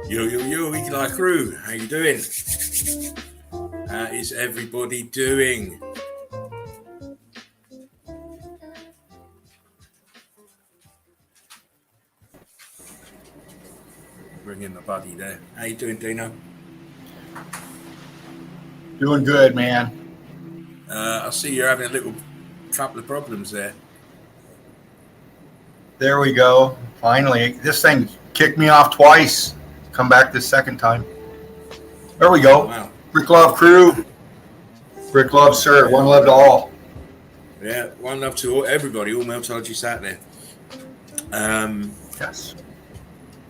Yo, Eagle Crew, how you doing? How is everybody doing? Bring in the buddy there. How you doing, Dino? Doing good, man. I see you're having a little couple of problems there. There we go. Finally, this thing kicked me off twice. Come back this second time. There we go. Wow. Brick Love Crew. Brick Love, sir. One love to all. Yeah, one love to everybody, all Meltologists out there. Yes.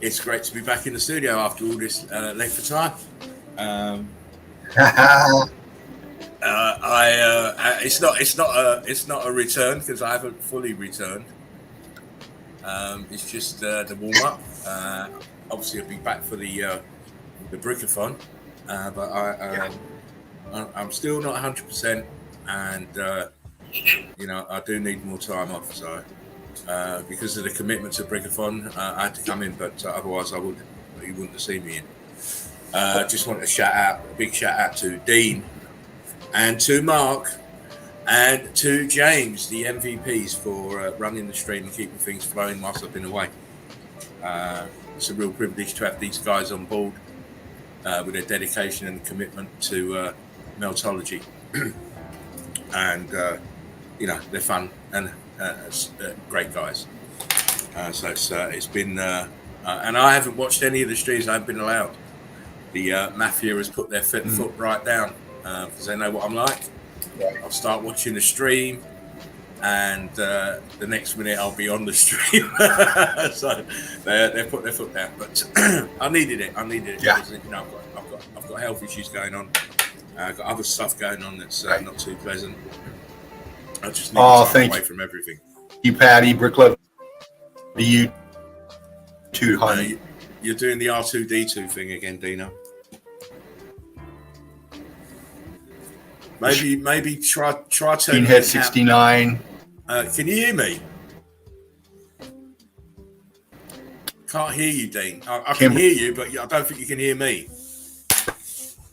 It's great to be back in the studio after all this length of time. It's not a return because I haven't fully returned. It's just the warm up. Obviously, I'll be back for the Brickathon, but I'm still not 100%, and I do need more time off. So because of the commitment to Brickathon, I had to come in, but otherwise you wouldn't have seen me in. Just want to a big shout out to Dean and to Mark and to James, the MVPs, for running the stream and keeping things flowing whilst I've been away. It's a real privilege to have these guys on board with their dedication and commitment to Meltology. And, they're fun and great guys. So it's been... and I haven't watched any of the streams. I haven't been allowed. The Mafia has put their foot right down because they know what I'm like. I'll start watching the stream, and the next minute I'll be on the stream. So they put their foot down. But I needed it. Yeah. Because, I've got I've got health issues going on. I've got other stuff going on that's not too pleasant. I just need time away from everything. You, Patty, Brick Love, to you too, honey. You're doing the R2D2 thing again, Dina. Maybe try turning Head 69. Can you hear me? Can't hear you, Dean. I can hear you, but I don't think you can hear me.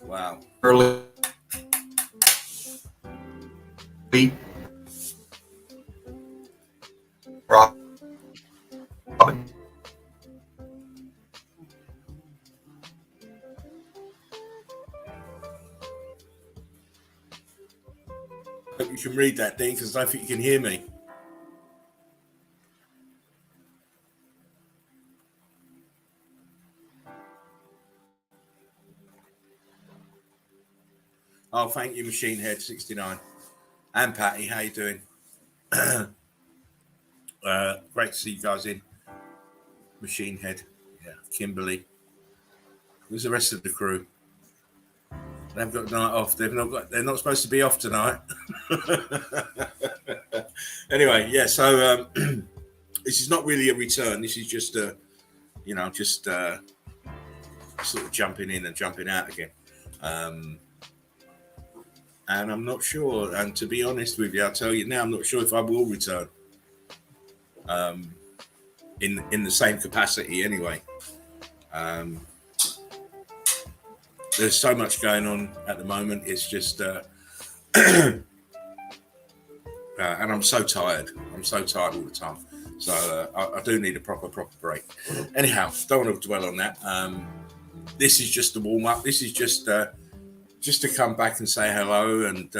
Wow. Early. Robin. I hope you can read that, Dean, because I don't think you can hear me. Oh, thank you, Machine Head 69. And Patty, how you doing? Great to see you guys in. Machine Head, yeah, Kimberly. Who's the rest of the crew? They've got the night off. They're not supposed to be off tonight. Anyway, yeah. So this is not really a return. This is just sort of jumping in and jumping out again. And I'm not sure. And to be honest with you, I'll tell you now, I'm not sure if I will return. In the same capacity, anyway. There's so much going on at the moment. It's just, and I'm so tired. I'm so tired all the time. So I do need a proper break. Anyhow, don't want to dwell on that. This is just a warm up. This is just to come back and say hello and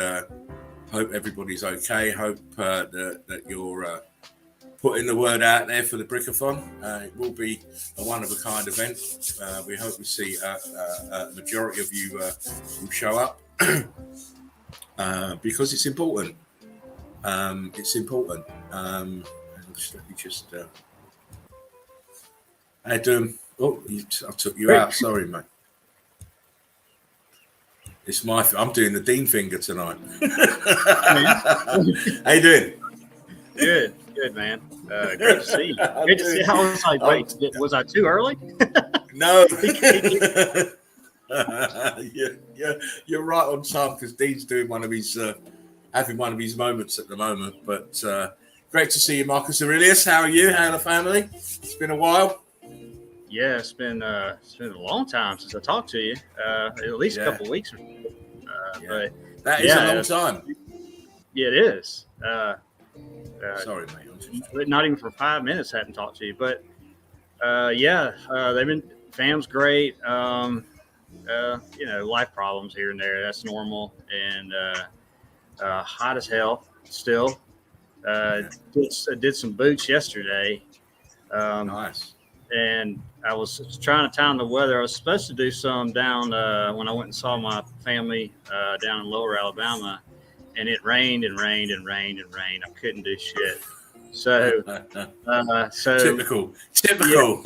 hope everybody's okay. Hope that you're putting the word out there for the Brickathon. It will be a one-of-a-kind event. We hope we see a majority of you will show up because it's important. It's important. Let me just... How you doing? Oh, I took you out. Sorry, mate. It's I'm doing the Dean finger tonight. How you doing? Good, man. Great to see you. Great to see. I was like, wait, was I too early? No. You're right on time because Dean's doing having one of his moments at the moment. But great to see you, Marcus Aurelius. How are you? How are the family? It's been a while. Yeah, it's been a long time since I talked to you. At least a couple of weeks. But that is a long time. Yeah, it is. Sorry, mate. Not even for 5 minutes hadn't talked to you, but fam's great. Life problems here and there. That's normal. And hot as hell still. Did some boots yesterday. Nice. And I was trying to time the weather. I was supposed to do some down when I went and saw my family down in Lower Alabama, and it rained and rained and rained and rained. I couldn't do shit. So typical. Yeah.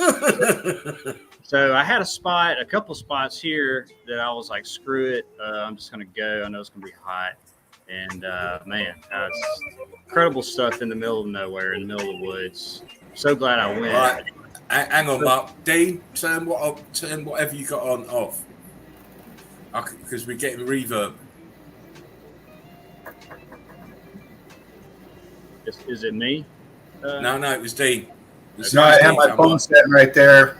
So I had a couple spots here that I was like, screw it. I'm just going to go. I know it's going to be hot. And it's incredible stuff in the middle of nowhere, in the middle of the woods. So glad I went. Right. Hang on, Mark. Dean, turn whatever you got on off. Because we're getting reverb. Is it me? No, it was Dean. No, I have my phone setting right there.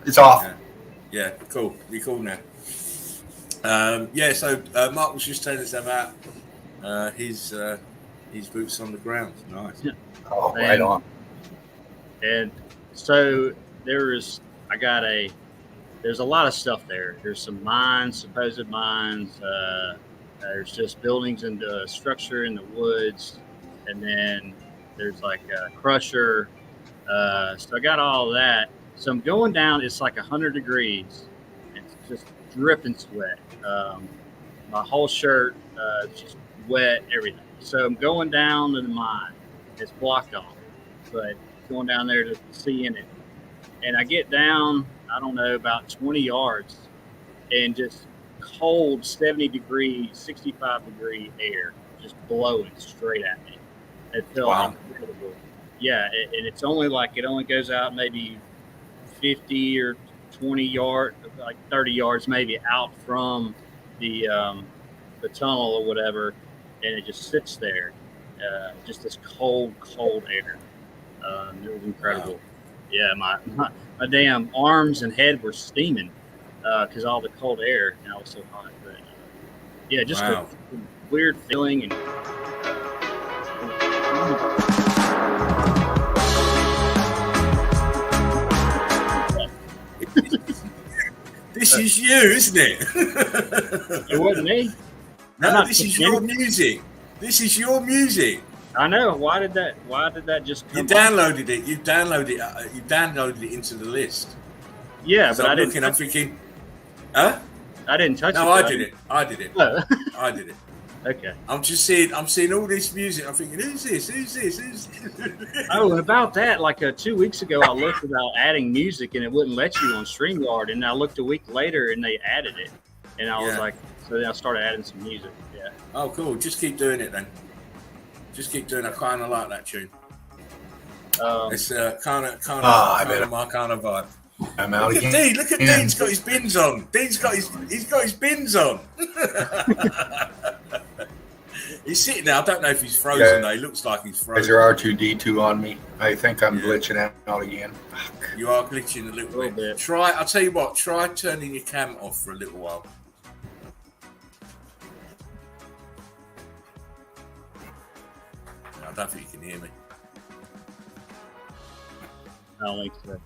It's off. Yeah, cool. You're cool now. So Mark was just telling us about his boots on the ground. Nice. Oh, right on. And so there's a lot of stuff there. There's some mines, supposed mines. There's just buildings and structure in the woods. And then there's like a crusher. So I got all of that. So I'm going down. It's like 100 degrees. It's just dripping sweat. My whole shirt is just wet, everything. So I'm going down to the mine. It's blocked off, but going down there to see in it. And I get down, I don't know, about 20 yards. and just cold 70-degree, 65-degree air just blowing straight at me. It felt incredible. Yeah, and it's only like it only goes out maybe 50 or 20 yards, like 30 yards maybe out from the tunnel or whatever, and it just sits there, just this cold air. It was incredible. Wow. Yeah, my damn arms and head were steaming because all the cold air, and I was so hot. But yeah, just a weird feeling and. This is you, isn't it? It wasn't me. No, this is your music. This is your music. I know. Why did that just come? You downloaded it. You downloaded it into the list. Yeah, but I'm looking. I'm thinking, huh? I didn't touch it. No, I did it. I did it. Oh. I did it. Okay. I'm seeing all this music. I'm thinking, who's this? Oh, and about that, like 2 weeks ago, I looked about adding music and it wouldn't let you on StreamYard. And I looked a week later and they added it. And I was like, so then I started adding some music. Yeah. Oh, cool. Just keep doing it then. Just keep doing it. I kind of like that tune. It's kind of my kind of vibe. I'm out again. Dean, look at Dean's got his bins on. He's got his bins on. He's sitting there. I don't know if he's frozen though. He looks like he's frozen. Is there R2D2 on me? I think I'm glitching out again. Fuck. You are glitching a little bit. I'll tell you what, try turning your cam off for a little while. I don't think you can hear me. I don't think so.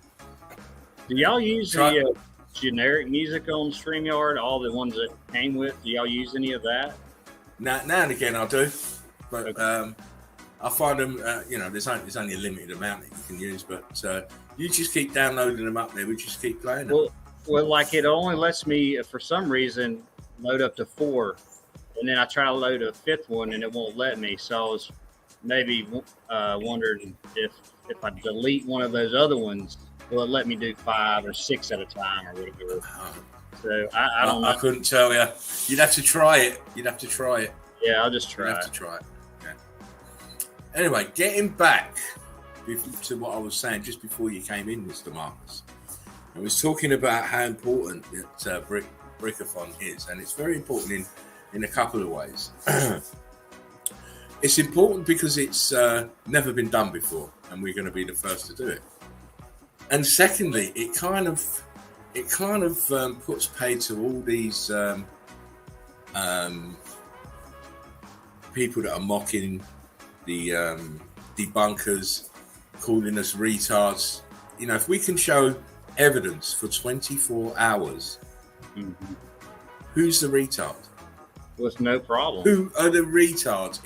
Do y'all use the generic music on StreamYard, all the ones that came with? Do y'all use any of that? Now and again I do, but I find them, there's only a limited amount that you can use, but you just keep downloading them up there. We just keep playing them. Well, like it only lets me, for some reason, load up to 4, and then I try to load a 5th one, and it won't let me. So I was maybe wondering if I delete one of those other ones, will it let me do 5 or 6 at a time or whatever? So I don't know. I couldn't tell you. You'd have to try it. Yeah, I'll just try. You'd have to try it. Okay. Anyway, getting back to what I was saying just before you came in, Mr. Marcus. I was talking about how important that Brickathon is, and it's very important in a couple of ways. It's important because it's never been done before, and we're going to be the first to do it. And secondly, it kind of puts paid to all these people that are mocking the debunkers, calling us retards. If we can show evidence for 24 hours, who's the retard? Well, it's no problem. Who are the retards?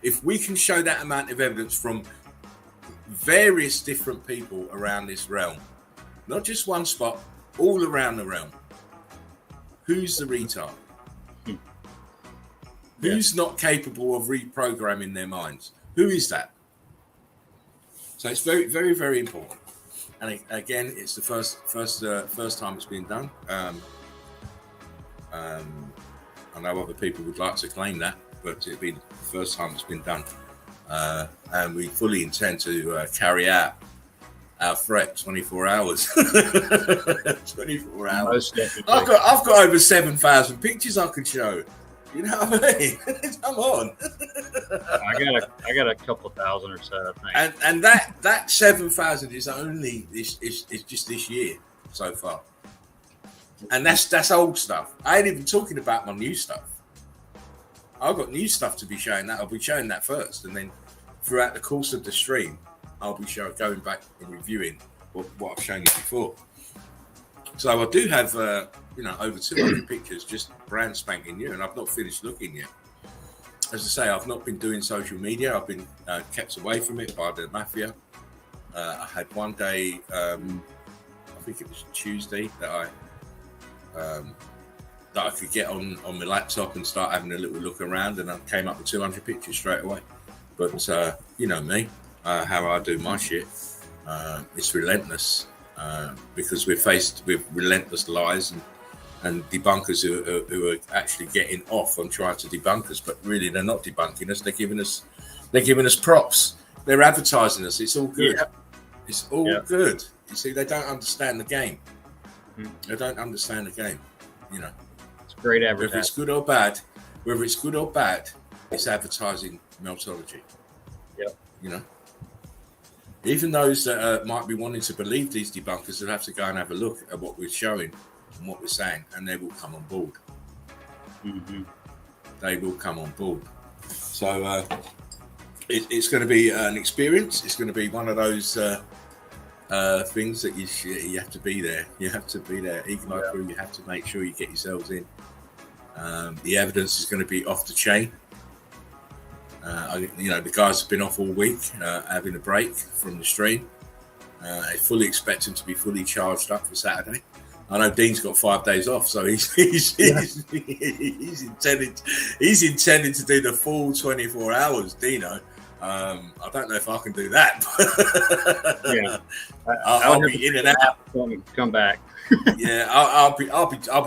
If we can show that amount of evidence from various different people around this realm, not just one spot, all around the realm, who's the retard? Who's not capable of reprogramming their minds? Who is that? So it's very, very, very important. And again, it's the first time it's been done. I know other people would like to claim that, but it'll be the first time it's been done. And we fully intend to carry out our threat 24 hours. 24 hours. I've got over 7,000 pictures I could show. You know what I mean? Come on. I got a couple thousand or so, I think. And that 7,000 is only it's just this year so far. And that's old stuff. I ain't even talking about my new stuff. I've got new stuff to be showing that. I'll be showing that first, and then throughout the course of the stream, I'll be going back and reviewing what I've shown you before. So I do have, over 200 pictures, just brand spanking new, and I've not finished looking yet. As I say, I've not been doing social media. I've been kept away from it by the mafia. I had one day, I think it was Tuesday, that I could get on my laptop and start having a little look around, and I came up with 200 pictures straight away. But you know me, how I do my shit, it's relentless. Because we're faced with relentless lies and debunkers who are actually getting off on trying to debunk us, but really they're not debunking us. They're giving us props. They're advertising us. It's all good. Yeah. It's all good. You see, they don't understand the game. Mm. They don't understand the game. You know, It's great whether advertising. it's good or bad, it's advertising Meltology. Yep. You know, even those that might be wanting to believe these debunkers will have to go and have a look at what we're showing and what we're saying, and they will come on board. Mm-hmm. They will come on board. So it's going to be an experience. It's going to be one of those things that you have to be there. You have to be there. Eagle Eye Crew, you have to make sure you get yourselves in. The evidence is going to be off the chain. The guys have been off all week, having a break from the stream. I fully expect them to be fully charged up for Saturday. I know Dean's got 5 days off, so he's intending to do the full 24 hours. Dino, I don't know if I can do that. Yeah, I'll be in and out. Come back. Yeah, I'll be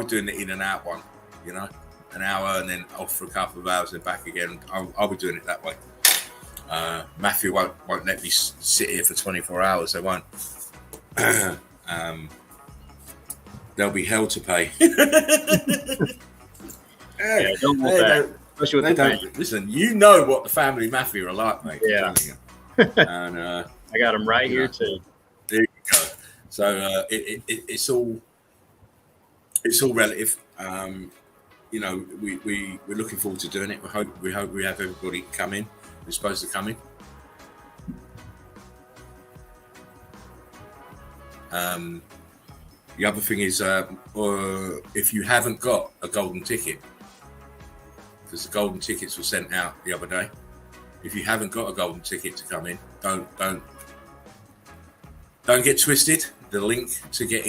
doing the in and out one. You know, an hour and then off for a couple of hours and back again. I'll be doing it that way. Matthew won't let me sit here for 24 hours. They won't. There'll be hell to pay. Yeah, don't want that. Especially with the family. Listen, you know what the family mafia are like, mate. Yeah. And I got them right here too. there you go. So it's all relative. We're looking forward to doing it. We hope we have everybody come in. We're supposed to come in. The other thing is, if you haven't got a golden ticket, because the golden tickets were sent out the other day. If you haven't got a golden ticket to come in, don't get twisted. The link to get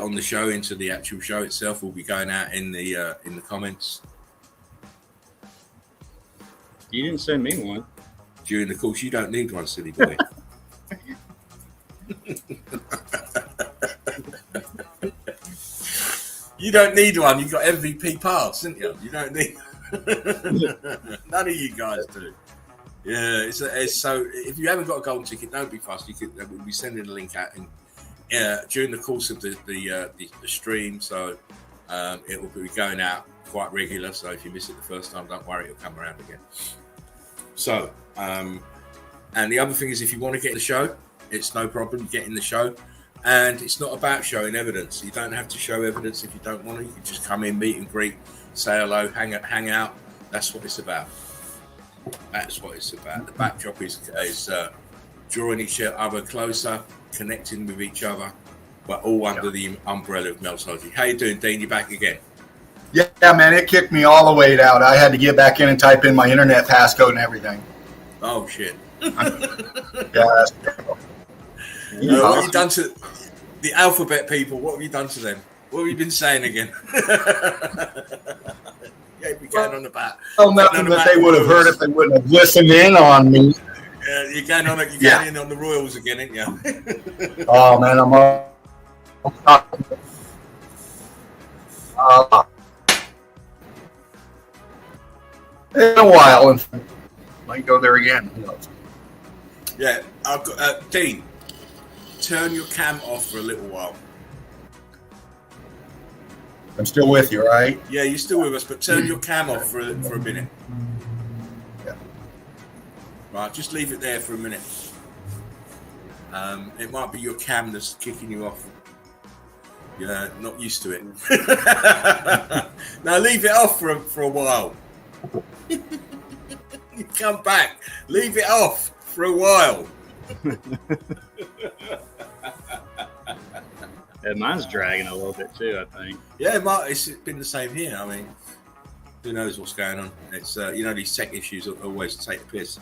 on the show, into the actual show itself, will be going out in the comments. You didn't send me one. During the course, you don't need one, silly boy. You don't need one. You got MVP pass, didn't you? You don't need. None of you guys do. Yeah, it's so. If you haven't got a golden ticket, don't be fussed. We'll be sending the link out during the course of the stream. So it will be going out quite regular. So if you miss it the first time, don't worry, it'll come around again. So and the other thing is, if you want to get the show, it's no problem. You get in the show. And it's not about showing evidence. You don't have to show evidence if you don't want to. You can just come in, meet and greet, say hello, hang out. That's what it's about. That's what it's about. The backdrop is drawing each other closer, connecting with each other, but all under the umbrella of Meltology. How you doing, Dean? You back again? Yeah, man, it kicked me all the way out. I had to get back in and type in my internet passcode and everything. Oh, shit. Yeah, that's terrible. What have you done to the alphabet people? What have you done to them? What have you been saying again? Yeah, you're going on about. Well, nothing that they would have heard if they wouldn't have listened in on me. You're going in on the Royals again, ain't you? Oh, man, I'm in a while, and might go there again. Yeah, I've got Dean. Turn your cam off for a little while. I'm still with you, right? Yeah, you're still with us, but turn your cam off for a minute. Yeah. Right, just leave it there for a minute. It might be your cam that's kicking you off. You're not used to it. Now leave it off for a while. You come back. Leave it off for a while. Yeah, mine's dragging a little bit too, I think. Yeah, it's been the same here. I mean, who knows what's going on? It's these tech issues always take the piss.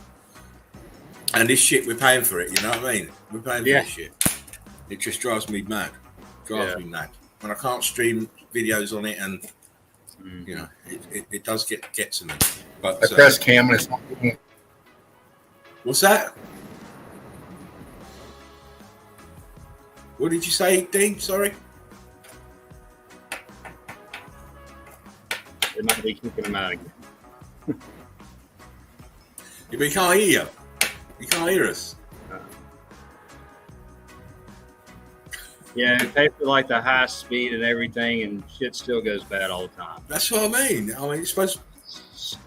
And this shit, we're paying for it. You know what I mean? We're paying for this shit. It just drives me mad. Me mad when I can't stream videos on it, and it does get to me. But I press cam and it's not. What's that? What did you say, Dean? Sorry. They might be kicking them out again. Yeah, but you can't hear you. You can't hear us. Yeah, they pay for like the high speed and everything, and shit still goes bad all the time. That's what I mean. I mean, it's supposed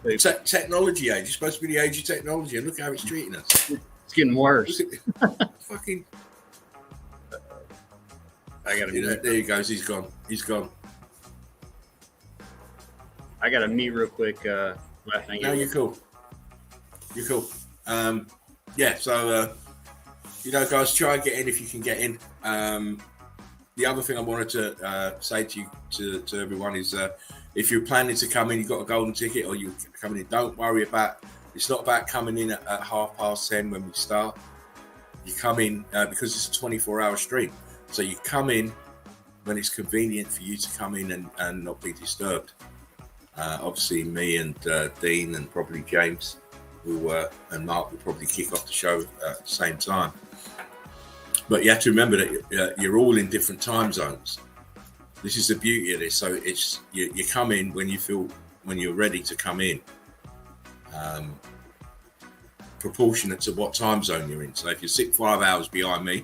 to technology age. It's supposed to be the age of technology, and look how it's treating us. It's getting worse. Fucking. I gotta there he goes. He's gone. He's gone. I gotta mute real quick. No, you're cool. You're cool. Yeah. So, guys, try and get in if you can get in. The other thing I wanted to say to you, to everyone is, if you're planning to come in, you've got a golden ticket, or you're coming in, don't worry about. It's not about coming in at 10:30 when we start. You come in because it's a 24-hour stream, so you come in when it's convenient for you to come in and not be disturbed. Obviously, me and Dean and probably James and Mark will probably kick off the show at the same time. But you have to remember that you're all in different time zones. This is the beauty of this. So it's you come in when you're ready to come in, proportionate to what time zone you're in. So if you're 5 hours behind me,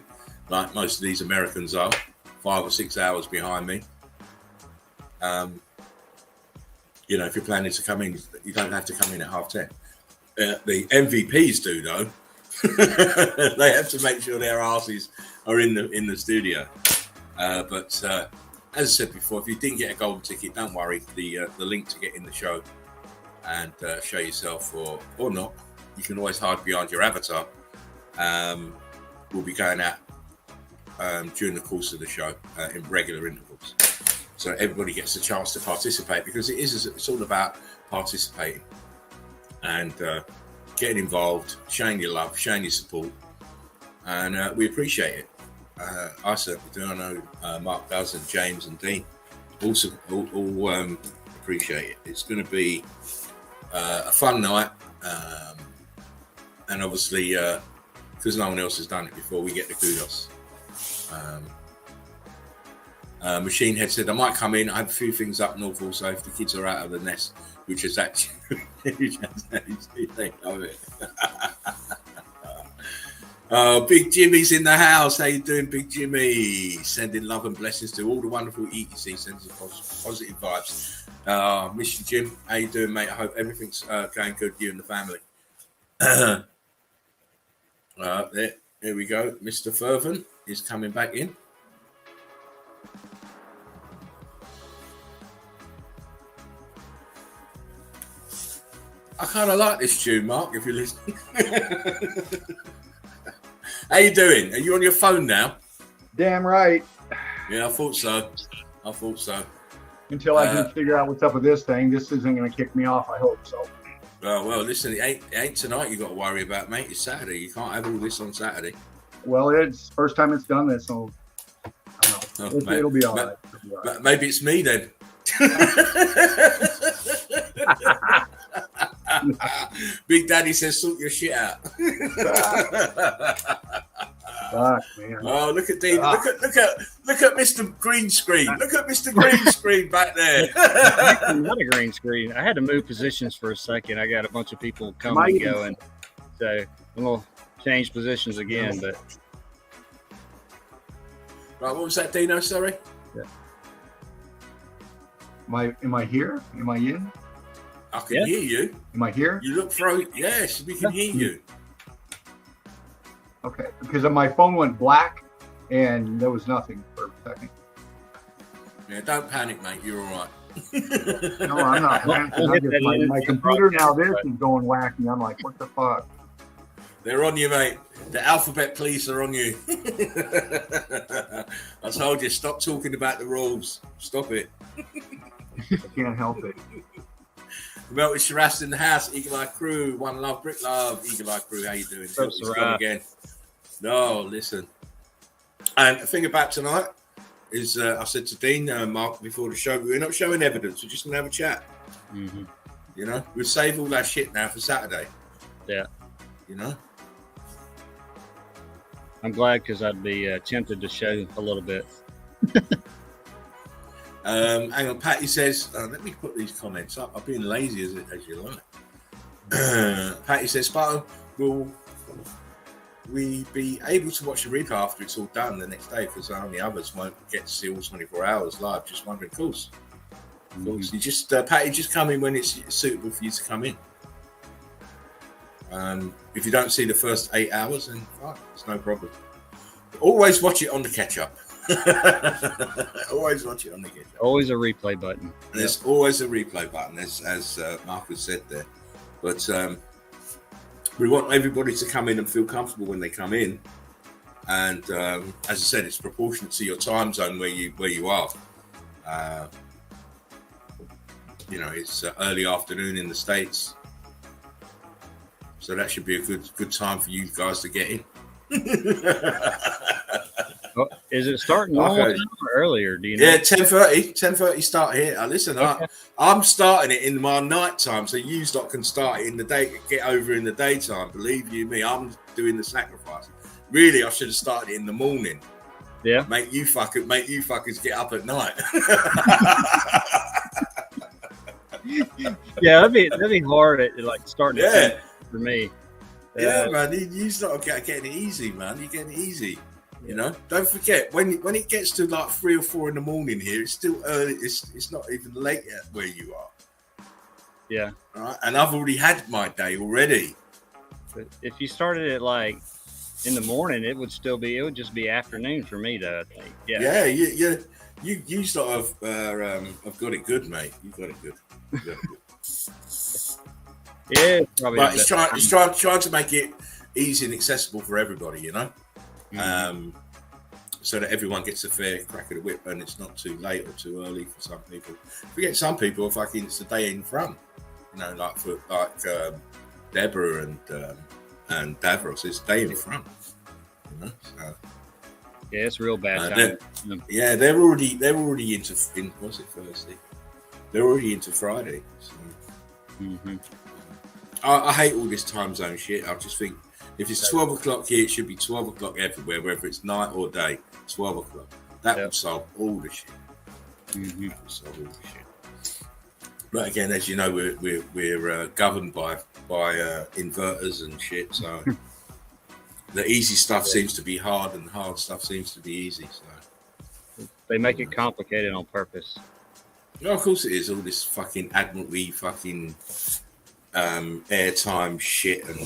like most of these Americans are, 5 or 6 hours behind me, if you're planning to come in, you don't have to come in at 10:30. The MVPs do, though. They have to make sure their asses are in the studio. But as I said before, if you didn't get a golden ticket, don't worry. The link to get in the show and show yourself or not, you can always hide behind your avatar. Will be going out during the course of the show in regular intervals, so everybody gets a chance to participate, because it's all about participating and getting involved, showing your love, showing your support, and we appreciate it. I certainly do. I know Mark does, and James and Dean also all appreciate it. It's going to be a fun night, and obviously because no one else has done it before, we get the kudos. Machine Head said I might come in. I have a few things up north also if the kids are out of the nest, which is actually Big Jimmy's in the house. How you doing, Big Jimmy? Sending love and blessings to all the wonderful ETC, sending positive vibes. Miss you, Jim. How you doing, mate? I hope everything's going good, you and the family. There we go. Mr. Fervent is coming back in. I kind of like this tune, Mark, if you're listening. How you doing? Are you on your phone now? Damn right. Yeah, I thought so. Until I can figure out what's up with this thing, this isn't going to kick me off. I hope so. Well, listen, it ain't tonight you got to worry about, mate. It's Saturday. You can't have all this on Saturday. Well, it's first time it's done this, so I don't know. It'll be all right. But maybe it's me then. Big Daddy says, sort your shit out. Fuck, man. Oh, look at Dean. Look at Mr. Green Screen. Look at Mr. Green Screen back there. Not a green screen. I had to move positions for a second. I got a bunch of people coming and going, so I'm gonna change positions again. But right, what was that, Dino? Sorry. Yeah. Am I here? Am I in? I can hear you. Am I here? You look yes, we can hear you. Okay, because my phone went black and there was nothing for a second. Yeah, don't panic, mate. You're all right. No, I'm not panicking. My computer now, this is going wacky. I'm like, what the fuck? They're on you, mate. The alphabet police are on you. I told you, stop talking about the rules. Stop it. I can't help it. Well, it's Shiraz in the house. Eagle Eye Crew, One Love, Brick Love. Eagle Eye Crew, how you doing? It's gone again. No, listen. And the thing about tonight is, I said to Dean, Mark, before the show, we're not showing evidence. We're just going to have a chat. Mm-hmm. You know, we'll save all that shit now for Saturday. Yeah. You know? I'm glad, because I'd be tempted to show a little bit. Hang on, Patty says, let me put these comments up. I've been lazy as you like. Patty says, Spartan, will we be able to watch the replay after it's all done the next day? Because the others won't get to see all 24 hours live. Just wondering, of course. You just, Patty, just come in when it's suitable for you to come in. If you don't see the first 8 hours, then fine, it's no problem. Always watch it on the catch-up. Always watch it on the catch-up. Always a replay button. There's always a replay button, as Marcus said there. But we want everybody to come in and feel comfortable when they come in. And as I said, it's proportionate to your time zone where you are. It's early afternoon in the States. So that should be a good time for you guys to get in. Is it starting normal time or earlier? Do you know? Yeah, 10:30 start here. Listen, okay. I'm starting it in my night time, so you lot can start it in the day, get over in the daytime. Believe you me, I'm doing the sacrifice. Really, I should have started it in the morning. Yeah. Make you fuckers get up at night. Yeah, that'd be hard at like starting yeah. For me. Yeah, man, you start getting it easy, man. You're getting it easy. You know, don't forget when it gets to like 3 or 4 in the morning here, it's still early. It's not even late yet where you are. Yeah. All right, and I've already had my day already. But if you started it like in the morning, it would just be afternoon for me, though. I think. Yeah. Yeah. You sort of have got it good, mate. You got it good. Yeah, probably. But it's trying to make it easy and accessible for everybody, you know. So that everyone gets a fair crack of the whip and it's not too late or too early for some people. Forget some people, fucking it's a day in front. You know, like Deborah and Davros, it's a day in front. You know, so, yeah, it's real bad. They're already into what's it, Thursday? They're already into Friday. So. I hate all this time zone shit. I just think if it's 12 o'clock here, it should be 12 o'clock everywhere, whether it's night or day. 12 o'clock. That would solve all the shit. Solve all the shit. But again, as you know, we're governed by inverters and shit. So the easy stuff seems to be hard, and the hard stuff seems to be easy. So they make it complicated on purpose. No, of course it is. All this fucking Admiralty fucking airtime shit, and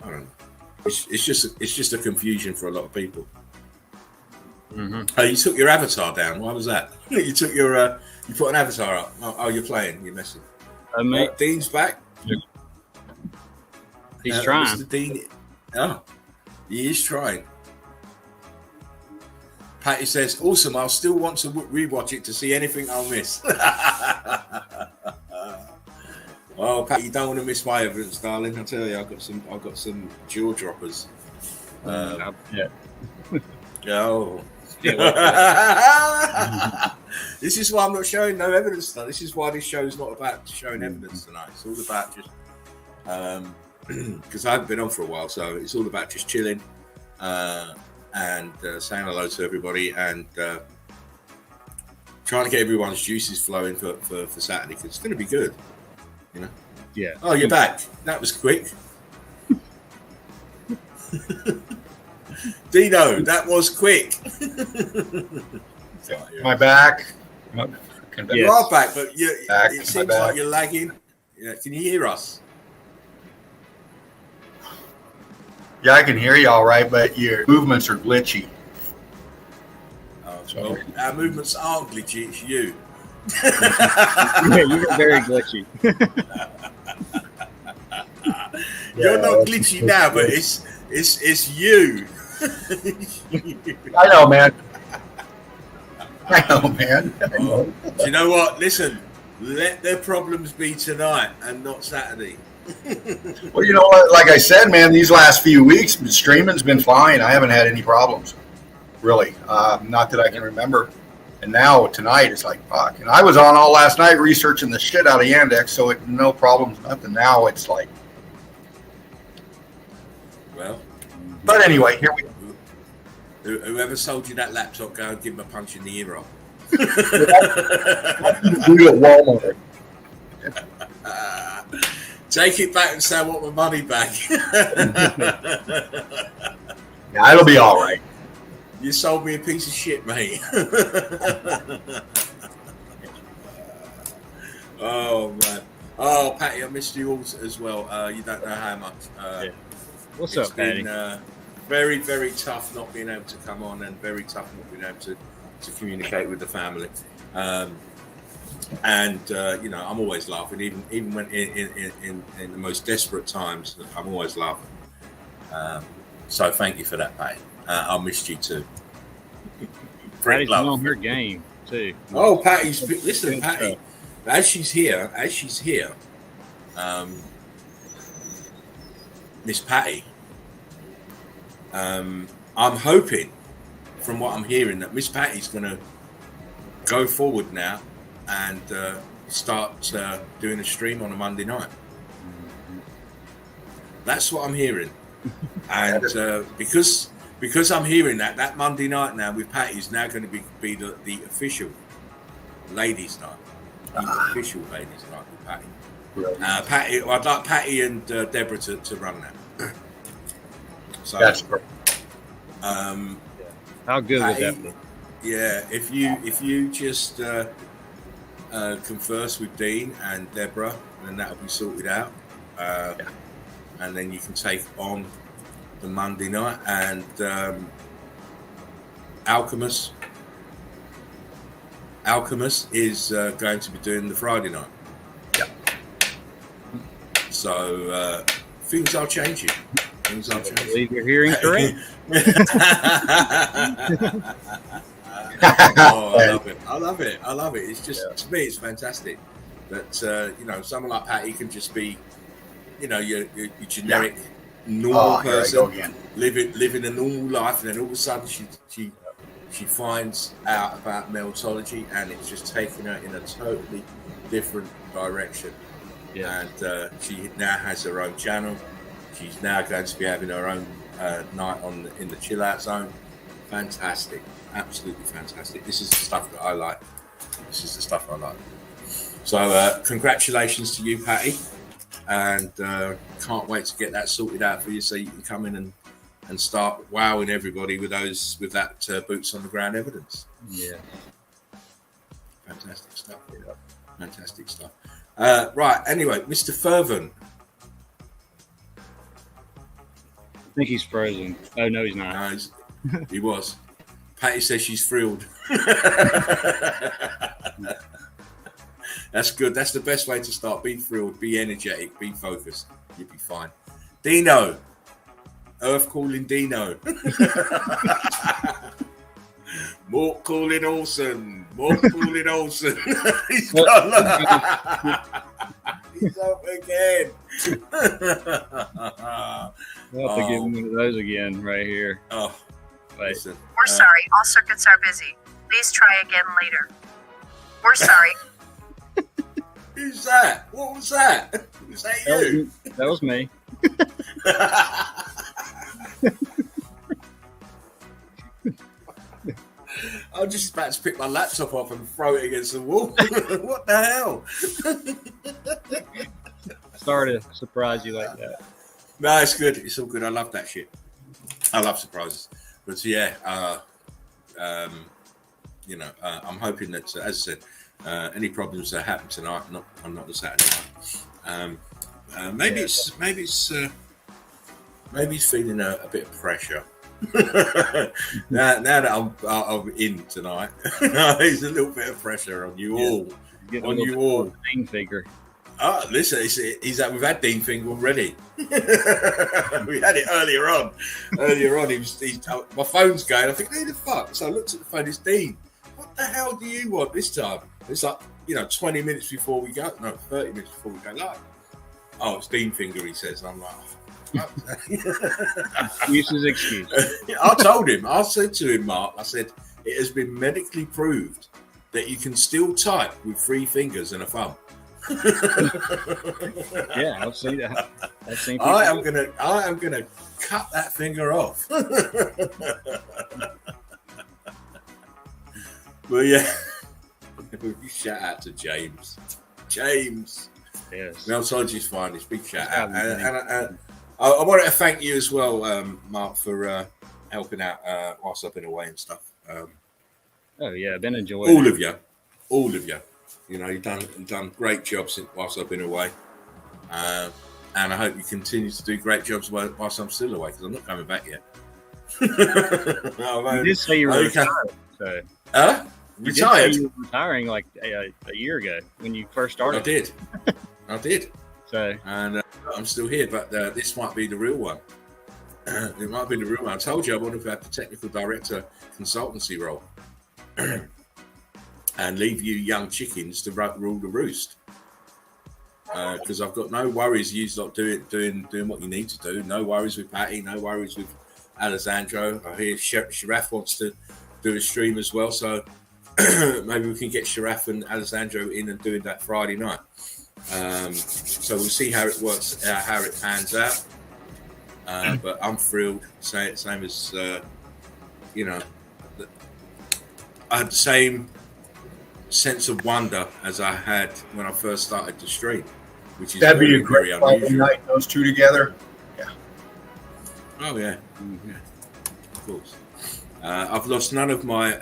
I don't know. It's just a confusion for a lot of people. Oh, you took your avatar down. Why was that? You took your you put an avatar up. Oh, you're playing. You're messing. Dean's back. He's trying. Mr. Dean. Oh, he is trying. Patty says, awesome, I'll still want to rewatch it to see anything I'll miss. Well, Patty, you don't want to miss my evidence, darling. I tell you, I've got some jaw droppers. Oh. This is why I'm not showing no evidence tonight. This is why this show is not about showing evidence tonight. It's all about just because I haven't been on for a while, so it's all about just chilling. And saying hello to everybody and trying to get everyone's juices flowing for Saturday because it's going to be good, you know. Yeah. Oh, you're back. That was quick. Dino, that was quick. Am I back? You are back, but it seems like you're lagging. Yeah, can you hear us? Yeah, I can hear you all right, but your movements are glitchy. Oh, well, our movements aren't glitchy, it's you. Yeah, you're very glitchy. You're not glitchy now, but it's you. I know, man. I know, man. Do you know what? Listen, let their problems be tonight and not Saturday. Well, you know what? Like I said, man, these last few weeks, streaming's been fine. I haven't had any problems, really. Not that I can remember. And now tonight, it's like, fuck. And I was on all last night researching the shit out of Yandex, so no problems, nothing. Now it's like, well. But anyway, here we go. Whoever sold you that laptop, go and give him a punch in the ear off. We at Walmart. Take it back and say I want my money back. Yeah, it'll be all right. You sold me a piece of shit, mate. Oh man. Oh, Patty, I missed you all as well. You don't know how much. Yeah. What's It's up, Patty? been very, very tough not being able to come on, and very tough not being able to communicate with the family. And you know, I'm always laughing, even when in the most desperate times, I'm always laughing. So thank you for that, Patty. I missed you too. Patty's on her game too. Oh, Patty's listen, Patty. As she's here, Miss Patty. I'm hoping, from what I'm hearing, that Miss Patty's going to go forward now and start doing a stream on a Monday night. That's what I'm hearing, and because I'm hearing that Monday night now with Patty is now going to be the official ladies' night. The official ladies' night with Patty. Patty, I'd like Patty and Deborah to run that. So That's perfect. How good Patty, would that be? Yeah, if you just converse with Dean and Deborah, then that'll be sorted out. And then you can take on the Monday night, and Alchemist is going to be doing the Friday night. Yeah. So things are changing. I believe you're hearing correct. Oh, I love it. It's just, to me, it's fantastic that you know, someone like Patty can just be, you know, your generic normal person living a normal life, and then all of a sudden she finds out about Meltology, and it's just taken her in a totally different direction. Yeah. And she now has her own channel. She's now going to be having her own night in the chill out zone. Fantastic, absolutely fantastic. This is the stuff that I like. So congratulations to you, Patty, and can't wait to get that sorted out for you, so you can come in and start wowing everybody with that boots on the ground evidence. Yeah, fantastic stuff. Yeah. Fantastic stuff. Right. Anyway, Mr. Fervent. I think he's frozen. Oh no, he's not. No, he was. Patty says she's thrilled. That's good. That's the best way to start. Be thrilled. Be energetic. Be focused. You'll be fine. Dino. Earth calling Dino. More calling Olsen. He's up again. We'll have to give him one of those again right here. Oh, wait. Listen, we're sorry. All circuits are busy. Please try again later. We're sorry. Who's that? What was that? Was that you? That was me. I was just about to pick my laptop up and throw it against the wall. What the hell? Sorry to surprise you like that. No, it's good. It's all good. I love that shit. I love surprises. But yeah, you know, I'm hoping that, as I said, any problems that happen tonight, not the Saturday night. Maybe it's feeling a bit of pressure. now that I'm in tonight, there's a little bit of pressure on you all. On you all. Dean Finger. Oh, listen, we've had Dean Finger already. We had it earlier on. My phone's going. I think, who the fuck? So I looked at the phone. It's Dean. What the hell do you want this time? It's like, 20 minutes before we go. No, 30 minutes before we go live. Oh, it's Dean Finger, he says. I'm like, excuse. I told him. I said to him, Mark, I said, it has been medically proved that you can still type with 3 fingers and a thumb. Yeah, I've seen that. I am gonna cut that finger off. Well, yeah. Big shout out to James. James. Yes. Meltology's finest. Big shout out. And I wanted to thank you as well, Mark, for helping out whilst I've been away and stuff. Oh yeah, I've been enjoying all of you. You know, you've done great jobs whilst I've been away, and I hope you continue to do great jobs whilst I'm still away because I'm not coming back yet. You did say you were retired. So. Retired? You were retiring like a year ago when you first started. I did. So, and I'm still here, but this might be the real one. It might be the real one. I told you I wanted to have the technical director consultancy role and leave you young chickens to rule the roost. Because I've got no worries. You lot doing what you need to do. No worries with Patty. No worries with Alessandro. I hear Sharaf wants to do a stream as well, so maybe we can get Sharaf and Alessandro in and doing that Friday night. So we'll see how it works, how it pans out. But I'm thrilled. Same as you know, I had the same sense of wonder as I had when I first started to stream, which is that'd very, be a great unusual. night. Those two together. Yeah. Oh yeah. Mm-hmm. Of course. I've lost none of my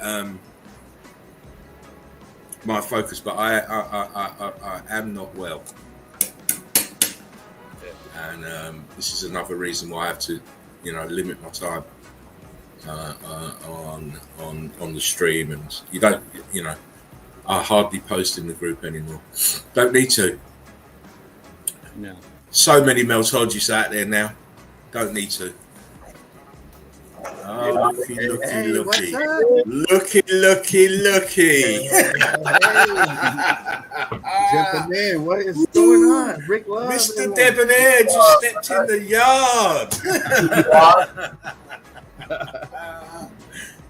my focus, but I am not well, and this is another reason why I have to, you know, limit my time on the stream. And you don't, you know, I hardly post in the group anymore. Don't need to. No. So many Meltologists out there now. Don't need to. Oh, looky. Jumping in. What is going on? Rick Love. Mr. Debonair just stepped in the yard.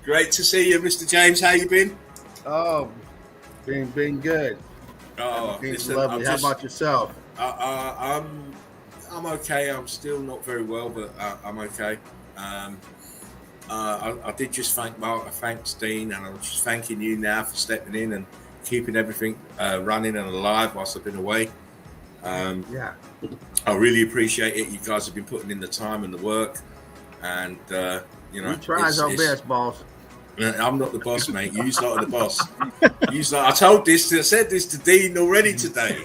Great to see you, Mr. James. How you been? Oh, been good. Oh, listen, lovely. How about yourself? I'm okay. I'm still not very well, but I'm okay. I did just thank Mark. I thanked Dean, and I'm just thanking you now for stepping in and keeping everything running and alive whilst I've been away. Yeah, I really appreciate it. You guys have been putting in the time and the work, and you know, we tries our best, boss. I'm not the boss, mate. You lot are the boss. I said this to Dean already today.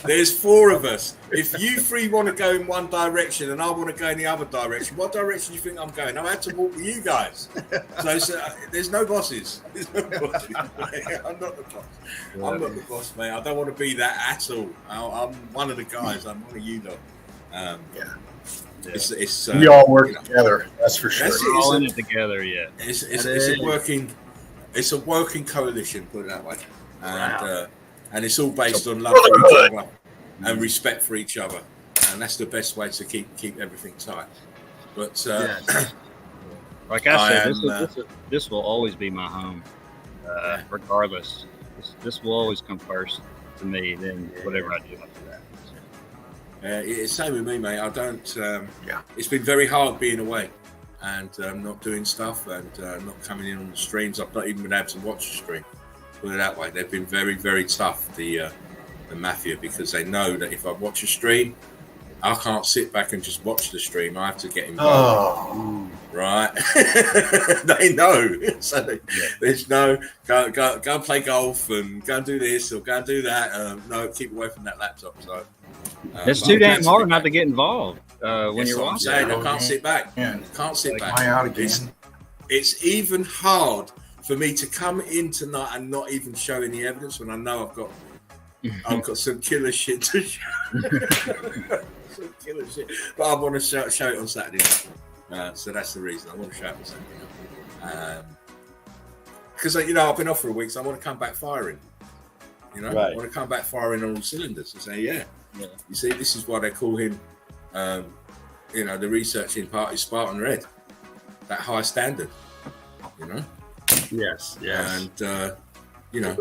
There's 4 of us. If you 3 want to go in one direction and I want to go in the other direction, what direction do you think I'm going? I had to walk with you guys. So there's no bosses. There's no bosses. I'm not the boss. I'm not the boss, mate. I don't want to be that at all. I'm one of the guys. I'm one of you lot. Yeah. It's we all work together. That's for sure. We're all in it together, yeah. It's a working coalition, put it that way, and it's all based on love for each other and respect for each other, and that's the best way to keep everything tight. But like I said, this will always be my home, regardless. This will always come first to me, then whatever I do after that. It's same with me, mate. I don't. It's been very hard being away and not doing stuff and not coming in on the streams. I've not even been able to watch the stream. Put it that way. They've been very, very tough, the mafia, because they know that if I watch a stream, I can't sit back and just watch the stream. I have to get involved. Oh, right. They know. So there's no go and play golf and go and do this or go and do that. No, keep away from that laptop. So. It's too damn hard not to get involved when you're watching. I can't sit back. Can't sit back. out again. It's even hard for me to come in tonight and not even show any evidence when I know I've got some killer shit to show. Some killer shit. But I want to show it on Saturday night. So that's the reason I want to show it on Saturday night. Because you know I've been off for a week, so I want to come back firing. You know, I want to come back firing on all cylinders and say, yeah. You see, this is why they call him, you know, the researching party Spartan Red, that high standard, you know? Yes. And, you know,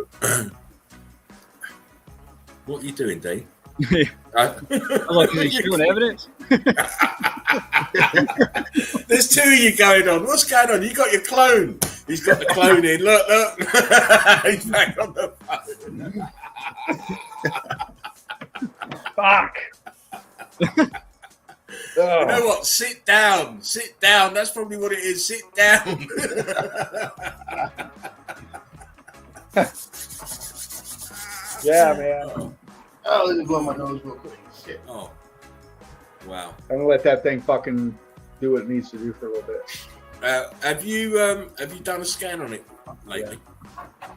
what are you doing, Dean? I'm like, are you showing evidence? There's 2 of you going on. What's going on? You got your clone. He's got the clone in. Look. He's back on the phone. Fuck. You know what? Sit down. That's probably what it is. Sit down. Yeah, man. Oh, let me blow my nose real quick. Shit. Oh, wow. I'm gonna let that thing fucking do what it needs to do for a little bit. Have you done a scan on it lately?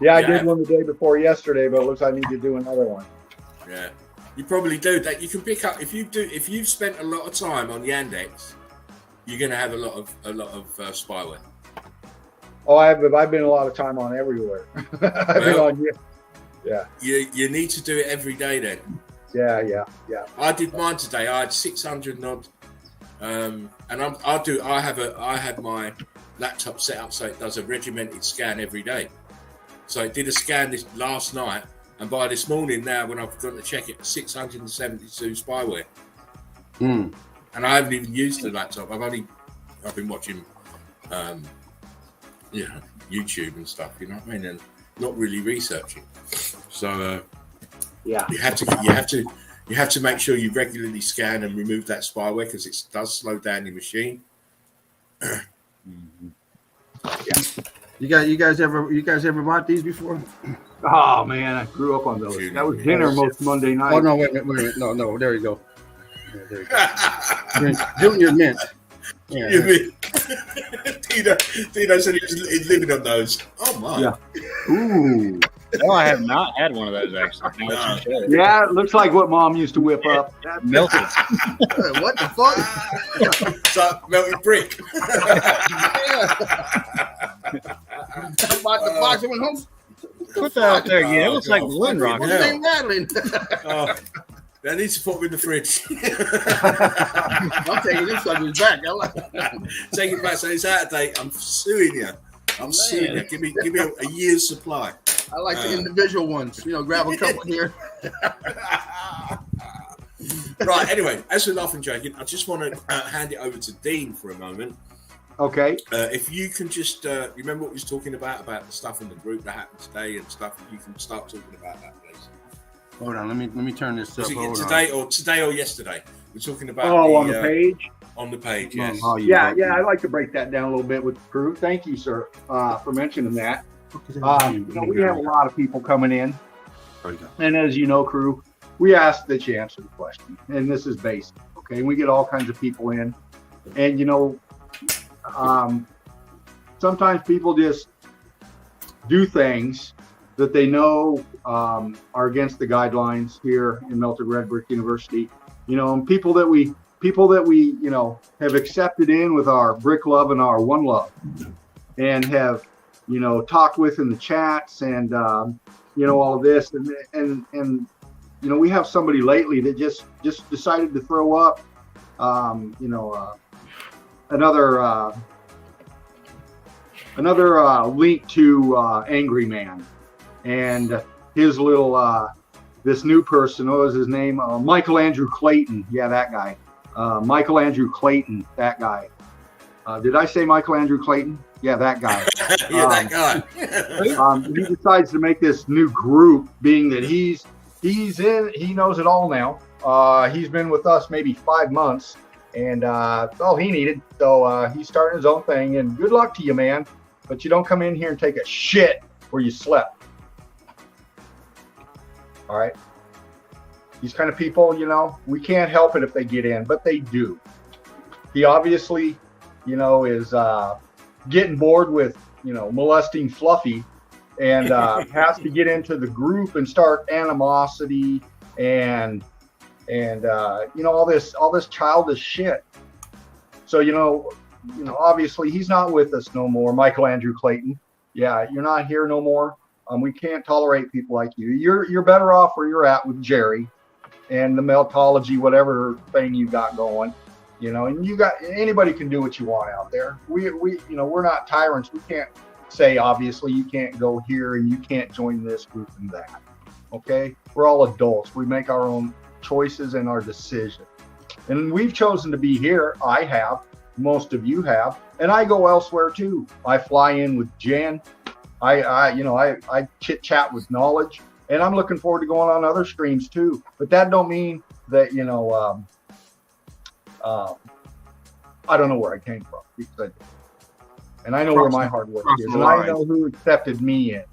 Yeah, I did one the day before yesterday, but it looks like I need to do another one. Yeah, you probably do. That you can pick up if you've spent a lot of time on Yandex, you're going to have a lot of spyware. Oh, I've been a lot of time on everywhere. Yeah. You need to do it every day then. Yeah. I did mine today. I had 600 and odd, and I have my laptop set up so it does a regimented scan every day. So it did a scan this last night, and by this morning now, when I've gone to check it, 672 spyware. And I haven't even used the laptop. I've been watching, YouTube and stuff. You know what I mean? And not really researching. So Yeah. you have to make sure you regularly scan and remove that spyware because it does slow down your machine. You guys ever bought these before? Oh man, I grew up on those. That was dinner most Monday night. Oh no, wait a minute. No, there you go. Yeah, there you go. Junior Mint. Yeah. Tino said he's living on those. Oh my. Yeah. Ooh. No, I have not had one of those actually. No. Yeah, it looks like what Mom used to whip up. Melted. What the fuck? It's like melted brick. I bought the box and went home. Put that out there again. It looks like balloon rock. What's name rattling? They need to put them in the fridge. I'm taking this sucker's back. Take it back. So it's out of date. I'm suing you. Suing you. Give me a year's supply. I like the individual ones. Grab a couple here. Right. Anyway, as we're laughing, joking, I just want to hand it over to Dean for a moment. Okay. If you can just remember what we was talking about the stuff in the group that happened today and stuff, you can start talking about that, please. Hold on, let me turn this up. Today or yesterday? We're talking about on the page. On the page, yes. Yeah. I'd like to break that down a little bit with the crew. Thank you, sir, for mentioning that. We have a lot of people coming in, and as you know, crew, we ask that you answer the question, and this is basic. Okay, we get all kinds of people in, and sometimes people just do things that they know are against the guidelines here in Melted Red Brick University. And people that we have accepted in with our brick love and our one love, and have talked with in the chats and all of this, and we have somebody lately that just decided to throw up another link to Angry Man and his little this new person. What was his name? Michael Andrew Clayton. Yeah, that guy. Michael Andrew Clayton. That guy. Did I say Michael Andrew Clayton? Yeah, that guy. Yeah, that guy. He decides to make this new group, being that he's in. He knows it all now. He's been with us maybe 5 months, and all he needed. So he's starting his own thing. And good luck to you, man. But you don't come in here and take a shit where you slept. All right. These kind of people, we can't help it if they get in, but they do. He obviously, is getting bored with, molesting Fluffy, and has to get into the group and start animosity and all this childish shit. So, obviously he's not with us no more. Michael Andrew Clayton. Yeah, you're not here no more. We can't tolerate people like you. You're better off where you're at with Jerry and the Meltology, whatever thing you got going, and anybody can do what you want out there. We're not tyrants. We can't say, obviously, you can't go here and you can't join this group and that. Okay. We're all adults. We make our own choices and our decisions. And we've chosen to be here. I have, most of you have, and I go elsewhere too. I fly in with Jen. I chit chat with Knowledge, and I'm looking forward to going on other streams too. But that don't mean that I don't know where I came from, because and I know where my hard work is, and I know who accepted me in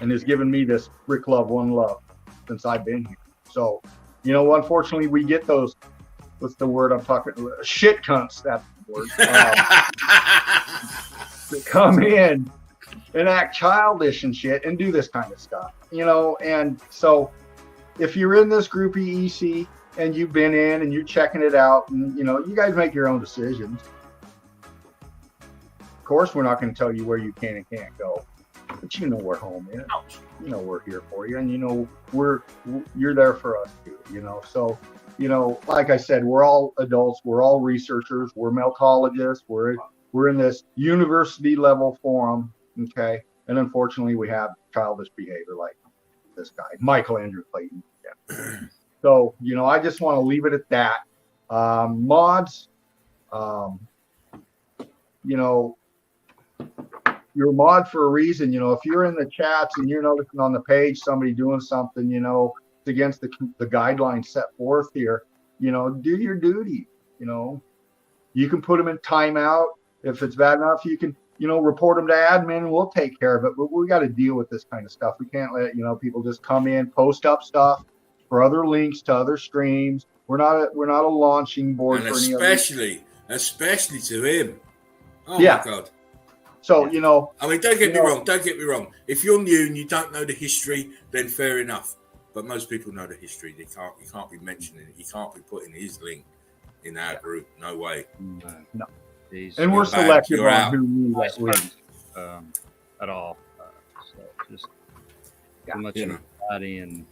and has given me this Rick Love, One Love since I've been here. So, unfortunately, we get those. What's the word I'm talking? Shit cunts. That's the word. That come in and act childish and shit and do this kind of stuff, And so, if you're in this group EEC and you've been in and you're checking it out, and you guys make your own decisions. Of course, we're not going to tell you where you can and can't go, but where home is. We're here for you, and you're there for us too. So. Like I said, we're all adults. We're all researchers. We're meltologists. We're in this university level forum, okay? And unfortunately, we have childish behavior like this guy, Michael Andrew Clayton. Yeah. So, I just want to leave it at that. Mods, you're a mod for a reason. If you're in the chats and you're noticing on the page somebody doing something, against the guidelines set forth here, do your duty. You can put them in timeout. If it's bad enough, you can, report them to admin, and we'll take care of it. But we got to deal with this kind of stuff. We can't let, people just come in, post up stuff for other links to other streams. We're not a launching board and for any especially to him. Oh yeah. my God. So, I mean, don't get me wrong. If you're new and you don't know the history, then fair enough. But most people know the history. He can't be mentioning it. He can't be putting his link in our group. No way. No. And we're selective on who knew that link at all. So just too much anxiety and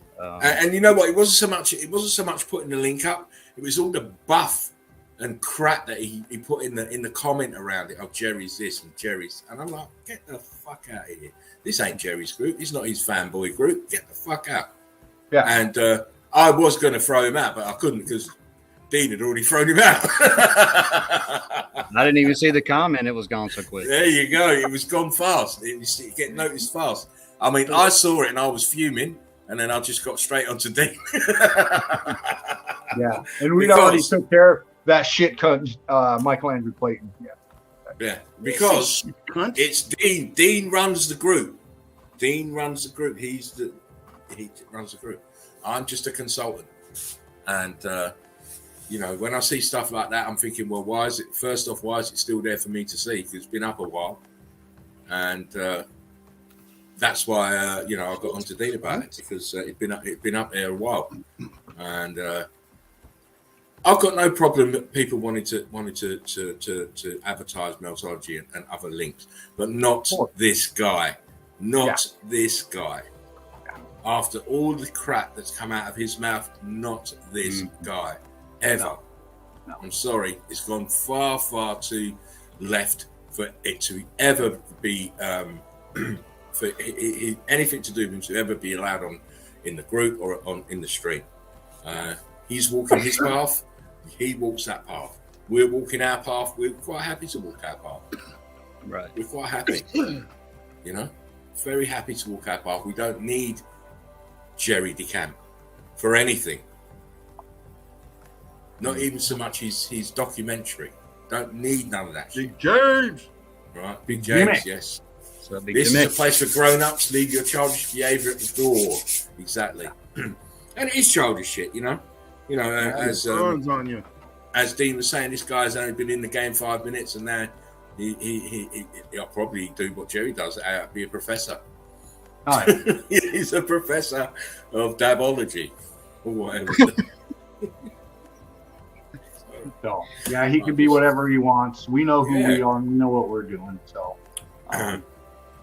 you know what? It wasn't so much putting the link up. It was all the buff and crap that he put in the comment around it. Oh, Jerry's this and Jerry's, and I'm like, get the fuck out of here. This ain't Jerry's group. It's not his fanboy group. Get the fuck out. Yeah. And I was going to throw him out, but I couldn't because Dean had already thrown him out. I didn't even see the comment. It was gone so quick. There you go. It was gone fast. It get noticed fast. I mean, I saw it and I was fuming, and then I just got straight onto Dean. Yeah. And we already took care of that shit cunt, Michael Andrew Clayton. Yeah. Yeah. Because it's Dean. Dean runs the group. Dean runs the group. He runs the group. I'm just a consultant. And, when I see stuff like that, I'm thinking, well, why is it still there for me to see? Because it's been up a while. And that's why, I got onto Dean about it, because it'd been up there a while. And I've got no problem that people wanted to advertise Meltology and other links, but not this guy. This guy. After all the crap that's come out of his mouth, not this guy. Ever. No. I'm sorry. It's gone far, far too left for it to ever be, for anything to do with him to ever be allowed in the group or in the stream. He's walking his path. He walks that path. We're walking our path. We're quite happy to walk our path. Right. We're quite happy. Very happy to walk our path. We don't need Jerry DeCamp for anything. Not even so much his documentary. Don't need none of that shit. Big James. Right, Big James, yes. So this is a place for grown-ups. Leave your childish behaviour at the door. Exactly. And it is childish shit, as Dean was saying, this guy's only been in the game 5 minutes, and now he'll probably do what Jerry does, be a professor. Oh, yeah. He's a professor of dabology or whatever. So, yeah, he can be whatever he wants. We know who we are, and we know what we're doing. So,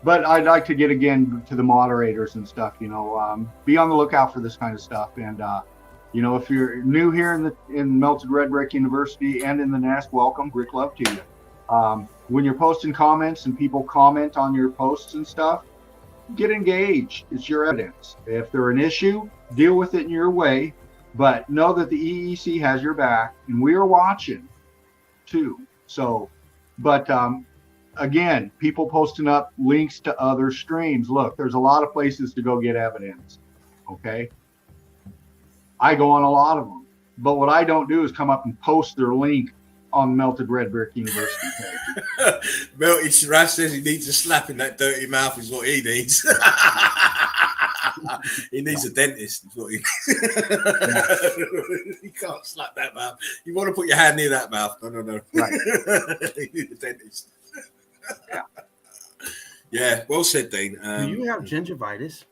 but I'd like to get again to the moderators and stuff. Be on the lookout for this kind of stuff. And if you're new here in Melted Red Brick University and in the Nest, welcome. Rick Love to you. When you're posting comments and people comment on your posts and stuff, get engaged. It's your evidence. If they're an issue, deal with it in your way. But know that the EEC has your back, and we are watching. too. So, but again, people posting up links to other streams. Look, there's a lot of places to go get evidence. Okay. I go on a lot of them, but what I don't do is come up and post their link on Melted Red Brick University page. Melted Shiraz says he needs a slap in that dirty mouth is what he needs. He needs a dentist. Is what he needs. You can't slap that mouth. You want to put your hand near that mouth. No. Right. You need a dentist. Yeah, well said, Dean. Do you have gingivitis?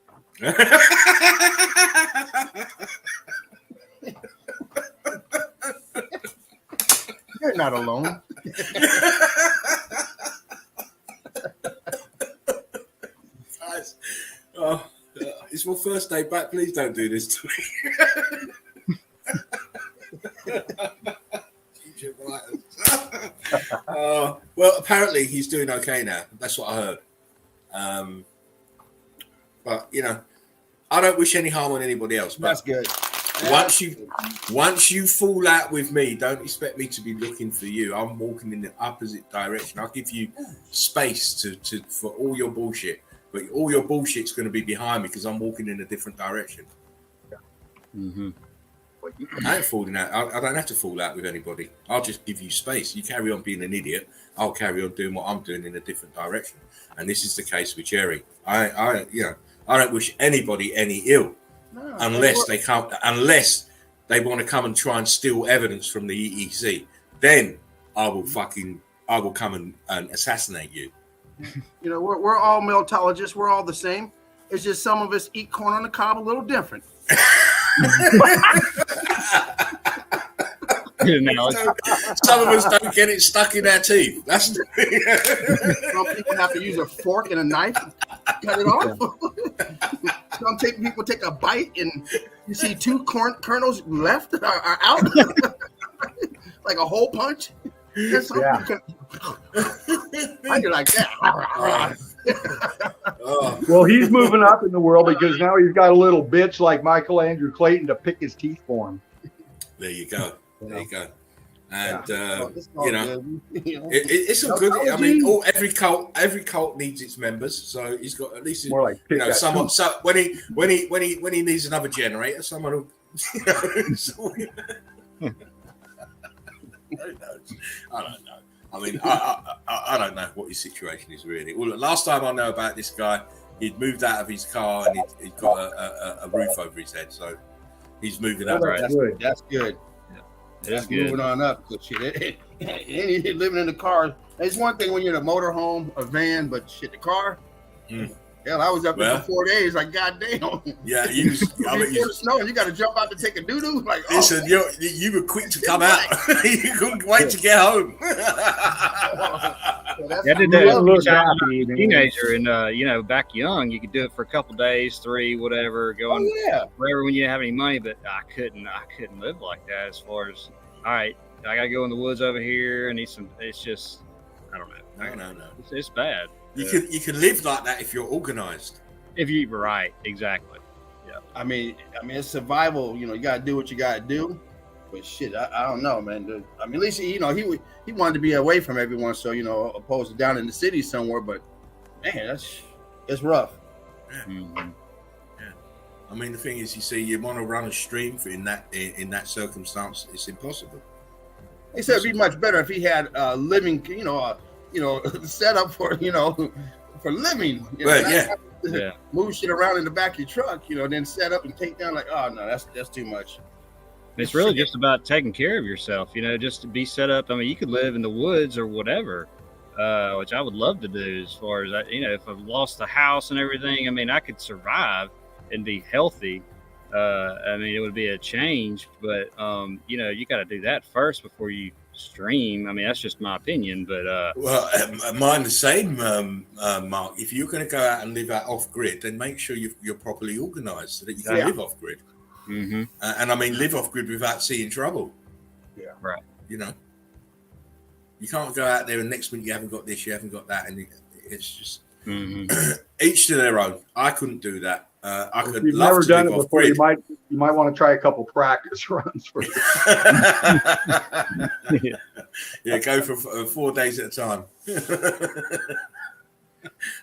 You're not alone. Guys, it's my first day back. Please don't do this to me. Well, apparently he's doing okay now. That's what I heard. But you know, I don't wish any harm on anybody else. But That's good. Once you fall out with me, don't expect me to be looking for you. I'm walking in the opposite direction. I'll give you space to for all your bullshit, but all your bullshit's going to be behind me because I'm walking in a different direction. Mm-hmm. I ain't falling out. I don't have to fall out with anybody. I'll just give you space. You carry on being an idiot. I'll carry on doing what I'm doing in a different direction. And this is the case with Jerry. I don't wish anybody any ill. No, Unless they want to come and try and steal evidence from the EEC, then I will come and assassinate you. You know, we're all meltologists. We're all the same. It's just some of us eat corn on the cob a little different. Some of us don't get it stuck in our teeth. That's Some people have to use a fork and a knife to cut it off. Some people take a bite and you see two corn kernels left are out, like a hole punch. I do like that. Well, he's moving up in the world because now he's got a little bitch like Michael Andrew Clayton to pick his teeth for him. There you go. There you go. And It's it's all good. I mean, every cult needs its members, so he's got at least More like someone. So when he needs another generator, someone will. Who knows? I don't know. I mean, I don't know what his situation is really. Well, last time I know about this guy, he'd moved out of his car and he'd got a roof over his head, so he's moving up. right. That's good. That's good. Moving on up. Good shit. Living in the car. It's one thing when you're in a motorhome, a van, but shit, the car. Hell, I was up there for 4 days. Like, goddamn. Yeah, you snow and you got to jump out to take a doo doo. Like, listen, you were quick to come out. You couldn't wait to get home. I did that as a teenager, and back young, you could do it for a couple days, 3, whatever, going forever when you didn't have any money. But I couldn't live like that. As far as all right, I gotta go in the woods over here and eat some. It's just, I don't know. No. It's bad. You can live like that if you're organized. If you right, exactly. Yeah. I mean, it's survival. You know, you got to do what you got to do. But shit, I don't know, man. I mean, at least he wanted to be away from everyone, so opposed to down in the city somewhere. But man, it's rough. Yeah. Mm-hmm. Yeah. I mean, the thing is, you see, you want to run a stream in that circumstance, it's impossible. He said it'd be much better if he had living, set up for for living. Move shit around in the back of your truck, then set up and take down. Like, oh no, that's too much. It's really just about taking care of yourself, just to be set up. I mean, you could live in the woods or whatever, which I would love to do. As far as if I've lost the house and everything, I mean, I could survive and be healthy. I mean, it would be a change, but you got to do that first before you stream. I mean, that's just my opinion, but mine the same, Mark. If you're going to go out and live out off grid, then make sure you're properly organized so that you can live off grid. Mm-hmm. And I mean, live off grid without seeing trouble. Yeah, right. You can't go out there and next minute you haven't got this, you haven't got that, and it's just each to their own. I couldn't do that. I If could you've love never to done live it off before, grid. you might want to try a couple practice runs for Yeah, go for 4 days at a time.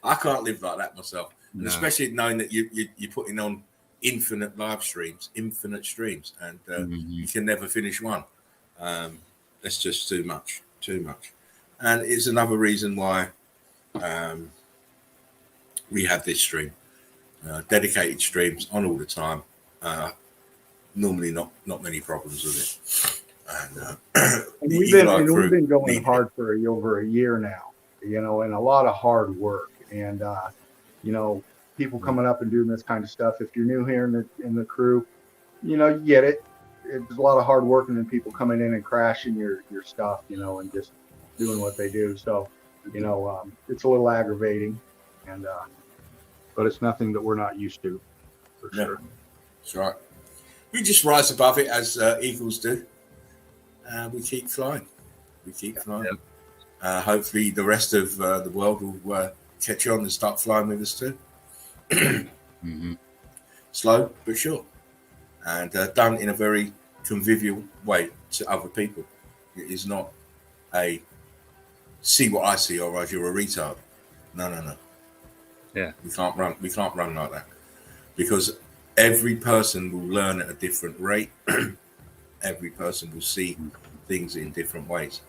I can't live like that myself, and No. especially knowing that you're putting on infinite streams, and you can never finish one. That's just too much, and it's another reason why we have this stream, dedicated streams on all the time. Normally, not many problems with it. And we've been going hard for over a year now, and a lot of hard work, and people coming up and doing this kind of stuff. If you're new here in the crew, you get it. It's a lot of hard work, and then people coming in and crashing your stuff, and just doing what they do. So, it's a little aggravating, and but it's nothing that we're not used to, for sure. That's right. We just rise above it as eagles do. We keep flying. Hopefully, the rest of the world will catch on and start flying with us too. Slow but sure, and done in a very convivial way to other people. It is not a see what I see, or else you're a retard. No. Yeah, we can't run like that, because every person will learn at a different rate. Every person will see things in different ways.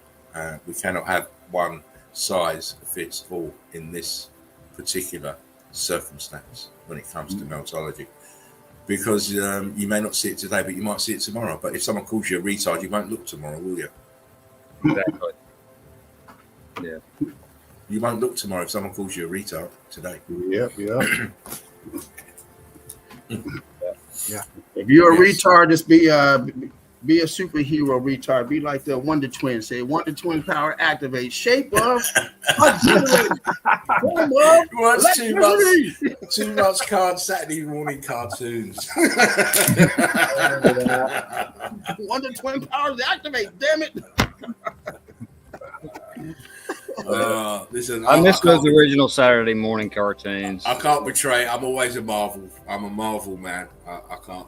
We cannot have one size fits all in this particular circumstance when it comes to meltology, because you may not see it today, but you might see it tomorrow. But if someone calls you a retard, you won't look tomorrow, will you? exactly. Yeah. You won't look tomorrow if someone calls you a retard today. Yep. Yeah. If you're a retard, just be a superhero retard. Be like the Wonder Twins. Say Wonder Twin power activate. Shape of Watch too much Saturday morning cartoons. Wonder Twin powers activate. Damn it. Listen, I miss those original Saturday morning cartoons. I can't betray. I'm always a Marvel. I'm a Marvel man. I can't.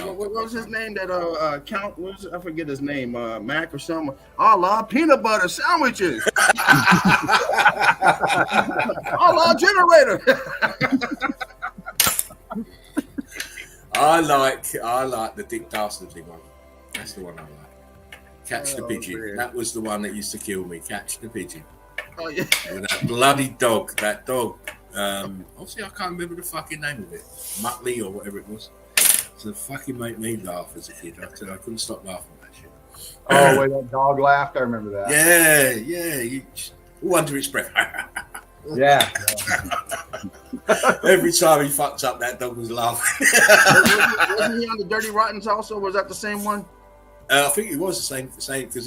What was his name? That count was, I forget his name. Mac or something. I love peanut butter sandwiches. I love generator. I like the Dick Dastardly one. That's the one I like. Catch the pigeon. Man. That was the one that used to kill me. Catch the pigeon. Oh yeah. With that bloody dog. That dog. Obviously, I can't remember the fucking name of it. Muttley or whatever it was. So it fucking made me laugh as a kid. I couldn't stop laughing at that shit. Oh, wait, that dog laughed. I remember that. Yeah. All under its breath. Yeah. Every time he fucked up, that dog was laughing. Wasn't he on the Dirty Rottens also? Was that the same one? I think it was the same because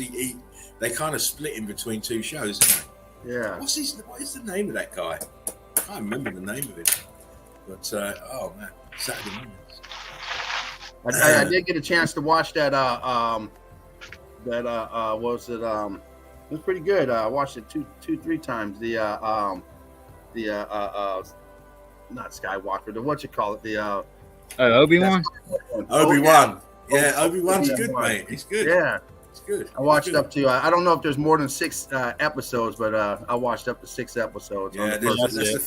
they kind of split in between two shows, didn't they? Yeah. What is the name of that guy? I can't remember the name of it. But oh man, Saturday mornings. I did get a chance to watch that. It was pretty good. I watched it three times. Not Skywalker. What you call it? Obi-Wan. Obi-Wan. Yeah, Obi-Wan's good, mate. He's good. Yeah, it's good. I watched up to. I don't know if there's more than 6 episodes, but I watched up to 6 episodes. Yeah, that's the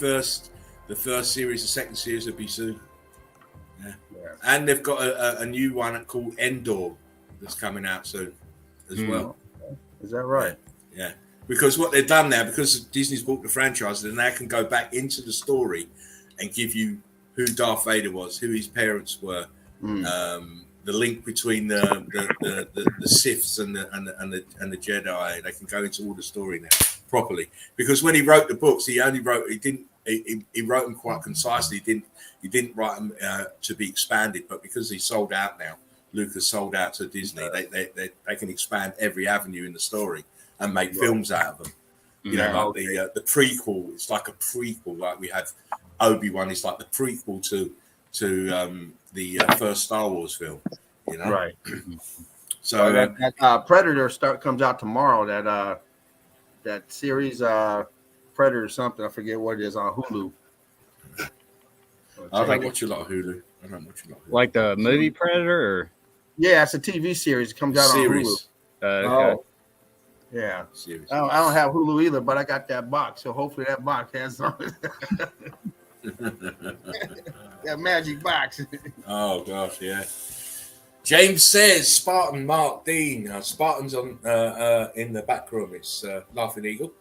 first series. The second series will be soon. Yeah. And they've got a new one called Endor that's coming out soon as well. Is that right? Yeah. Because what they've done now, because Disney's bought the franchise, then they can go back into the story and give you who Darth Vader was, who his parents were, the link between the Siths and the Jedi. They can go into all the story now properly. Because when he wrote the books, he wrote them quite concisely. He didn't write them to be expanded, but because he sold out now, Lucas sold out to Disney. They can expand every avenue in the story and make films out of them. You know, like the prequel. It's like a prequel. Like we have Obi-Wan. It's like the prequel to the first Star Wars film. You know, right? So that Predator comes out tomorrow. That series Predator something. I forget what it is on Hulu. I don't watch a lot of Hulu. I don't watch a lot of Hulu. Like the movie Predator, or Yeah, it's a TV series. It comes out on Hulu. Series. okay. Oh, Yeah. Series. I don't have Hulu either, but I got that box. So hopefully that box has something. That magic box. Oh gosh, yeah. James says Spartan Mark Dean. Spartan's on in the back room. It's Laughing Eagle.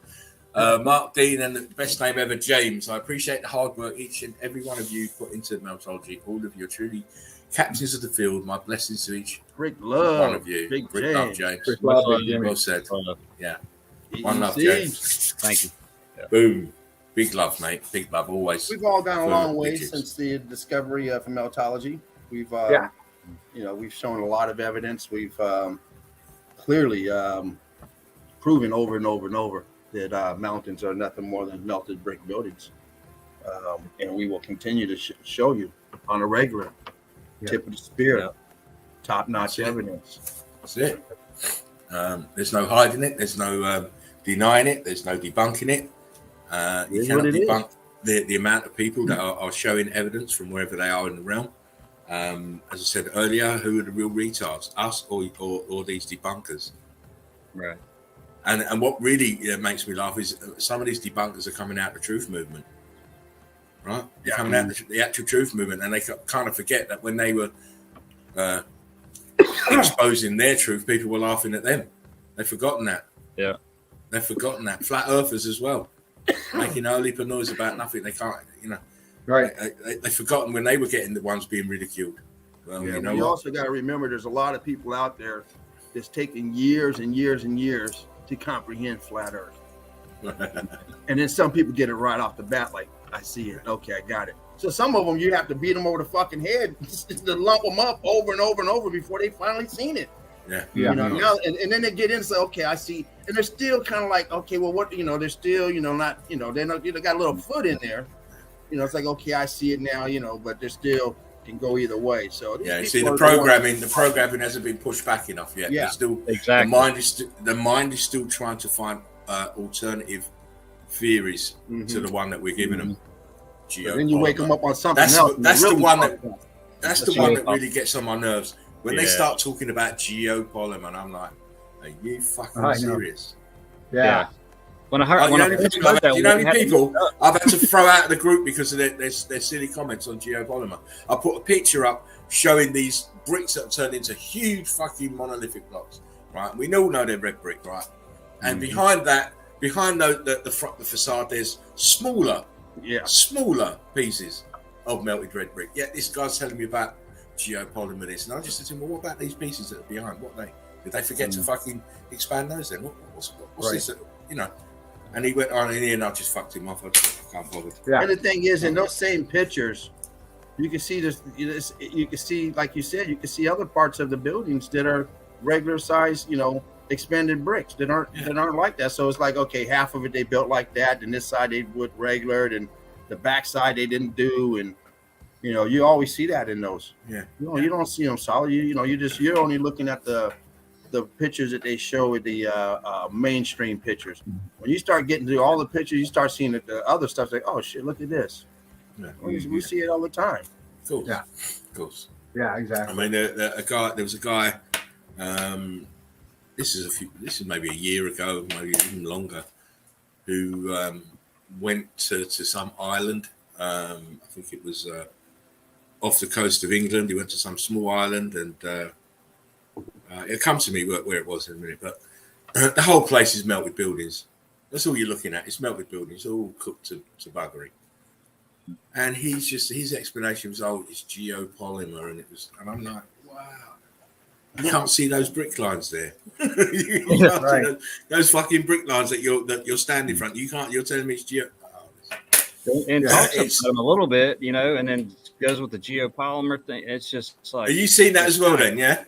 Mark Dean, and the best name ever, James. I appreciate the hard work each and every one of you put into Meltology. All of you are truly captains of the field. My blessings to each Great love. one of you. Big Great love, James. Chris Love, Big Jimmy. Well said. Yeah. One love, EC. James. Thank you. Boom. Big love, mate. Big love always. We've all gone a Full long of way digits. since the discovery of Meltology. We've, Yeah. we've shown a lot of evidence. We've clearly proven over and over and over that mountains are nothing more than melted brick buildings. And we will continue to show you on a regular tip of the spear, Yeah. top-notch evidence. That's it. There's no hiding it. There's no denying it. There's no debunking it. You Is cannot what it is. debunk the amount of people that are showing evidence from wherever they are in the realm. As I said earlier, who are the real retards? Us or these debunkers? Right. And what really makes me laugh is some of these debunkers are coming out of the truth movement. Right? They're coming out of the actual truth movement, and they kind of forget that when they were exposing their truth, people were laughing at them. They've forgotten that. Yeah. They've forgotten that. Flat earthers as well, making a heap of noise about nothing. They can't, Right. They've forgotten when they were getting the ones being ridiculed. Well, Yeah, you know you what? also got to remember there's a lot of people out there that's taking years and years and years to comprehend flat earth. And then some people get it right off the bat, like, I see it. Okay, I got it. So some of them, you have to beat them over the fucking head to lump them up over and over and over before they finally seen it. Yeah. Yeah. You know, now, and then they get in and say, okay, I see. And they're still kind of like, okay, well, what, they're still, not, they're not, they got a little foot in there. It's like, okay, I see it now, but they're still can go either way. So Yeah, these see, people the are programming hasn't been pushed back enough yet. Yeah. It's still, Exactly. the mind is still trying to find alternative theories to the one that we're giving them. But then you wake them up on something That's else. the- that's the really one fucked that- up. That's the one that really gets on my nerves. When they Yeah. start talking about geopolymer, and I'm like, are you fucking I know. serious? Yeah. When I heard, when I first heard that, You know how we many had to people look it up. I've had to throw out of the group because of their silly comments on geopolymer. I put a picture up showing these bricks that have turned into huge fucking monolithic blocks, right? We all know they're red brick, right? And behind the front, the facade, there's smaller pieces of melted red brick. Yet this guy's telling me about geopolymer this, and I just said to him, well, what about these pieces that are behind? Did they forget to fucking expand those then? What's Right. this? And he went on in here, and I just fucked him off. I can't bother. Yeah. And the thing is, in those same pictures, you can see this. You can see, like you said, you can see other parts of the buildings that are regular size, expanded bricks that aren't like that. So it's like, okay, half of it they built like that, and this side they would regular, and the back side they didn't do, and you always see that in those. Yeah. You don't see them solid. You're only looking at the pictures that they show with the mainstream pictures. When you start getting to all the pictures, you start seeing the other stuff. Like, oh shit, look at this. Yeah. We see it all the time. Of course. Yeah. Of course. Yeah, I exactly. mean, there was a guy. This is maybe a year ago, maybe even longer, who went to some island. I think it was off the coast of England. He went to some small island, and it'll come to me where it was in a minute. But the whole place is melted buildings. That's all you're looking at. It's melted buildings, all cooked to buggery. And his explanation was, it's geopolymer, and I'm like, wow. You can't see those brick lines there. You can't Right. see those fucking brick lines that you're standing in front. You can't. You're telling me it's geo. And Yeah, talks it's- about them a little bit, and then goes with the geopolymer thing. It's just like, Have you seen that as well? Then, yeah.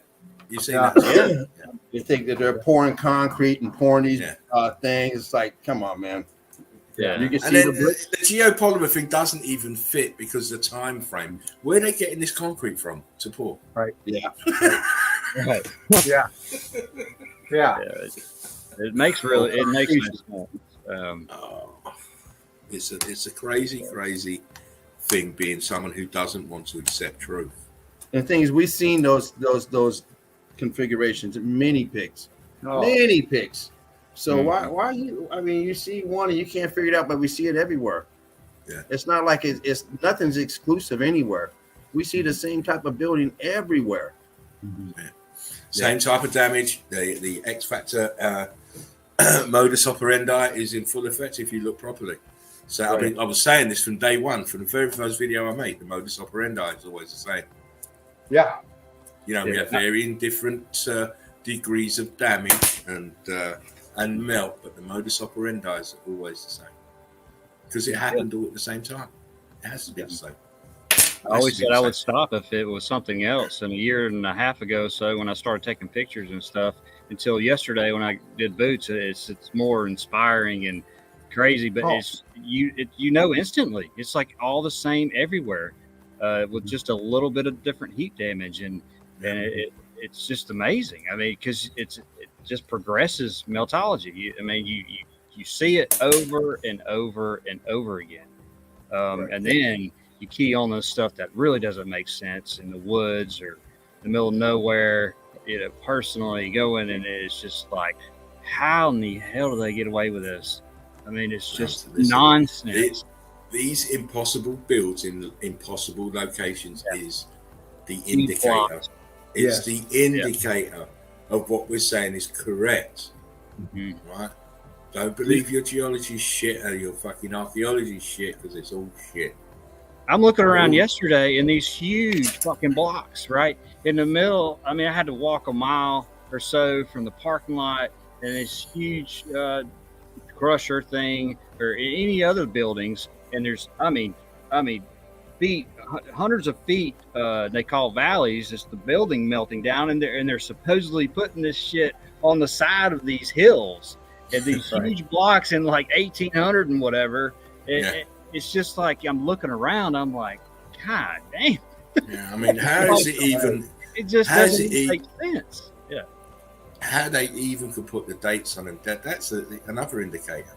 You've seen Yeah. that. As well? Yeah. You think that they're pouring concrete and pouring these Yeah. things. It's like, come on, man. yeah, You can And see then the the bricks. geopolymer thing doesn't even fit because of the time frame. Where are they getting this concrete from to pour? Yeah. right. Yeah. Yeah. It makes no sense. Oh, it's a crazy thing being someone who doesn't want to accept truth. And the thing is, we've seen those configurations, many pics. Oh, Many pics. So Mhm. why you? I mean, you see one and you can't figure it out, but we see it everywhere. Yeah. It's not like it's nothing's exclusive anywhere. We see the same type of building everywhere. Same type of damage. The X factor modus operandi is in full effect if you look properly. So I mean, I was saying this from day one, from the very first video I made. The modus operandi is always the same. yeah. You know, we have varying different degrees of damage and melt, but the modus operandi is always the same because it happened all at the same time. It has to be the same. I always said I would stop if it was something else. And a year and a half ago, so when I started taking pictures and stuff, until yesterday when I did boots, it's more inspiring and crazy. But it's you know instantly. It's like all the same everywhere, with just a little bit of different heat damage, and it's just amazing. I mean, because it just progresses meltology. I mean, you see it over and over and over again, and then you key on the stuff that really doesn't make sense in the woods or the middle of nowhere. You know, personally going, and it's just like, how in the hell do they get away with this? I mean, it's just nonsense. These impossible builds in impossible locations is the indicator. It's the indicator of what we're saying is correct. Right? Don't believe your geology shit or your fucking archaeology shit, because it's all shit. I'm looking around yesterday in these huge fucking blocks, right in the middle. I mean, I had to walk a mile or so from the parking lot, and this huge crusher thing or any other buildings. And there's, I mean, feet, hundreds of feet. They call valleys. It's the building melting down, and they're supposedly putting this shit on the side of these hills and these huge blocks in like 1800 and whatever. It's just like I'm looking around. I'm like, God damn. Yeah, I mean, how is it even? It just doesn't make sense. Yeah. How they even could put the dates on them? That's another indicator.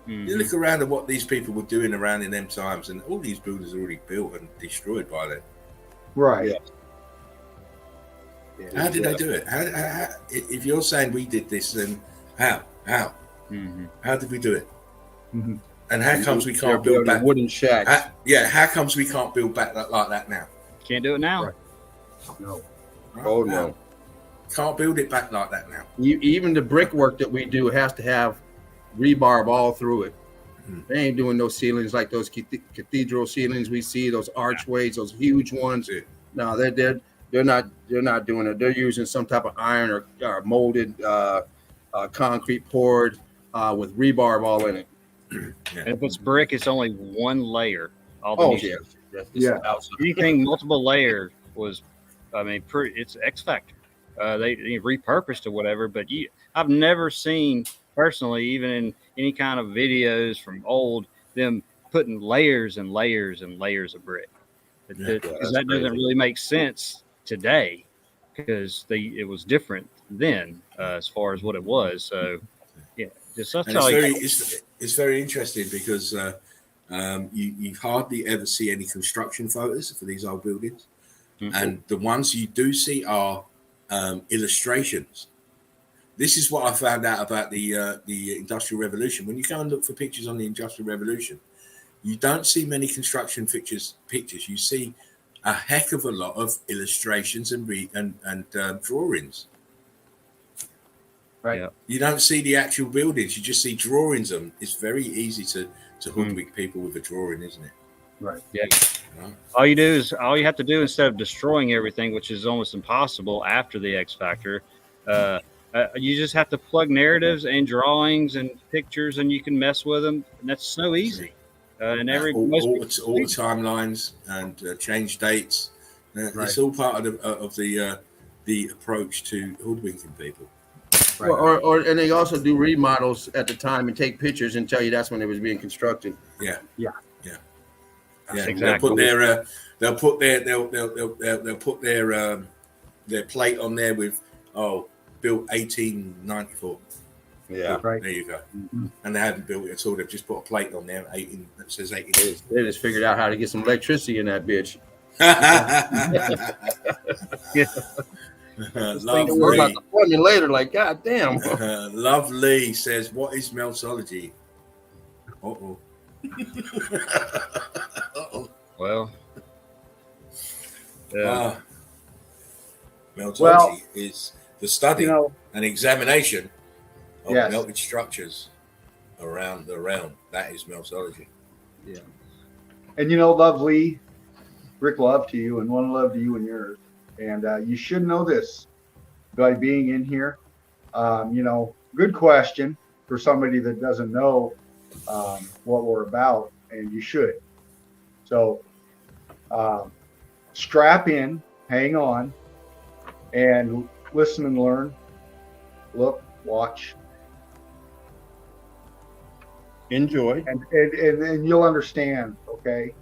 You look around at what these people were doing around in them times, and all these buildings are already built and destroyed by them. Right. How did they do it? How, if you're saying we did this, then how? How did we do it? And how comes we can't build back wooden shacks? How comes we can't build back like that now? Can't do it now. Right. No. Right? Oh no. Can't build it back like that now. Even the brickwork that we do has to have rebarb all through it. They ain't doing those ceilings like those cathedral ceilings we see, those archways, those huge ones. No, they're not doing it. They're using some type of iron or molded concrete poured with rebarb all in it. And if it's brick, it's only one layer. Anything multiple layer was, I mean, it's X factor. They repurposed or whatever, but I've never seen personally, even in any kind of videos from old, them putting layers and layers and layers of brick. Because that doesn't really make sense today, because it was different then as far as what it was. So yeah, just it's very interesting because you hardly ever see any construction photos for these old buildings, and the ones you do see are illustrations. This is what I found out about the Industrial Revolution. When you go and look for pictures on the Industrial Revolution, you don't see many construction pictures. You see a heck of a lot of illustrations and drawings. Right. Yeah. You don't see the actual buildings. You just see drawings of them. It's very easy to hoodwink people with a drawing, isn't it? Right. Yeah. All you have to do instead of destroying everything, which is almost impossible after the X Factor, you just have to plug narratives and drawings and pictures, and you can mess with them. And that's so easy. And all the timelines and change dates. It's all part of the approach to hoodwinking people. Right. And they also do remodels at the time and take pictures and tell you that's when it was being constructed. Yeah. Exactly. They'll put their plate on there with built 1894. Yeah. Right. There you go. Mhm. And they haven't built it at all. They've just put a plate on there, 18, that says 18. They just figured out how to get some electricity in that bitch. Just thinking we're about Lovely. the plumbing later. Like, God damn. Lovely says, what is meltology? Uh-oh. Uh-oh. Well, yeah. Meltology Well, is the study You know, and examination of Yes. melted structures around the realm. That is meltology. and you know, lovely, Rick, love to you and one love to you and yours. And you should know this by being in here. You know, good question for somebody that doesn't know what we're about, and you should. So strap in, hang on, and listen and learn. Look, watch, Enjoy. and you'll understand. Okay.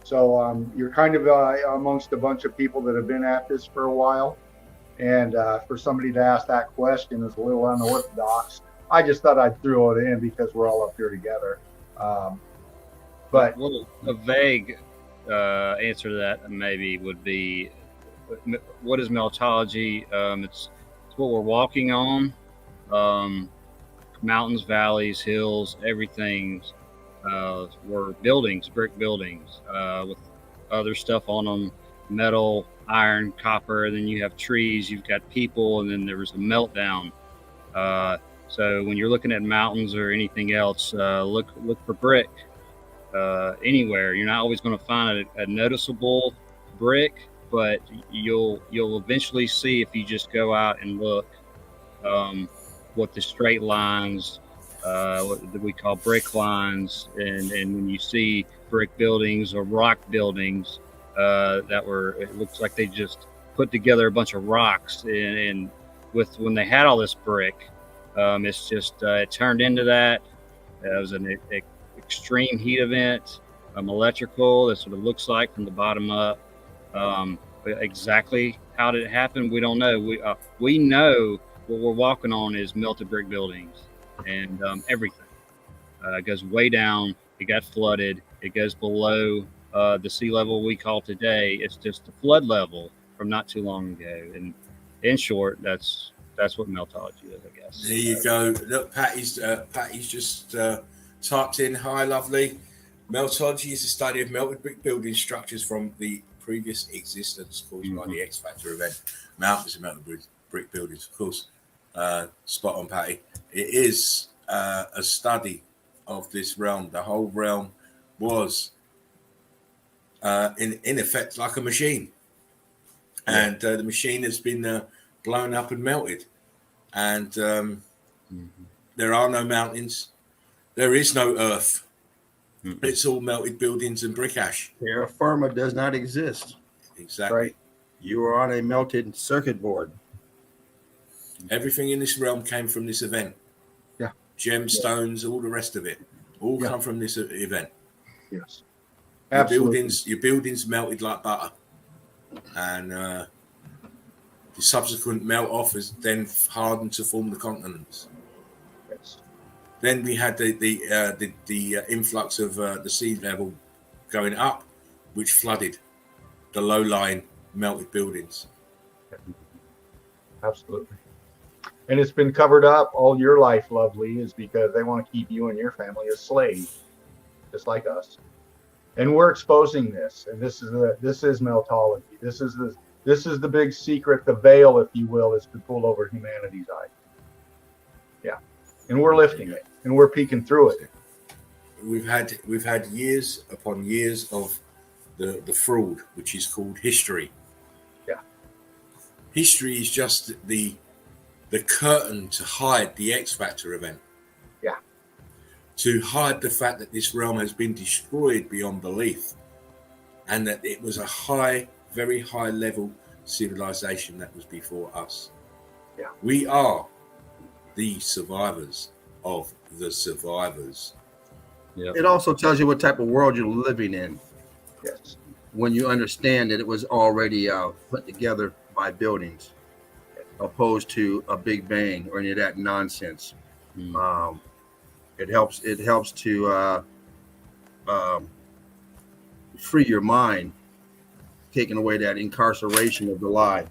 So you're kind of amongst a bunch of people that have been at this for a while. And for somebody to ask that question is a little unorthodox. I just thought I'd throw it in because we're all up here together. But Well, a vague answer to that maybe would be, what is meltology? It's what we're walking on. Mountains, valleys, hills, everything were buildings, brick buildings with other stuff on them, metal, iron, copper. And then you have trees, you've got people, and then there was a meltdown. So when you're looking at mountains or anything else, look for brick anywhere. You're not always going to find a noticeable brick, but you'll eventually see if you just go out and look what the straight lines, what we call brick lines, and when you see brick buildings or rock buildings it looks like they just put together a bunch of rocks, and with when they had all this brick, it's just it turned into that. It was an extreme heat event, electrical. That's what it looks like from the bottom up. But exactly how did it happen? We don't know. We know what we're walking on is melted brick buildings, and everything. It goes way down. It got flooded. It goes below the sea level we call today. It's just the flood level from not too long ago. And in short, that's what meltology is, I guess. There you go. Look, Patty's just typed in, hi, lovely. Meltology is the study of melted brick building structures from the previous existence caused by the X Factor event. Mountains of melted brick buildings, of course. Spot on, Patty. It is a study of this realm. The whole realm was in effect like a machine, and the machine has been blown up and melted, and there are no mountains, there is no earth. It's all melted buildings and brick ash. Terra firma does not exist. Exactly. Right. You are on a melted circuit board. Everything in this realm came from this event. Yeah. Gemstones, all the rest of it, all come from this event. yes, Your absolutely. buildings melted like butter, and the subsequent melt off is then hardened to form the continents. Yes. Then we had the influx of the sea level going up, which flooded the low-lying melted buildings. Absolutely. And it's been covered up all your life, lovely, is because they want to keep you and your family as slaves, just like us. And we're exposing this, and this is meltology. This is the big secret, the veil, if you will, is to pull over humanity's eyes. Yeah, and we're lifting it, and we're peeking through it. We've had years upon years of the fraud, which is called history. Yeah. History is just the curtain to hide the X Factor event. Yeah. To hide the fact that this realm has been destroyed beyond belief, and that it was a very high level civilization that was before us. Yeah. We are the survivors of the survivors. It also tells you what type of world you're living in Yes. when you understand that it was already put together by buildings, opposed to a Big Bang or any of that nonsense. It helps to free your mind, taking away that incarceration of the lie.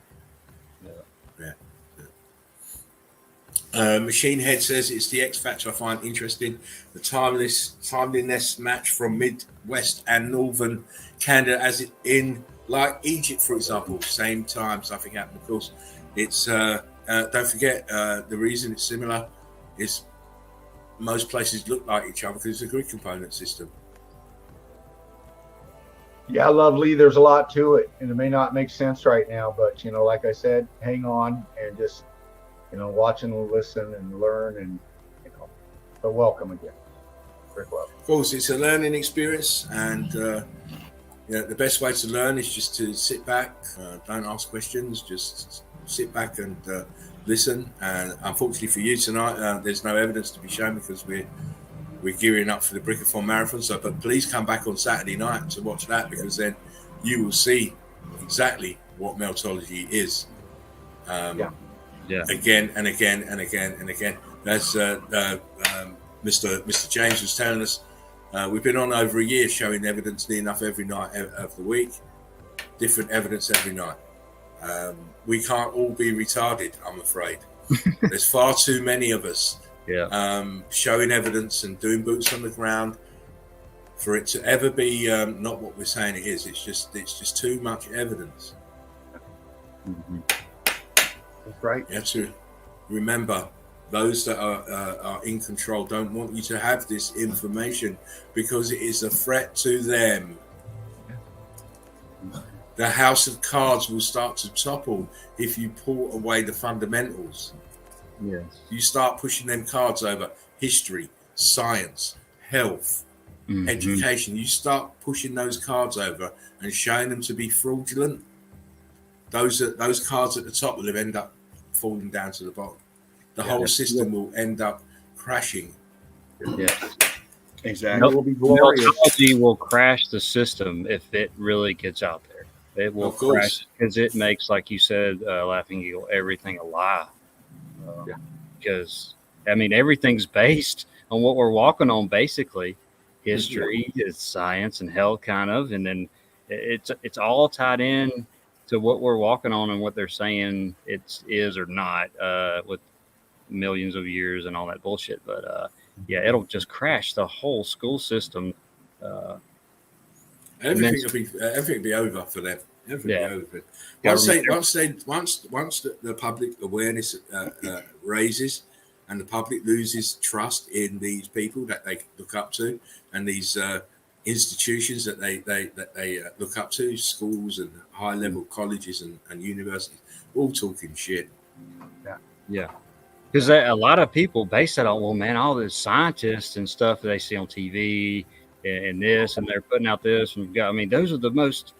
Machine Head says it's the X Factor I find interesting. The timeliness match from Midwest and Northern Canada, as it in like Egypt, for example, same time something happened. Of course, it's don't forget the reason it's similar is most places look like each other because it's a grid component system. Yeah, lovely. There's a lot to it, and it may not make sense right now, but like I said, hang on and just watch and listen and learn, and so welcome again. Rick, welcome. Of course, it's a learning experience, and the best way to learn is just to sit back, don't ask questions, just sit back and listen. And unfortunately for you tonight, there's no evidence to be shown because we're gearing up for the Brickathon Marathon. So, but please come back on Saturday night to watch that, because then you will see exactly what meltology is. Again and again and again and again. As Mr. James was telling us, we've been on over a year showing evidence near enough every night of the week, different evidence every night. We can't all be retarded, I'm afraid. There's far too many of us showing evidence and doing boots on the ground for it to ever be not what we're saying it is. It's just too much evidence. Mm-hmm. That's right. You have to remember, those that are in control don't want you to have this information because it is a threat to them. The house of cards will start to topple if you pull away the fundamentals. Yes. You start pushing them cards over: history, science, health, education. You start pushing those cards over and showing them to be fraudulent. Those cards at the top will end up falling down to the bottom. The whole system will end up crashing. Yes, exactly. It will be glorious. Meltology will crash the system if it really gets out there. It will crash because it makes, like you said, Laughing Eagle, everything a lie. Because everything's based on what we're walking on, basically. History, it's science and health, kind of, and then it's all tied in to what we're walking on and what they're saying it is or not, with millions of years and all that bullshit. But it'll just crash the whole school system. Everything will be over for them. Everything will be over. Once the public awareness raises and the public loses trust in these people that they look up to and these institutions that they look up to, schools and high level colleges and universities, all talking shit. Yeah. Because a lot of people base that on, well, man, all the scientists and stuff that they see on TV and this, and they're putting out this. And those are the most,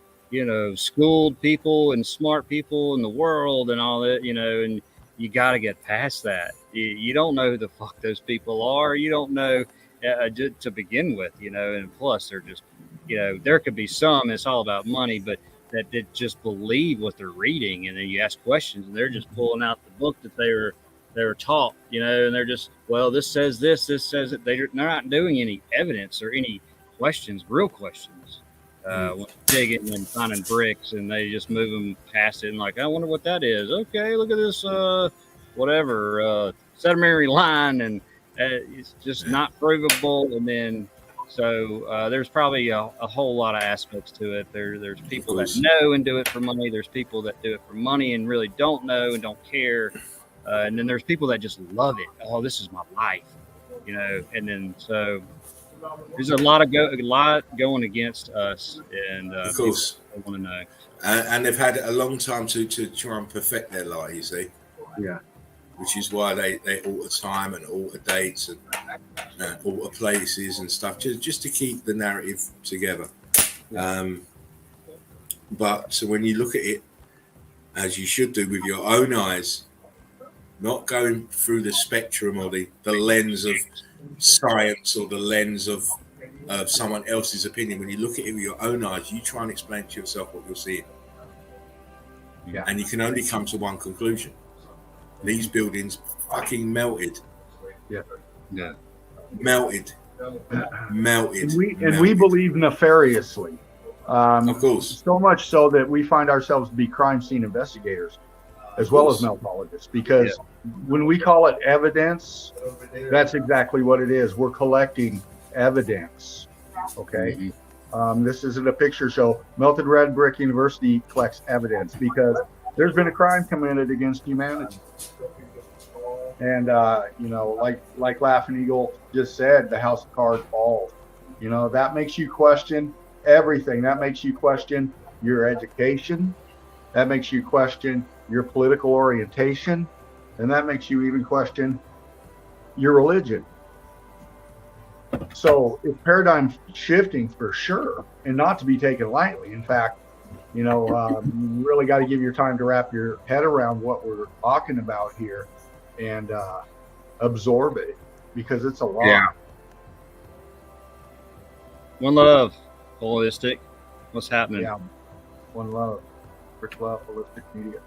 schooled people and smart people in the world and all that, and you got to get past that. You don't know who the fuck those people are. You don't know to begin with, and plus they're just, there could be some, it's all about money, but that just believe what they're reading. And then you ask questions and they're just pulling out the book that they were taught, and they're just, well, this says this says it. They're not doing any evidence or any questions, real questions. Digging and finding bricks, and they just move them past it and like, I wonder what that is. Okay, look at this, sedimentary line, and it's just not provable. And then so there's probably a whole lot of aspects to it. There's people that know and do it for money. There's people that do it for money and really don't know and don't care. And then there's people that just love it. Oh, this is my life, and then so there's a lot going against us, and of course I want to know. And they've had a long time to try and perfect their lie, you see. Yeah. Which is why they alter time and alter dates and alter places and stuff, just to keep the narrative together. But so when you look at it, as you should do with your own eyes, not going through the spectrum or the lens of science or the lens of someone else's opinion. When you look at it with your own eyes, you try and explain to yourself what you're seeing. Yeah. And you can only come to one conclusion. These buildings fucking melted. Yeah. Yeah. Melted. And we believe nefariously. Of course. So much so that we find ourselves to be crime scene investigators as well as meltologists, because when we call it evidence, that's exactly what it is. We're collecting evidence. Okay. This isn't a picture show. Melted Red Brick University collects evidence because there's been a crime committed against humanity. And, you know, like Laughing Eagle just said, the house of cards falls. You know, that makes you question everything. That makes you question your education. That makes you question your political orientation. And that makes you even question your religion. So it's paradigm shifting for sure, and not to be taken lightly. In fact, you know, you really got to give your time to wrap your head around what we're talking about here and absorb it, because it's a lot. Yeah. One love, holistic. What's happening? Yeah. One love. Brick Love Holistic Media.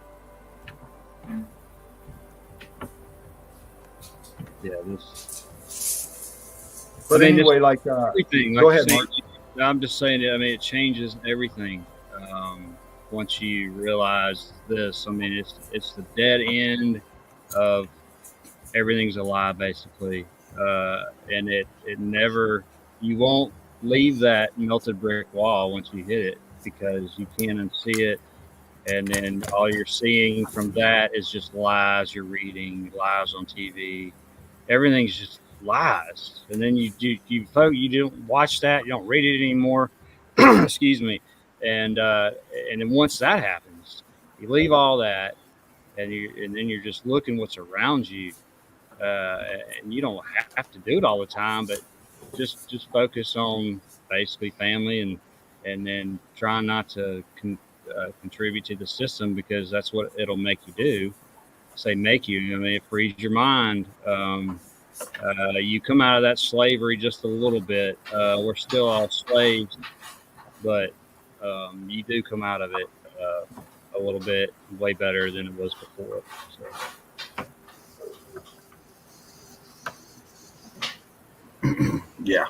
Yeah, this. But anyway, like, everything. Go Like ahead, Mark. I'm just saying. I mean, it changes everything once you realize this. I mean, it's the dead end of everything's a lie, basically, and it never. You won't leave that melted brick wall once you hit it, because you can't unsee it. And then all you're seeing from that is just lies. You're reading lies on TV. Everything's just lies. And then you don't watch that. You don't read it anymore. Excuse me. And then once that happens, you leave all that, and then you're just looking what's around you. And you don't have to do it all the time, but just focus on basically family, and then try not to contribute to the system, because that's what it'll make you do. Make you. I mean, it frees your mind. You come out of that slavery just a little bit. We're still all slaves, but you do come out of it a little bit way better than it was before. So. Yeah.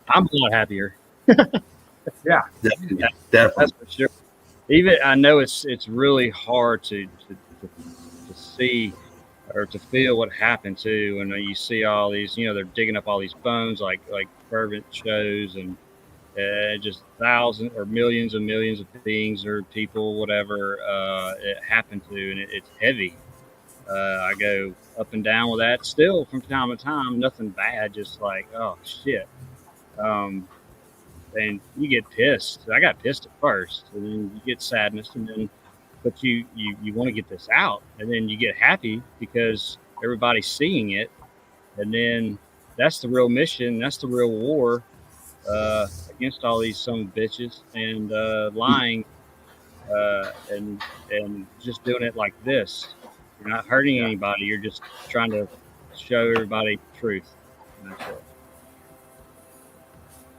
I'm a lot happier. Yeah, definitely. That's for sure. Even I know it's really hard to see or to feel what happened to when you see all these, they're digging up all these bones like fervent shows, and just thousands or millions and millions of beings or people, whatever it happened to, and it's heavy. I go up and down with that still from time to time. Nothing bad, just like, oh shit. And you get pissed. I got pissed at first, and then you get sadness, and then, but you want to get this out, and then you get happy because everybody's seeing it, and then that's the real mission. That's the real war against all these son of bitches and lying and just doing it like this. You're not hurting anybody. You're just trying to show everybody the truth.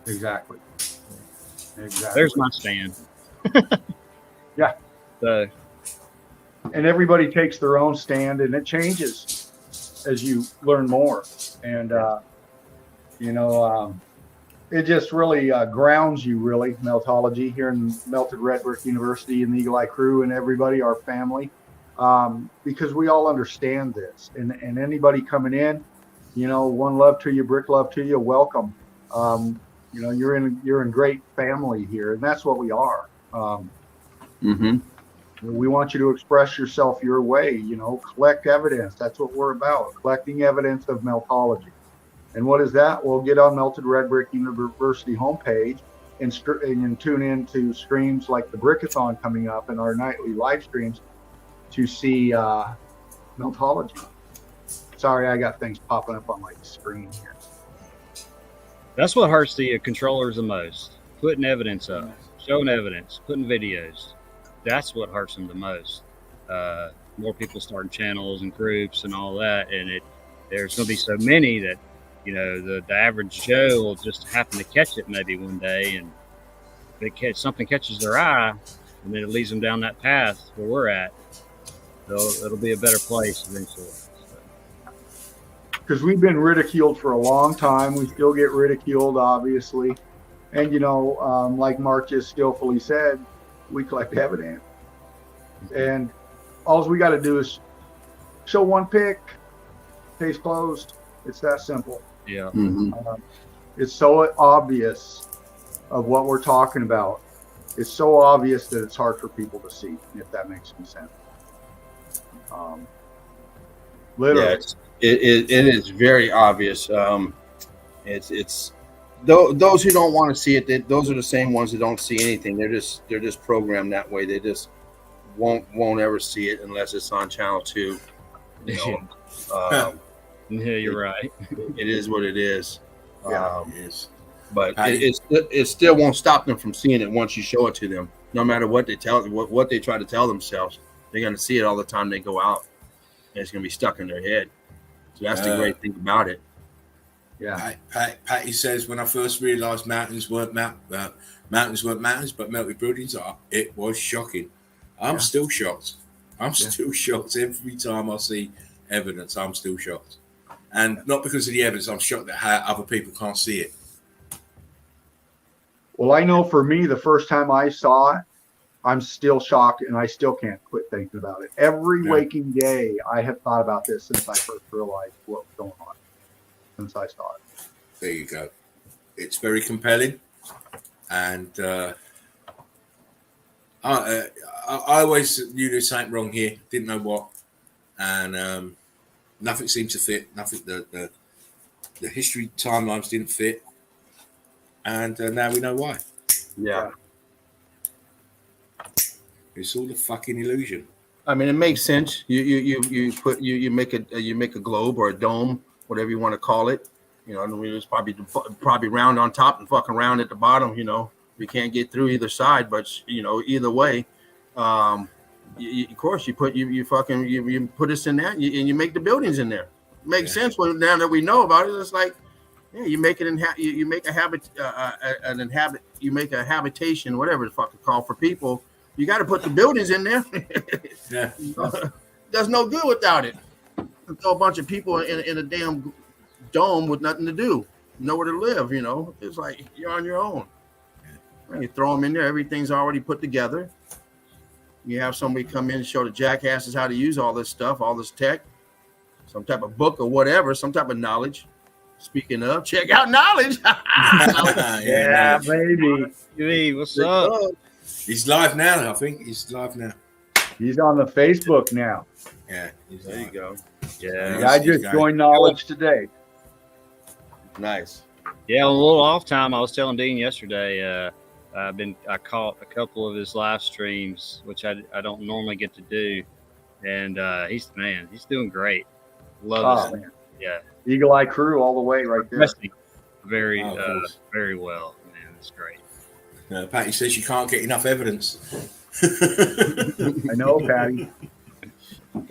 Exactly. There's my stand. Yeah. So, and everybody takes their own stand, and it changes as you learn more. And, it just really grounds you, really, Meltology here in Melted Red Brick University and the Eagle Eye crew and everybody, our family, because we all understand this. And anybody coming in, one love to you, brick love to you, welcome. You're in great family here, and that's what we are. We want you to express yourself your way, collect evidence. That's what we're about, collecting evidence of meltology. And what is that? Well, get on Melted Red Brick University homepage and tune in to streams like the Brickathon coming up and our nightly live streams to see meltology. Sorry, I got things popping up on my screen here. That's what hurts the controllers the most. Putting evidence up, showing evidence, putting videos. That's what hurts them the most. More people starting channels and groups and all that, and there's going to be so many that the average Joe will just happen to catch it maybe one day, and if something catches their eye, and then it leads them down that path where we're at. It'll be a better place eventually. So. because we've been ridiculed for a long time. We still get ridiculed, obviously. And, like Mark just skillfully said, we collect evidence. And all we got to do is show one pic, case closed. It's that simple. Yeah. It's so obvious of what we're talking about. It's so obvious that it's hard for people to see, if that makes any sense. Literally. Yeah, it is very obvious. It's those who don't want to see it. Those are the same ones that don't see anything. They're just programmed that way. They just won't ever see it unless it's on channel 2. Yeah, you're right. It is what it is. Yeah, it is. But it still won't stop them from seeing it once you show it to them. No matter what they what they try to tell themselves, they're going to see it all the time they go out. And it's going to be stuck in their head. So that's the great thing about it. Yeah. Patty says, when I first realised mountains weren't mountains, but melted buildings are, it was shocking. I'm still shocked. I'm still shocked every time I see evidence. I'm still shocked. And not because of the evidence, I'm shocked at how other people can't see it. Well, I know for me, the first time I saw it, I'm still shocked, and I still can't quit thinking about it. Every waking day, I have thought about this since I first realized what was going on, since I saw it. There you go. It's very compelling. And I always knew there was something wrong here. Didn't know what. And nothing seemed to fit. Nothing. The history timelines didn't fit. And now we know why. Yeah. It's all a fucking illusion. I mean, it makes sense. You make a globe or a dome, whatever you want to call it. It's probably round on top and fucking round at the bottom. We can't get through either side, but either way, of course you put you put us in there and you make the buildings in there. It makes sense. Well, now that we know about it, it's like, you make it you make a habitation, whatever the fuck it's called for people. You got to put the buildings in there. Yeah. There's no good without it. Throw a bunch of people in a damn dome with nothing to do, nowhere to live. It's like you're on your own. You throw them in there, everything's already put together. You have somebody come in and show the jackasses how to use all this stuff, all this tech, some type of book or whatever, some type of knowledge. Speaking of, check out knowledge. Yeah, baby. Hey, what's up? He's live now, I think. He's live now. He's on the Facebook now. Yeah. There you go. Yeah. I just joined Knowledge today. Nice. Yeah, on a little off time, I was telling Dean yesterday, I caught a couple of his live streams, which I don't normally get to do. And he's doing great. Love it. Yeah. Eagle Eye Crew all the way right there. Very well, man. It's great. Patty says you can't get enough evidence. I know, Patty.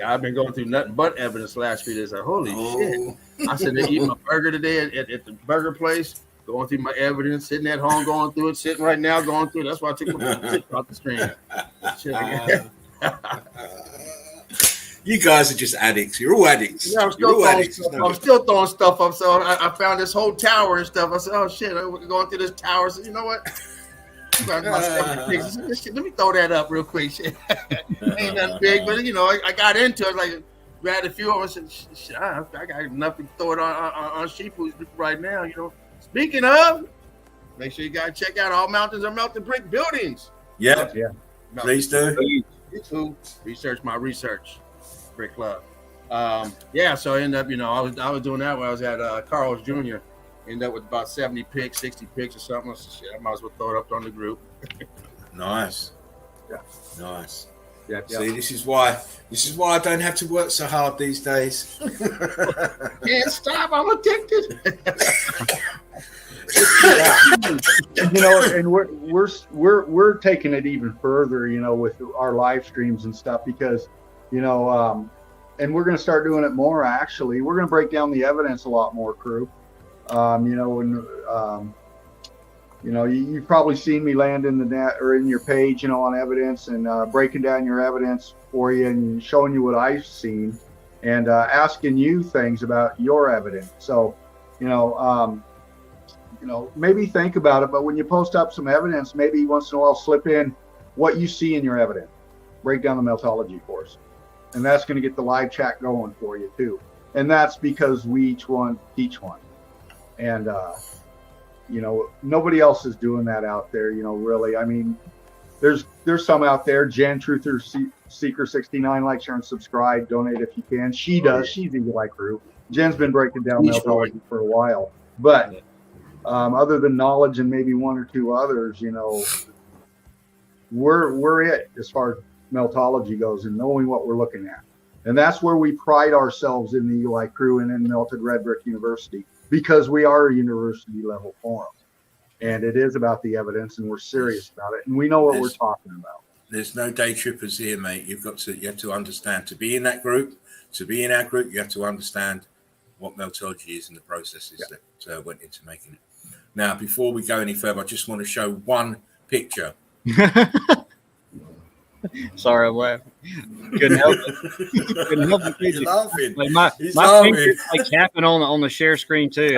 I've been going through nothing but evidence last few days. Like, holy shit. I said, they eat my burger today at the burger place, going through my evidence, sitting at home, going through it, sitting right now, going through it. That's why I took my shit off the screen. You guys are just addicts. You're all addicts. Yeah, I'm still throwing stuff up. So I found this whole tower and stuff. I said, oh shit, I'm going through this tower. I said, you know what? Let me throw that up real quick. Shit. Ain't nothing big, but I got into it. Like, grabbed a few of them and said, shit, I got nothing to throw it on sheepoo's right now. Speaking of, make sure you guys check out All Mountains Are Melted Brick Buildings. Yeah. Please do. YouTube, research my research. Brick Club. So I ended up, I was doing that when I was at Carl's Jr. Ended up with about 70 pics, 60 pics or something. I said, shit, I might as well throw it up on the group. Nice. Yeah. Nice. Yeah. See, this is why I don't have to work so hard these days. Can't stop, I'm addicted. And we're taking it even further, with our live streams and stuff, because and we're going to start doing it more. Actually, we're going to break down the evidence a lot more, crew. You've probably seen me land in the net or in your page, on evidence and breaking down your evidence for you and showing you what I've seen. and asking you things about your evidence. So, maybe think about it. But when you post up some evidence, maybe once in a while slip in what you see in your evidence. Break down the meltology for us, and that's going to get the live chat going for you too. And that's because we each one teach one, and nobody else is doing that out there. Really. I mean, there's some out there. Jen Truther Seeker 69, like, share, and subscribe. Donate if you can. She does. She's the Eli crew. Jen's been breaking down meltology for a while, but other than knowledge and maybe one or two others, we're it as far as meltology goes and knowing what we're looking at. And that's where we pride ourselves in the Eli crew and in Melted Red Brick University, because we are a university level forum. And it is about the evidence, and we're serious about it, and we know what we're talking about. There's no day trippers here, mate. You have to understand, to be in that group, to be in our group, you have to understand what meltology is and the processes that went into making it. Now, before we go any further, I just want to show one picture. Sorry, I'm laughing. Couldn't help it. Couldn't help it. He's laughing. Like my finger's like tapping on the share screen too.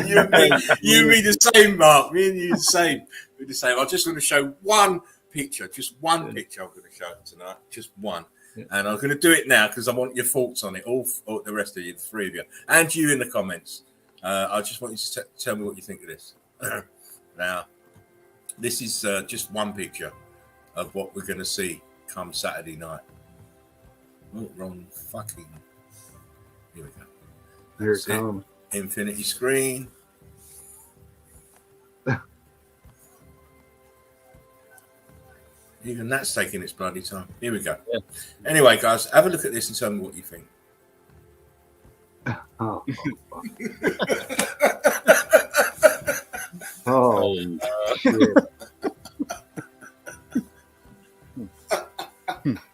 You and me the same, Mark. Me and you the same. We're the same. I just want to show one picture. Just one picture I'm going to show tonight. Just one. And I'm going to do it now because I want your thoughts on it. All the rest of you, the three of you, and you in the comments. I just want you to tell me what you think of this. Now, this is just one picture of what we're going to see come Saturday night. Oh, wrong fucking. Here we go. Here it comes. Infinity screen. Even that's taking its bloody time. Here we go. Yeah. Anyway, guys, have a look at this and tell me what you think. Oh. Shit.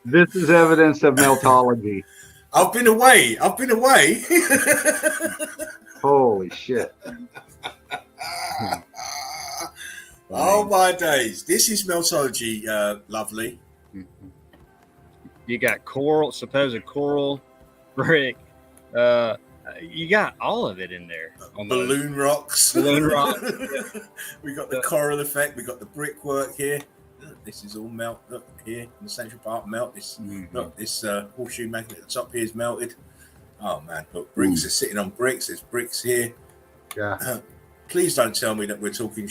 This is evidence of meltology. I've been away. Holy shit. Oh my days. This is meltology, lovely. You got supposed coral, brick. You got all of it in there. Balloon rocks. Yeah. We got the coral effect. We got the brickwork here. This is all melt. Look here in the central part, melt. This horseshoe magnet at the top here is melted. Oh man, look, bricks are sitting on bricks. There's bricks here. Yeah. Please don't tell me that we're talking.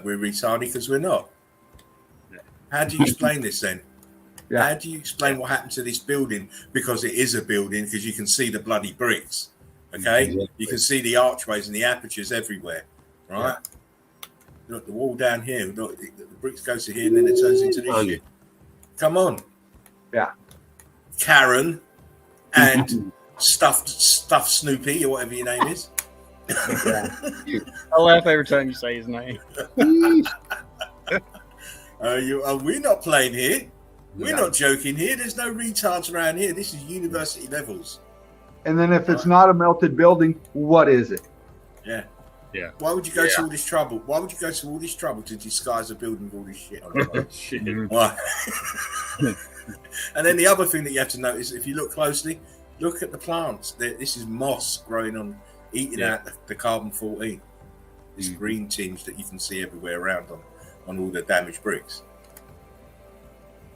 We're retarded, because we're not. How do you explain this then? Yeah. How do you explain what happened to this building? Because it is a building, because you can see the bloody bricks. Okay, exactly. You can see the archways and the apertures everywhere, right? Yeah. Look, the wall down here. Look, the bricks go to here and then it turns into this shit. Come on. Yeah. Karen and stuffed Snoopy, or whatever your name is. I laugh every time you say his name. We're not playing here. We're not joking here. There's no retards around here. This is university levels. And then if it's not a melted building, what is it? Yeah. Yeah. Why would you go to all this trouble? Why would you go to all this trouble to disguise a building with all this shit on it? Shit. Why? And then the other thing that you have to notice, if you look closely, look at the plants. This is moss growing on, eating out the carbon-14. This green tinge that you can see everywhere around on all the damaged bricks.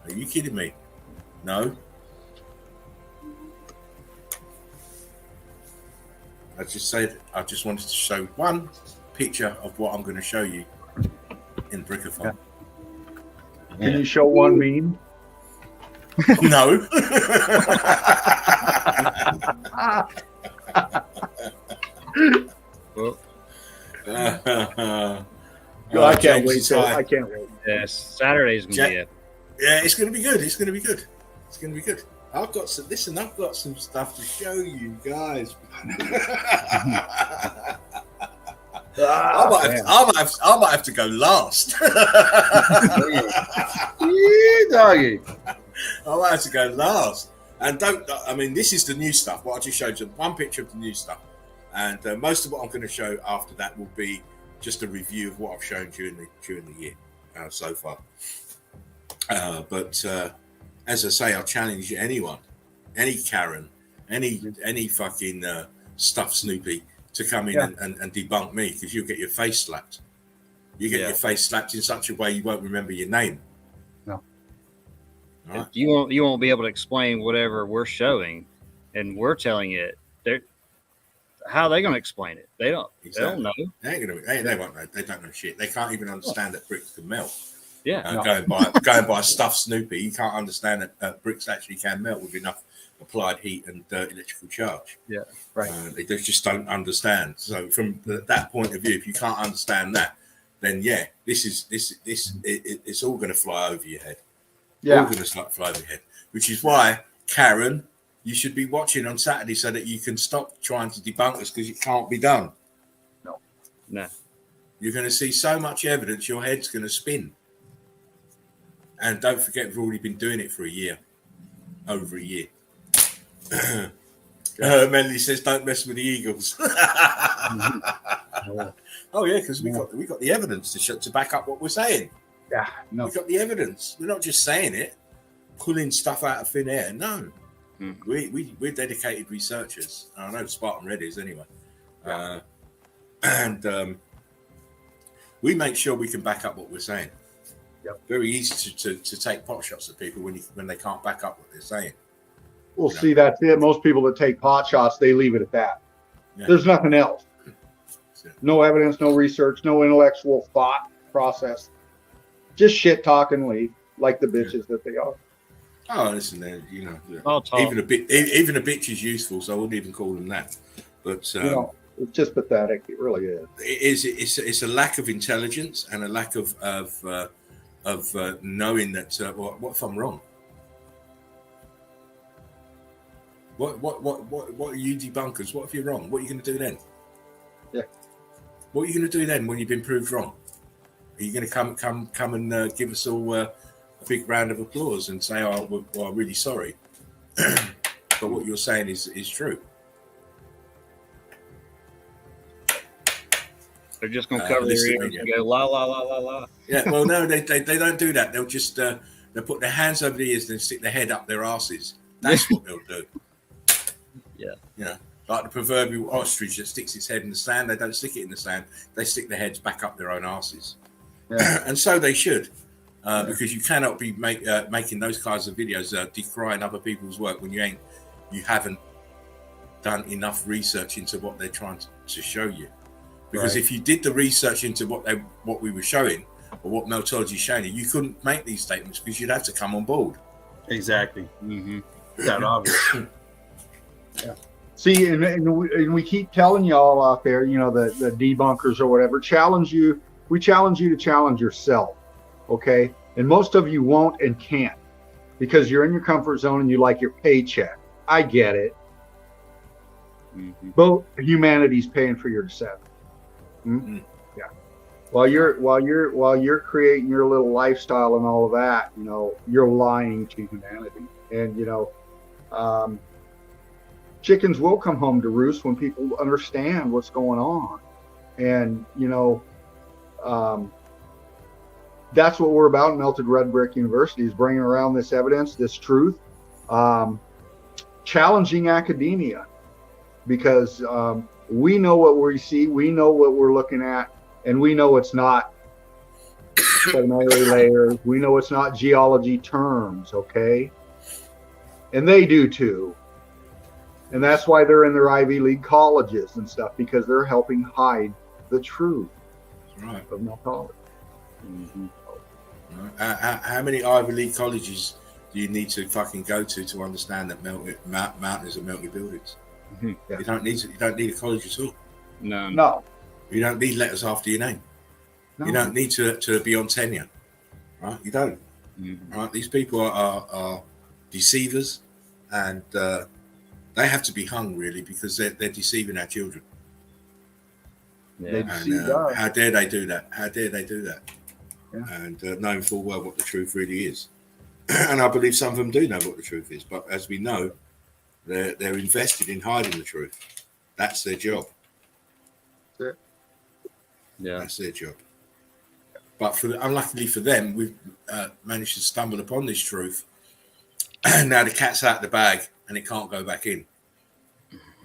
Are you kidding me? No. I just wanted to show one picture of what I'm going to show you in Brickathon. Can you show one meme? No. I can't wait. I can't wait. Yes, Saturday's going to be it. Yeah, it's going to be good. It's going to be good. It's going to be good. I've got some stuff to show you guys. I might have to go last. Doggy. I might have to go last. And this is the new stuff. What I just showed you, one picture of the new stuff. And most of what I'm going to show after that will be just a review of what I've shown during the year so far. But as I say, I'll challenge anyone any Karen, any fucking stuff Snoopy to come in and debunk me, because you'll get your face slapped. You get your face slapped in such a way you won't remember your name. No. Right. You won't be able to explain whatever we're showing, and we're telling it. How are they going to explain it? They don't. Exactly. They don't know. They won't know. They don't know shit. They can't even understand that bricks can melt. Yeah. Going by stuff Snoopy, you can't understand that bricks actually can melt with enough applied heat and electrical charge. Yeah. Right. They just don't understand. So from that point of view, if you can't understand that, then it's all going to fly over your head. Yeah. All going to fly over your head. Which is why, Karen, you should be watching on Saturday so that you can stop trying to debunk us, because it can't be done. No. You're going to see so much evidence, your head's going to spin. And don't forget, we've already been doing it for a year. Over a year. Melanie says, don't mess with the Eagles. Oh, yeah, because we got the evidence to back up what we're saying. Yeah, no. We got the evidence. We're not just saying it, pulling stuff out of thin air. No. We're dedicated researchers. I know Spartan Red is anyway. And we make sure we can back up what we're saying. Yep. Very easy to take pot shots at people when they can't back up what they're saying. We'll see, that's it. Most people that take pot shots, they leave it at that. Yeah. There's nothing else. No evidence, no research, no intellectual thought process. Just shit talk and leave, like the bitches that they are. Oh, listen, even a bitch is useful, so I wouldn't even call them that. But it's just pathetic. It really is. It's a lack of intelligence and a lack of knowing that what if I'm wrong? What are you debunkers? What if you're wrong? What are you going to do then? Yeah. What are you going to do then when you've been proved wrong? Are you going to come and give us all a big round of applause and say, "Oh, well, I'm really sorry," but what you're saying is true? They're just going to cover their ears and go la la la la la. Yeah. Well, no, they don't do that. They'll just they'll put their hands over their ears and stick their head up their asses. That's what they'll do. Yeah. Like the proverbial ostrich that sticks its head in the sand. They don't stick it in the sand. They stick their heads back up their own asses. Yeah. And so they should. Because you cannot be making those kinds of videos decrying other people's work when you haven't done enough research into what they're trying to show you. Because if you did the research into what we were showing or what Meltology is showing you couldn't make these statements because you'd have to come on board. Exactly. Mm-hmm. That obvious. Yeah. See, and we keep telling y'all out there, the debunkers or whatever, we challenge you to challenge yourself. Okay, and most of you won't and can't because you're in your comfort zone and you like your paycheck. I get it. Mm-hmm. Both humanity's paying for your deception. Mm-hmm. Yeah. While you're creating your little lifestyle and all of that, you're lying to humanity. And chickens will come home to roost when people understand what's going on. And that's what we're about in Melted Red Brick University, is bringing around this evidence, this truth, challenging academia, because we know what we see, we know what we're looking at, and we know it's not sedimentary layers, we know it's not geology terms, okay? And they do too. And that's why they're in their Ivy League colleges and stuff, because they're helping hide the truth of meltology. Mm-hmm. How many Ivy League colleges do you need to fucking go to understand that mountains are melted buildings? Mm-hmm. Yeah. You don't need a college at all. No. You don't need letters after your name. No. You don't need to be on tenure, right? You don't. Mm-hmm. Right? These people are deceivers, and they have to be hung, really, because they're deceiving our children. Yeah. And how dare they do that? How dare they do that? Yeah. And knowing full well what the truth really is. And I believe some of them do know what the truth is, but as we know, they're invested in hiding the truth. That's their job. That's it. Yeah, that's their job. But unluckily for them, we've managed to stumble upon this truth. And now the cat's out of the bag, and it can't go back in.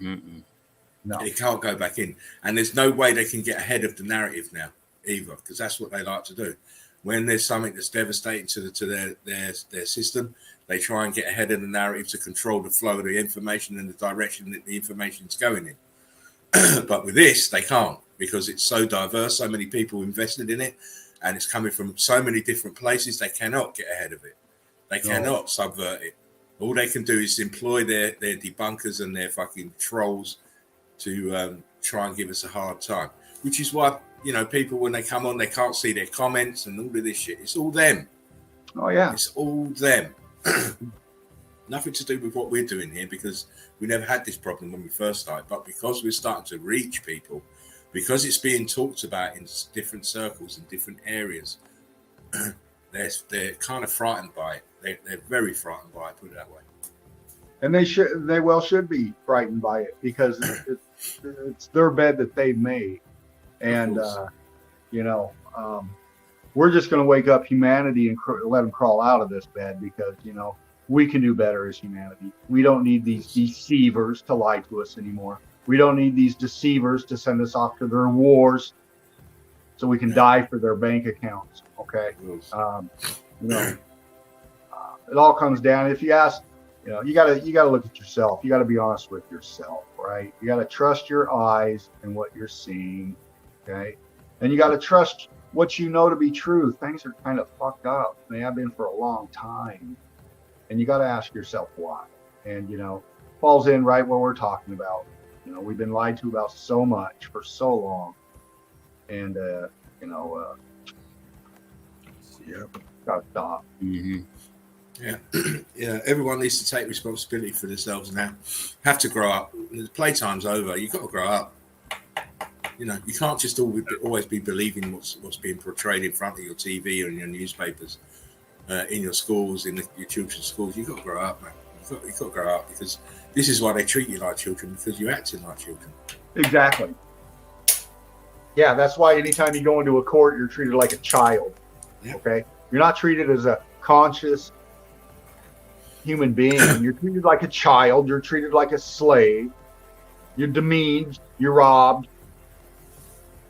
No. It can't go back in, and there's no way they can get ahead of the narrative now either, because that's what they like to do. When there's something that's devastating to their system, they try and get ahead of the narrative to control the flow of the information and the direction that the information is going in. But with this, they can't, because it's so diverse, so many people invested in it, and it's coming from so many different places. They cannot get ahead of it. They cannot subvert it. All they can do is employ their debunkers and their fucking trolls to try and give us a hard time, which is why, you know, people, when they come on, they can't see their comments and all of this shit. It's all them. Oh, yeah. It's all them. Nothing to do with what we're doing here, because we never had this problem when we first started. But because we're starting to reach people, because it's being talked about in different circles and different areas, they're kind of frightened by it. They're very frightened by it, put it that way. And they should be frightened by it, because it's their bed that they've made. And, you know, we're just going to wake up humanity and let them crawl out of this bed, because, you know, we can do better as humanity. We don't need these deceivers to lie to us anymore. We don't need these deceivers to send us off to their wars so we can die for their bank accounts. Okay. You know, it all comes down. If you ask, you know, you gotta look at yourself. You gotta be honest with yourself, right? You gotta trust your eyes and what you're seeing. Okay. And you gotta trust what you know to be true. Things are kind of fucked up. They have been for a long time. And you got to ask yourself why. And, you know, falls in right what we're talking about. You know, we've been lied to about so much for so long. And, you know, got to stop. Mm-hmm. Yeah. Yeah. Everyone needs to take responsibility for themselves now. Have to grow up. The playtime's over. You've got to grow up. You know, you can't just always be believing what's being portrayed in front of your TV or in your newspapers. In your schools, in your children's schools. You've got to grow up, man. You've got to grow up, because this is why they treat you like children, because you're acting like children. Exactly. Yeah, that's why anytime you go into a court, you're treated like a child. Yeah. Okay? You're not treated as a conscious human being. You're treated like a child. You're treated like a slave. You're demeaned. You're robbed.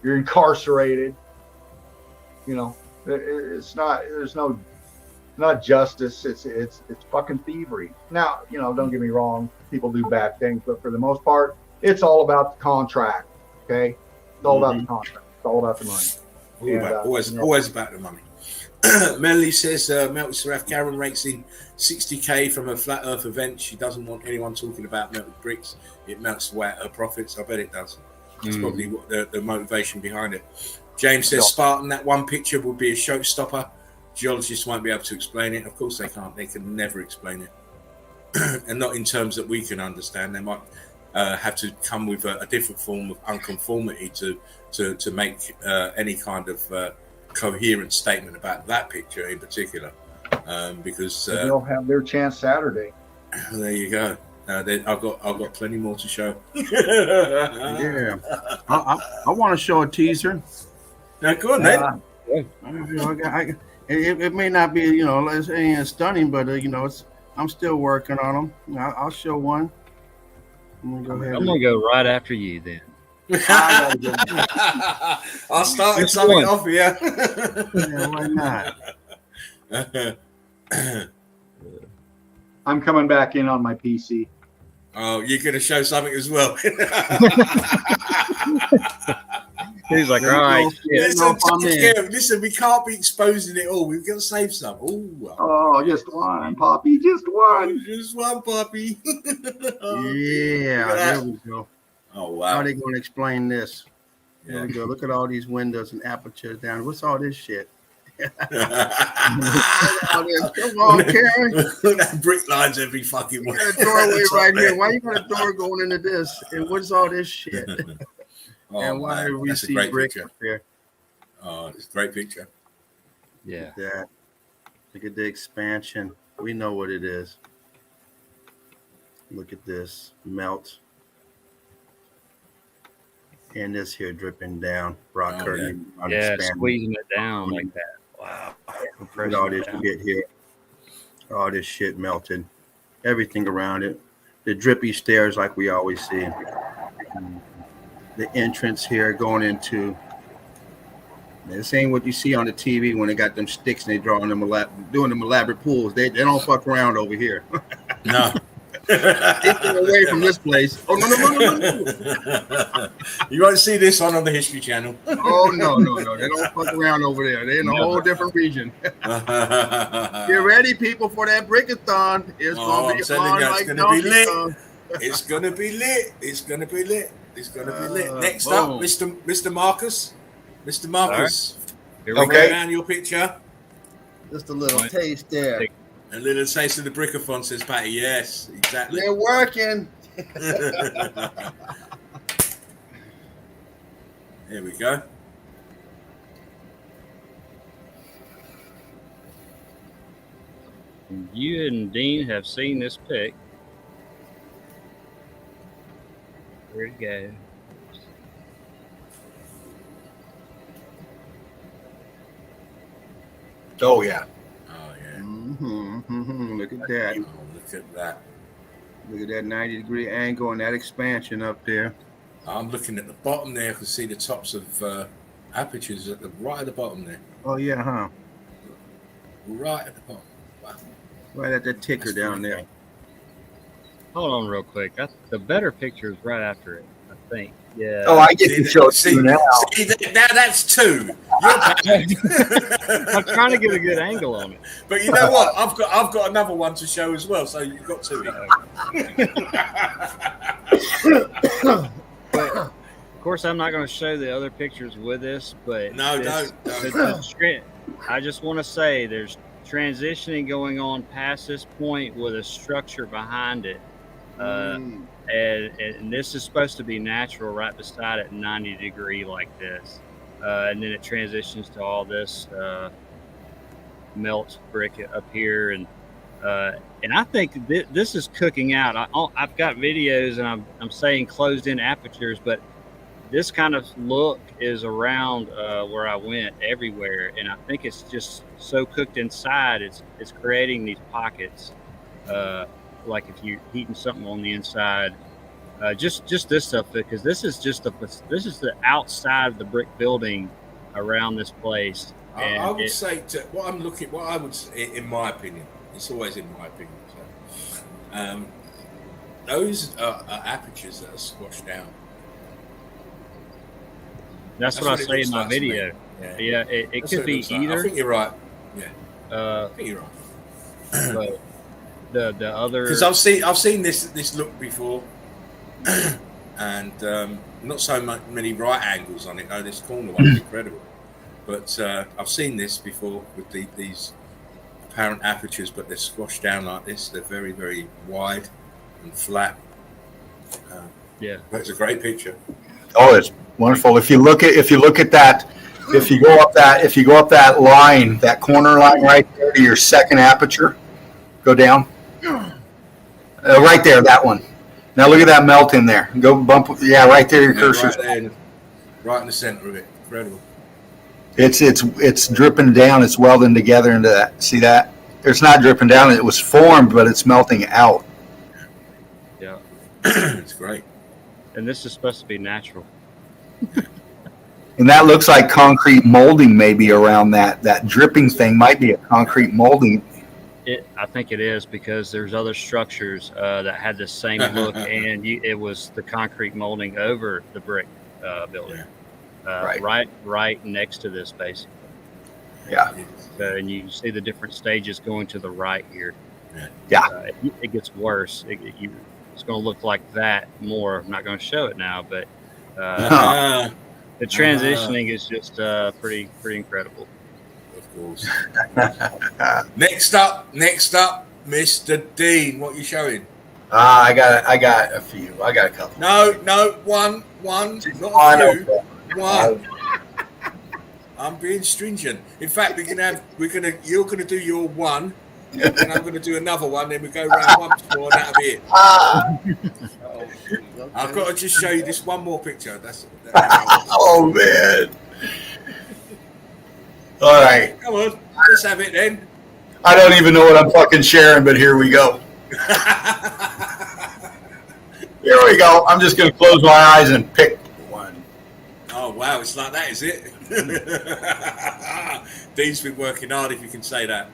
You're incarcerated. You know, it's not, there's no, not justice. It's fucking thievery. Now, you know, don't get me wrong. People do bad things, but for the most part, it's all about the contract. Okay. It's all about the contract. It's all about the money. Always about the money. Melanie says, Melted Seraph, Karen rakes in 60K from a flat earth event. She doesn't want anyone talking about melted bricks. It melts away at her profits. I bet it does. That's probably what the motivation behind it. James says, Spartan, that one picture would be a showstopper. Geologists won't be able to explain it. Of course they can't. They can never explain it. And not in terms that we can understand. They might have to come with a different form of unconformity to make any kind of coherent statement about that picture in particular. Because they'll have their chance Saturday. There you go. I've got plenty more to show. Yeah, I want to show a teaser. Now, go on, then. It may not be, you know, it ain't stunning, but you know, I'm still working on them. I'll show one. I'm gonna go right after you then. I'll start with something off here. Yeah, why not? I'm coming back in on my PC. Oh, you're going to show something as well. He's like, all right. Listen, we can't be exposing it all. We've got to save some. Oh, just one, Poppy. Just one. Just one, Poppy. Yeah, there we go. Oh, wow. How are they going to explain this? Yeah. There we go. Look at all these windows and apertures down. What's all this shit? Come on, Karen. That brick lines every fucking way. You got a doorway right here. Why you got a door going into this? And what's all this shit? And why do we see brick up there? Oh, it's a great picture. Yeah. Look at the expansion. We know what it is. Look at this melt. And this here dripping down. Rock curtain. Yeah, squeezing it down like that. Wow. Look at all this shit here. All this shit melted. Everything around it. the drippy stairs like we always see. The entrance here going into. This ain't what you see on the TV when they got them sticks and they drawing them doing them elaborate pools. They don't fuck around over here. No. Get them away from this place. Oh no. You won't see this on the History Channel. Oh no. They don't fuck around over there. They're in a whole different region. Get ready, people, for that Brickathon. It's gonna be on like Donkey Kong. It's gonna be lit. It's gonna be lit. Next up, Mr. Marcus. Mr. Marcus. Right. Okay. Down your picture. Just a little taste there. A little taste of the Brickathon, says Patty. Yes, exactly. They're working. Here we go. You and Dean have seen this pic. Where'd it go? Oh yeah. Oh yeah. Look at that. Oh, look at that. Look at that 90-degree angle and that expansion up there. I'm looking at the bottom there. I can see the tops of apertures right at the bottom there. Oh yeah, huh? Right at the bottom. Wow. Right at that ticker down there. Hold on real quick. The better picture is right after it, I think. Yeah. Oh, I get to show it to you now. Now that's two. You're back. I'm trying to get a good angle on it. But you know what? I've got another one to show as well. So you've got two. But of course, I'm not going to show the other pictures with this. But No, don't. I just want to say there's transitioning going on past this point with a structure behind it. And this is supposed to be natural right beside it, 90 degree like this. And then it transitions to all this melt brick up here. And I think this is cooking out. I've got videos and I'm saying closed in apertures, but this kind of look is around where I went everywhere. And I think it's just so cooked inside, it's creating these pockets. Like if you're heating something on the inside, just this stuff, because this is the outside of the brick building around this place. And I would say what I would say, in my opinion, it's always in my opinion. So, those are apertures that are squashed out. That's what I say in my video. Yeah, it could be either. I think you're right. Yeah, I think you're right. But the other, because I've seen this look before, and not so many right angles on it. Oh, this corner one is incredible, but I've seen this before with these apparent apertures, but they're squashed down like this. They're very, very wide and flat. That's a great picture. Oh, it's wonderful. If you look at that, if you go up that line, that corner line right there to your second aperture, go down. Right there, that one. Now look at that melt in there. Go bump. Yeah, right there. Your cursor's right in the center of it. Incredible. It's dripping down. It's welding together into that. See that? It's not dripping down. It was formed, but it's melting out. Yeah, it's great. And this is supposed to be natural. And that looks like concrete molding, maybe around that dripping thing. Might be a concrete molding. I think it is, because there's other structures that had the same look, and it was the concrete molding over the brick building, right next to this, basically. Yeah. And you see the different stages going to the right here. Yeah. It gets worse. It's going to look like that more. I'm not going to show it now, but the transitioning is just pretty incredible. Of course. Next up, Mr. Dean. What are you showing? I got a few. I got a couple. No, one, not a few. One. I'm being stringent. In fact, you're gonna do your one, and I'm gonna do another one. Then we go round once more, and that'll be it. I've got to just show you this one more picture. Oh man. All right. Come on, let's have it then. I don't even know what I'm fucking sharing, but here we go. Here we go. I'm just going to close my eyes and pick one. Oh wow, it's like that, is it? Dean's been working hard, if you can say that.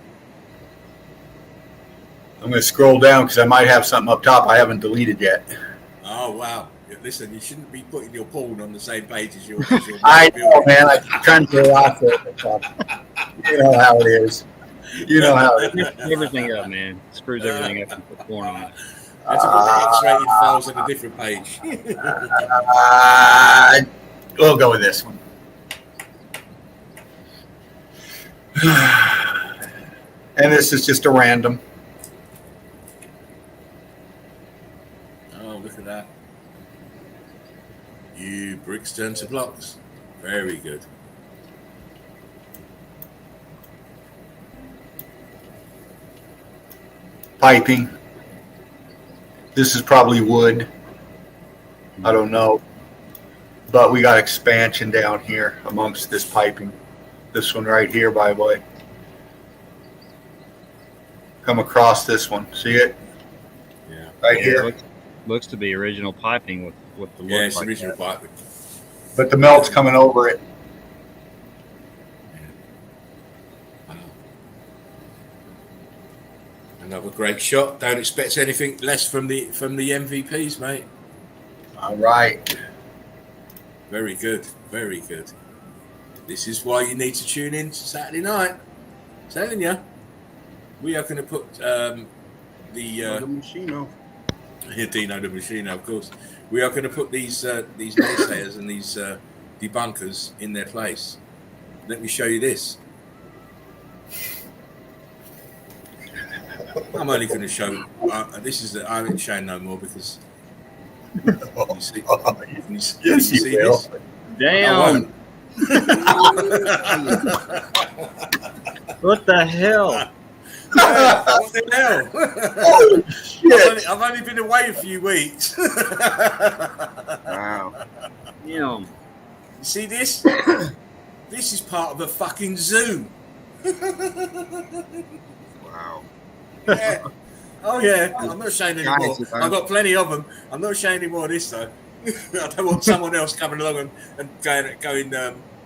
I'm going to scroll down because I might have something up top I haven't deleted yet. Oh wow! Listen, you shouldn't be putting your porn on the same page as your. I know, man. I'm trying to relax it. You know how it is. You know how it is. Everything up, man. Screws everything up and put porn on it. That's put the X-rated files on a different page. We'll go with this one. And this is just a random. Oh, look at that. You bricks turn to blocks. Very good. Piping. This is probably wood. I don't know. But we got expansion down here amongst this piping. This one right here, by the way. Come across this one. See it? Yeah. Right here. Looks to be original piping with the look Yeah, it's like original that. piping. But the melt's coming over it. Another great shot. Don't expect anything less from the MVPs, mate. All right. Very good. Very good. This is why you need to tune in to Saturday night. I'm telling you. We are going to put the Machino. Dino the Machino, of course. We are going to put these naysayers and these debunkers in their place. Let me show you this. I'm only going to show. This is the. I ain't showing no more because. You see, Yes, you see will. this? Damn! What the hell? What the hell? Oh, shit. I've only been away a few weeks. Wow. Damn! You see this? This is part of a fucking zoo. Wow. Yeah. Oh yeah. I'm not ashamed anymore. Guys, I've got plenty of them. I'm not ashamed anymore of this though. I don't want someone else coming along and going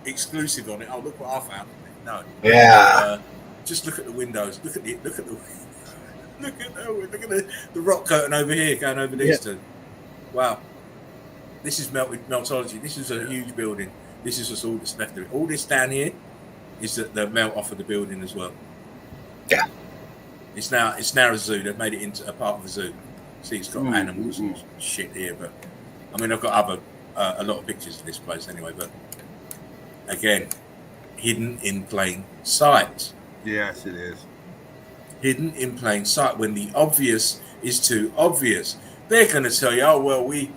exclusive on it. Oh, look what I found. No. Yeah. Just look at the windows. Look at the rock curtain over here going over these two. Wow. This is meltology. This is a huge building. This is just all that's left of it. All this down here is the melt off of the building as well. Yeah. It's now a zoo. They've made it into a part of a zoo. See, it's got animals and shit here, but I mean, I've got a lot of pictures of this place anyway. But again, hidden in plain sight. Yes, it is. Hidden in plain sight. When the obvious is too obvious, they're going to tell you, "Oh well, we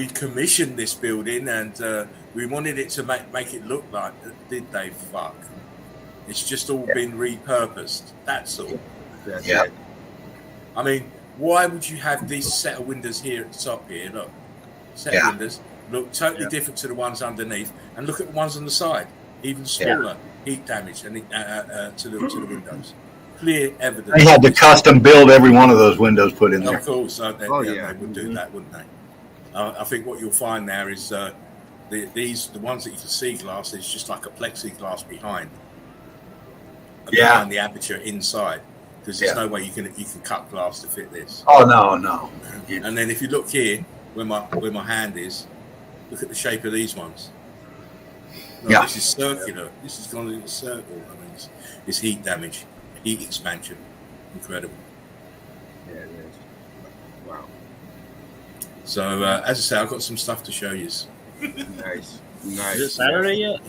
commissioned this building and we wanted it to make it look like." Did they fuck? It's just all been repurposed. That's all. That's Yeah. it. I mean, why would you have this set of windows here at the top here? Look, set of windows look totally different to the ones underneath, and look at the ones on the side, even smaller heat damage and to the windows. Clear evidence. They had to custom build every one of those windows put in there. Of course, they yeah. would do that, wouldn't they? I think what you'll find there is the ones that you can see glass is just like a plexiglass behind the aperture inside. Because there's no way you can cut glass to fit this. Oh no. And then if you look here, where my hand is, look at the shape of these ones. No, this is circular. This has gone in a circle. I mean, it's heat damage, heat expansion, incredible. Yeah, it is. Wow. So as I say, I've got some stuff to show you. Nice. Is it Nice. Saturday yet?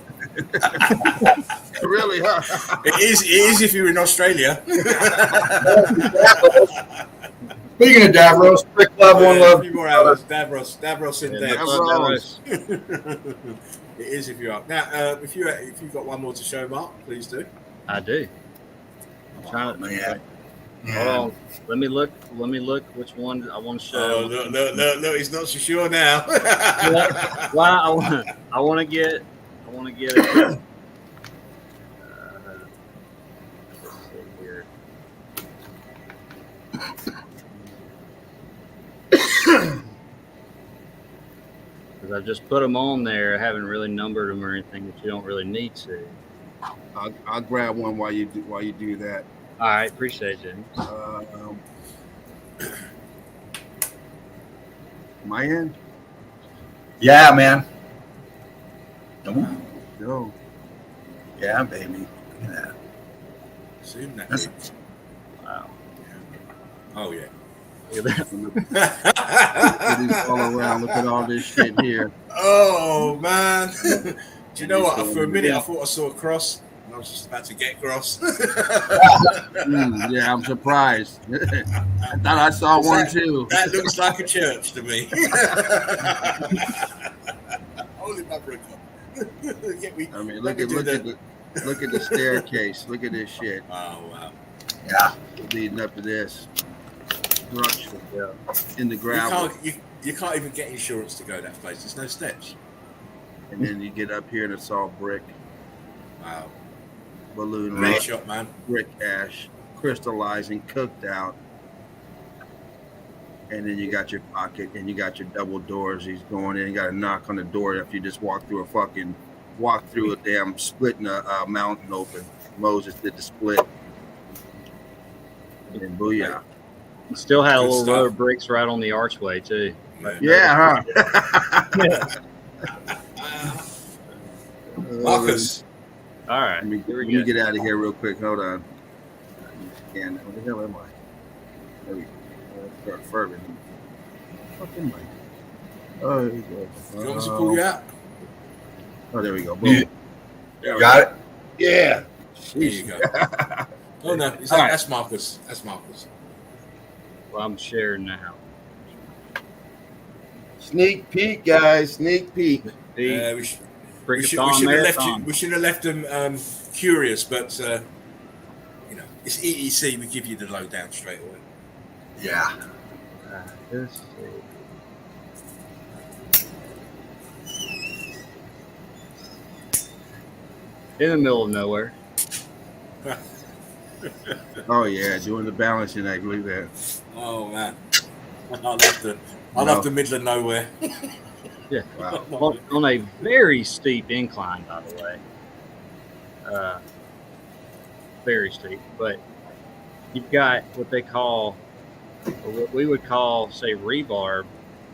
Really, huh? It is if you're in Australia. Speaking of Davros, Rick Love, one A love. few more hours. Davros and Yeah, Davros. Davros. It is if you're up. Now, if you've got one more to show, Mark, please do. I do. I'm trying to. Man. Hold on. Let me look. Which one I want to show. Oh, look, he's not so sure now. Well, I want to get it. Let's see here. I just put them on there. I haven't really numbered them or anything, but you don't really need to. I'll grab one while you do that. All right, appreciate it. My end. Yeah, man. No. Yeah, baby. Look at that. Zoom that. That's- in. Wow. Oh yeah. Look at that. It is all around. Look at all this shit here. Oh man. Do you know what? For a minute I thought I saw a cross and I was just about to get cross. Yeah, I'm surprised. I thought I saw one too. That looks like a church to me. Holy Maverick. I mean, look at the staircase. Look at this shit. Oh wow. Yeah. Leading up to this structure in the You gravel. can't even get insurance to go that place. There's no steps. And then you get up here and it's all brick, Wow. balloon Great rock, shot, man. brick ash, crystallizing, cooked out. And then you got your pocket and you got your double doors. He's going in, you got to knock on the door after you just walk through a damn splitting a mountain open. Moses did the split. And booyah. You still had a Good little stuff. row of bricks right on the archway too. Yeah, huh? Marcus. All right. Let me Here we get go. out of here real quick. Hold on. Where the hell am I? There we go. Start fervent. Fucking mic. Oh, there we go. You want me to pull you out? Oh, there we go. Boom. You got it? Yeah. There you go. Oh no, that's Marcus. That's Marcus. Well, I'm sharing now. Sneak peek, guys. Sneak peek. The We should Brickathon have left Marathon. we should have left them curious, but you know, it's EEC. We give you the lowdown straight away. Yeah. Let's see. In the middle of nowhere. Oh yeah, doing the balancing act. Look at that. Oh man, I love the middle of nowhere. Yeah. Wow. On a very steep incline, by the way. Very steep. But you've got what they call, or what we would call, say, rebarb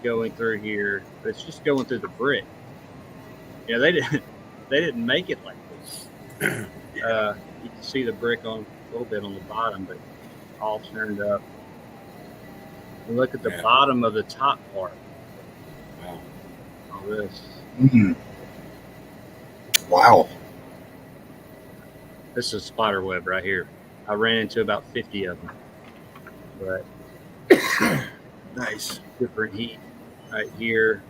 going through here, but it's just going through the brick. You know, they didn't make it like this. You can see the brick on a little bit on the bottom, but all turned up. And look at the bottom of the top part. Wow. All this. Mhm. Wow. This is spider web right here. I ran into about 50 of them. But Nice. different heat right here.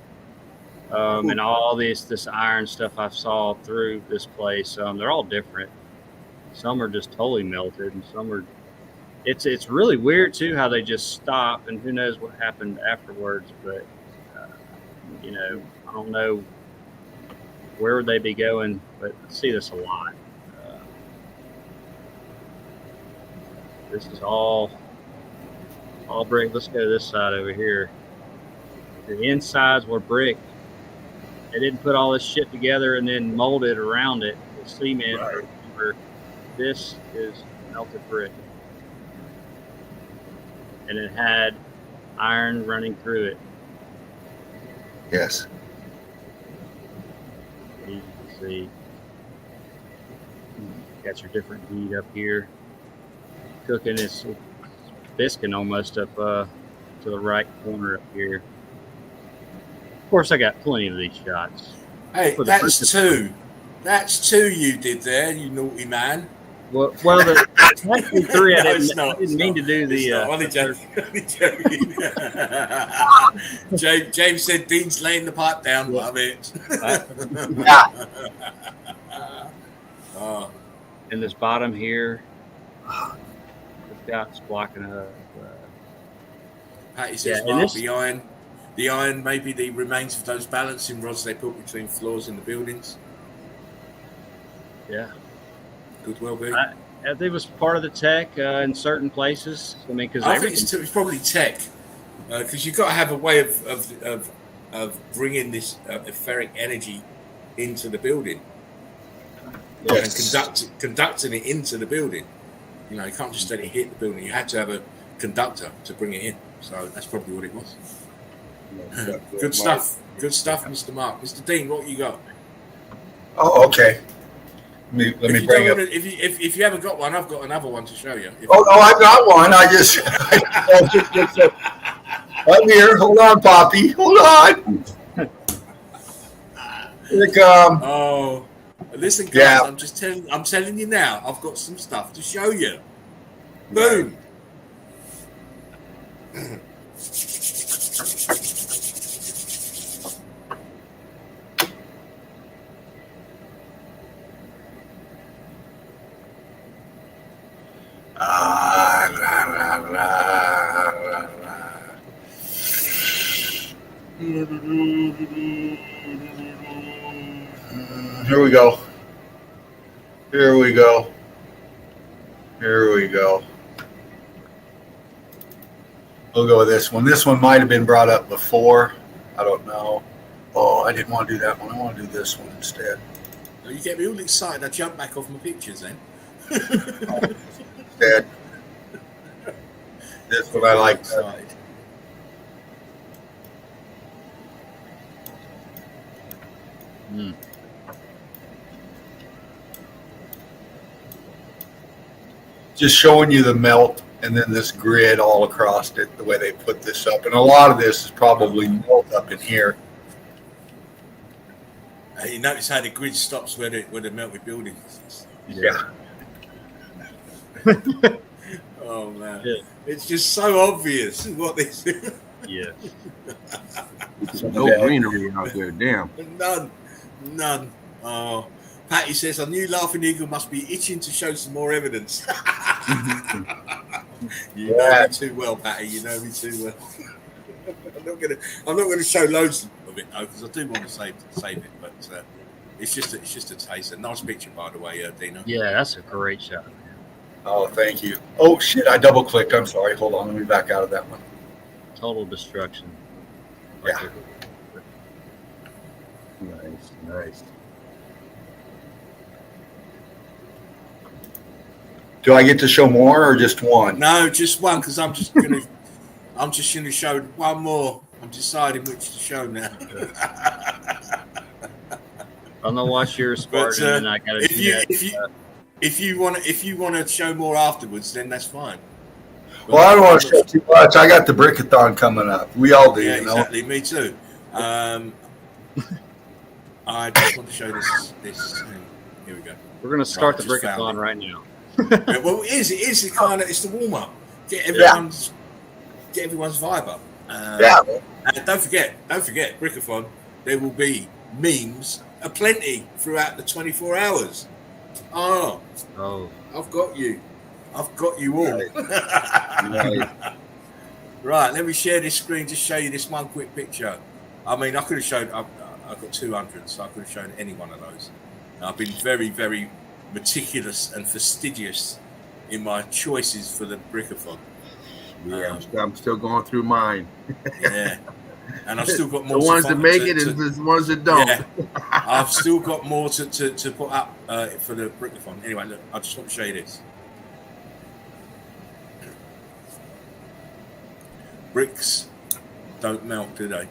And all this iron stuff I saw through this place, they're all different. Some are just totally melted, and some are. It's really weird too how they just stop, and who knows what happened afterwards. But you know, I don't know where would they be going, but I see this a lot. This is all brick. Let's go to this side over here. The insides were brick. They didn't put all this shit together and then mold it around it with cement. Right. Or this is melted brick. And it had iron running through it. Yes. You can see. Got your different heat up here. Cooking is biscuing almost up to the right corner up here. Of course, I got plenty of these shots. Hey, For the that's first- two. That's two you did there, you naughty man. Well, the actually three. No, I it's didn't, not, I didn't it's mean not. to do the. It's not. Only joking. James said Dean's laying the pipe down. Love it. Yeah. Oh, In this bottom here, it's got it's blocking up. Patty says, Yeah, and Mark, this- the iron, maybe the remains of those balancing rods they put between floors in the buildings. Yeah, Could well be. it was part of the tech in certain places. I mean, because I think it's probably tech, because you've got to have a way of of bringing this etheric energy into the building Yes. and conducting it into the building. You know, you can't just let it hit the building. You had to have a conductor to bring it in. So that's probably what it was. Good stuff. Good stuff, Mr. Mark. Mr. Dean, what you got? Oh, okay. Let me bring up. If you haven't got one, I've got another one to show you. Oh, no, I've got one. I'm here. Hold on, Poppy. Hold on. Here it come. Oh, listen, guys. Yeah. I'm telling you now. I've got some stuff to show you. Boom. Here we go. Here we go. Here we go. We'll go with this one. This one might have been brought up before. I don't know. Oh, I didn't want to do that one. I want to do this one instead. You get me all excited. I jump back off my pictures then. Instead. This one I like. Just showing you the melt and then this grid all across it, the way they put this up. And a lot of this is probably melt up in here. You notice how the grid stops where the melted building is. Yeah. Oh, man. Yeah. It's just so obvious what they do. Yeah. No greenery out there. Damn. None. Oh, Patty says, I knew Laughing Eagle must be itching to show some more evidence. You know me too well, Patty. You know me too well. I'm not gonna show loads of it though, because I do want to save it. But it's just a taste. A nice picture, by the way, Dino. Yeah, that's a great shot. Oh, thank you. Oh, shit. I double clicked. I'm sorry. Hold on. Let me back out of that one. Total destruction. Yeah. Nice. Do I get to show more or just one? No, just one, because I'm just gonna show one more. I'm deciding which to show now. I'm gonna watch your Spartan, and I gotta do that. If you want to show more afterwards, then that's fine. But Well, I don't want to show too much. I got the Brickathon coming up. We all do, Yeah, you know. exactly. Me too. I just want to show this thing. Here we go. We're gonna start Right, the just found Brickathon it. right now. Yeah, well, it is. It's the warm up. Get everyone's vibe up. Yeah. And don't forget, Brickathon. There will be memes aplenty throughout the 24 hours. Oh, I've got you all. Right, let me share this screen. Just show you this one quick picture. I mean, I could have shown. I've got 200, so I could have shown any one of those. And I've been very, very meticulous and fastidious in my choices for the Brickathon. Yeah, I'm still going through mine. Yeah, and I've still got more. The ones that make it and the ones that don't. Yeah, I've still got more to put up for the Brickathon. Anyway, look, I just want to show you this. Bricks don't melt, do they?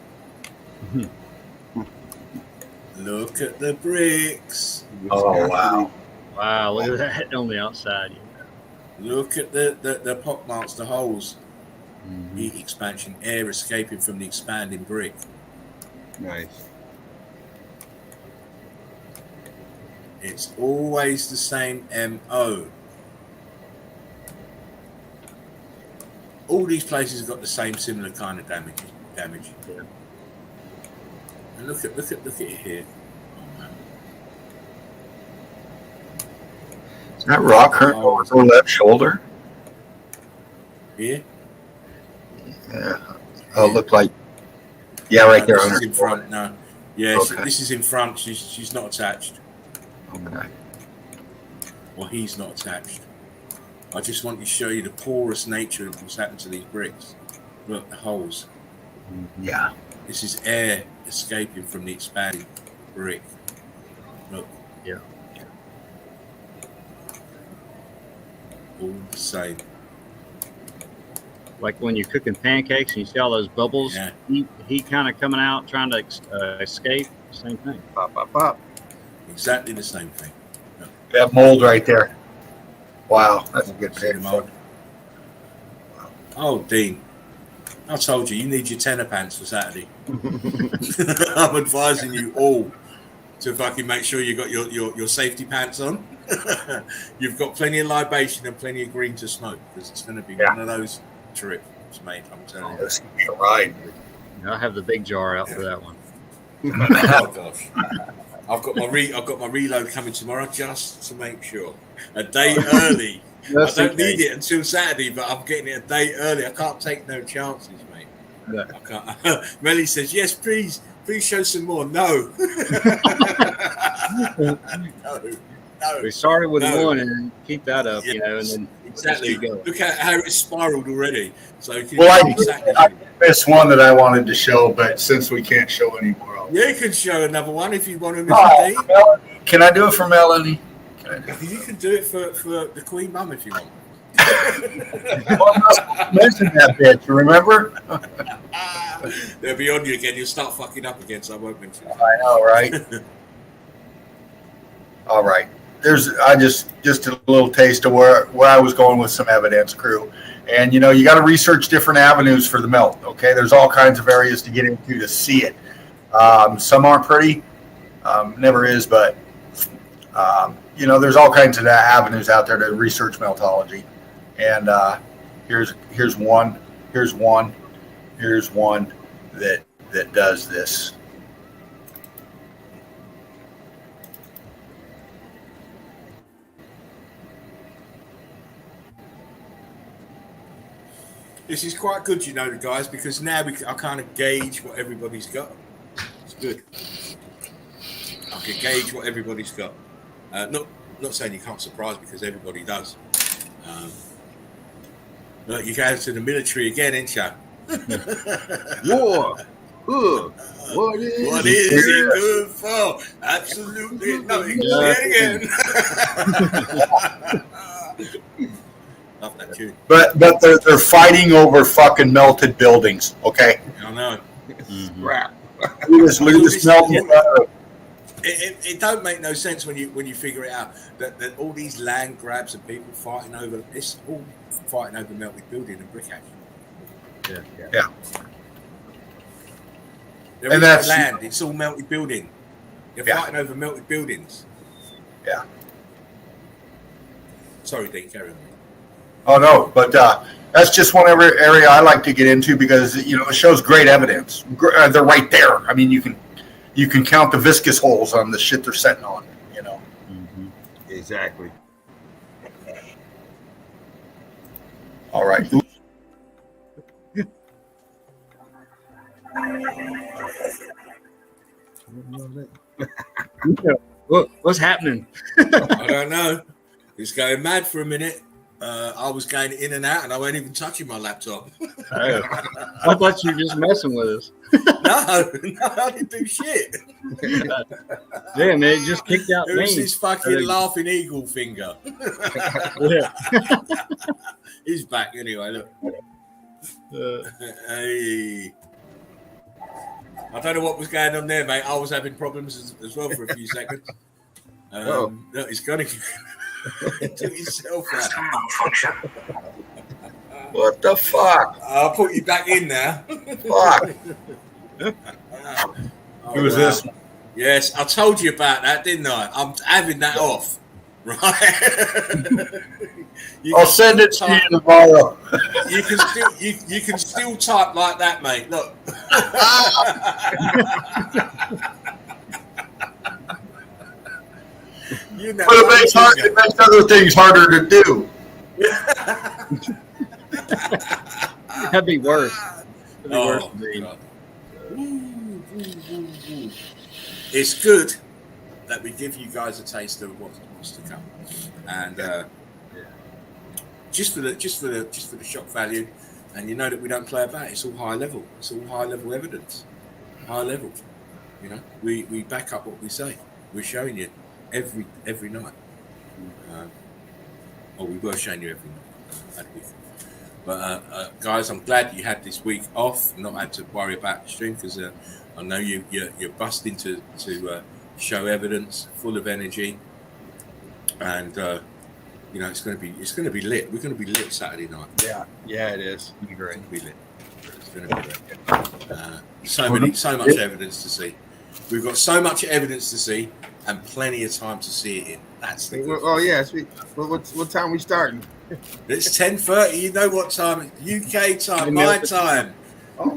Look at the bricks. Oh, wow. Wow, look at that on the outside. Look at the pock marks, the holes. Heat expansion, air escaping from the expanding brick. Nice. It's always the same MO. All these places have got the same similar kind of damage. Yeah. And look at it here. Oh, man. Is that rock hurt over the left shoulder? Here? Yeah. Oh, it looked like. Yeah, right there This on is her. in front. No. Yeah, Okay. this is in front. She's not attached. Okay. Well, he's not attached. I just want to show you the porous nature of what's happened to these bricks. Look, the holes. Yeah. This is air escaping from the expanded brick. Look. Yeah. All the same. Like when you're cooking pancakes and you see all those bubbles, Yeah. heat kind of coming out, trying to escape. Same thing. Pop, pop, pop. Exactly the same thing. That mold right there. Wow, that's a good See the pick. mold? Oh, Dean. I told you, you need your tenor pants for Saturday. I'm advising you all to fucking make sure you got your safety pants on. You've got plenty of libation and plenty of green to smoke, because it's going to be one of those trips, mate. I'm telling you. This is right. I'll have the big jar out for that one. Oh gosh, I've got my reload coming tomorrow just to make sure. A day early. I don't need it until Saturday, but I'm getting it a day early. I can't take no chances, mate. Yeah. I can't. Melly says, "Yes, please show some more." No. No. We started with No. one and keep that up, Yes, you know, and then exactly. just keep going. Look at how it's spiraled already. So Well, I missed one that I wanted to show, but since we can't show anymore, you can show another one if you want to. Oh, Melanie. Can I do it for Melanie? You can do it for the Queen Mum if you want. Mention that bitch, remember? They'll be on you again. You'll start fucking up again, so I won't mention it. I know, right? All right. There's just a little taste of where I was going with some evidence, crew. And you got to research different avenues for the melt. Okay, there's all kinds of areas to get into to see it. Some aren't pretty, never is, but there's all kinds of avenues out there to research meltology. And here's one that does this. This is quite good, guys, because now I kind of gauge what everybody's got. It's good. I can gauge what everybody's got. Not saying you can't surprise because everybody does. Look, you go to the military again, ain't you? War. Good. What is it good for? Absolutely nothing. Say it again. Love that tune. But they're fighting over fucking melted buildings. Okay. I know. crap? Look at this melted. It don't make no sense when you figure it out that all these land grabs and people fighting over melted building and brick action. Yeah. There And is no that's- land. It's all melted building. You're Yeah. fighting over melted buildings. Yeah. Sorry, Dean, carry on. Oh no, but that's just one area I like to get into because it shows great evidence. They're right there. I mean, you can count the viscous holes on the shit they're setting on. Exactly. All right. What's happening? I don't know. It's going mad for a minute. I was going in and out, and I wasn't even touching my laptop. I thought you were just messing with us. No, I didn't do shit. Yeah, man, it just kicked out Who's names. this fucking laughing eagle finger? Yeah. He's back anyway. Look. Hey. I don't know what was going on there, mate. I was having problems as well for a few seconds. Look, he's got to took himself out. What the fuck? I'll put you back in now. Fuck. Who was this? Yes, I told you about that, didn't I? I'm having that off. Right? I'll send it to you tomorrow. You can still type like that, mate. Look. But it makes other things harder to do. That'd be worse. That'd be worse Oh, for me. God. It's good that we give you guys a taste of what's to come, and just for the shock value, and that we don't play about it. It's all high level. It's all high level evidence. high level. You know, we back up what we say. We're showing you every night. Or we were showing you every night. But guys, I'm glad you had this week off, not had to worry about the stream, because I know you're busting to show evidence, full of energy, and you know it's going to be lit. We're going to be lit Saturday night. Yeah, it is. It's going to be lit. It's going to be lit. So much evidence to see. We've got so much evidence to see, and plenty of time to see it in. That's the good Oh yeah. What time we starting? It's 10:30. You know what time? UK time. My time.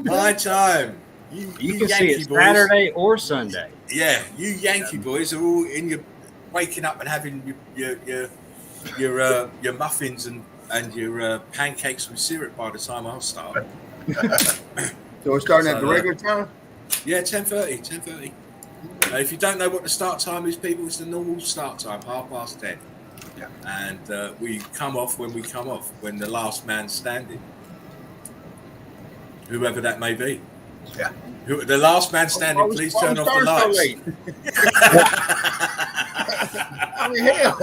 My time. You can see Yankee it boys. Saturday or Sunday. Yeah, you Yankee boys are all in your waking up and having your muffins and your pancakes with syrup by the time I'll start. So we're starting at the regular time? Yeah, 10:30. 10:30. If you don't know what the start time is, people, it's the normal start time, 10:30. Yeah. And we come off when we come off, when the last man's standing, whoever that may be. Yeah. The last man standing, please turn off the lights. I mean, hell.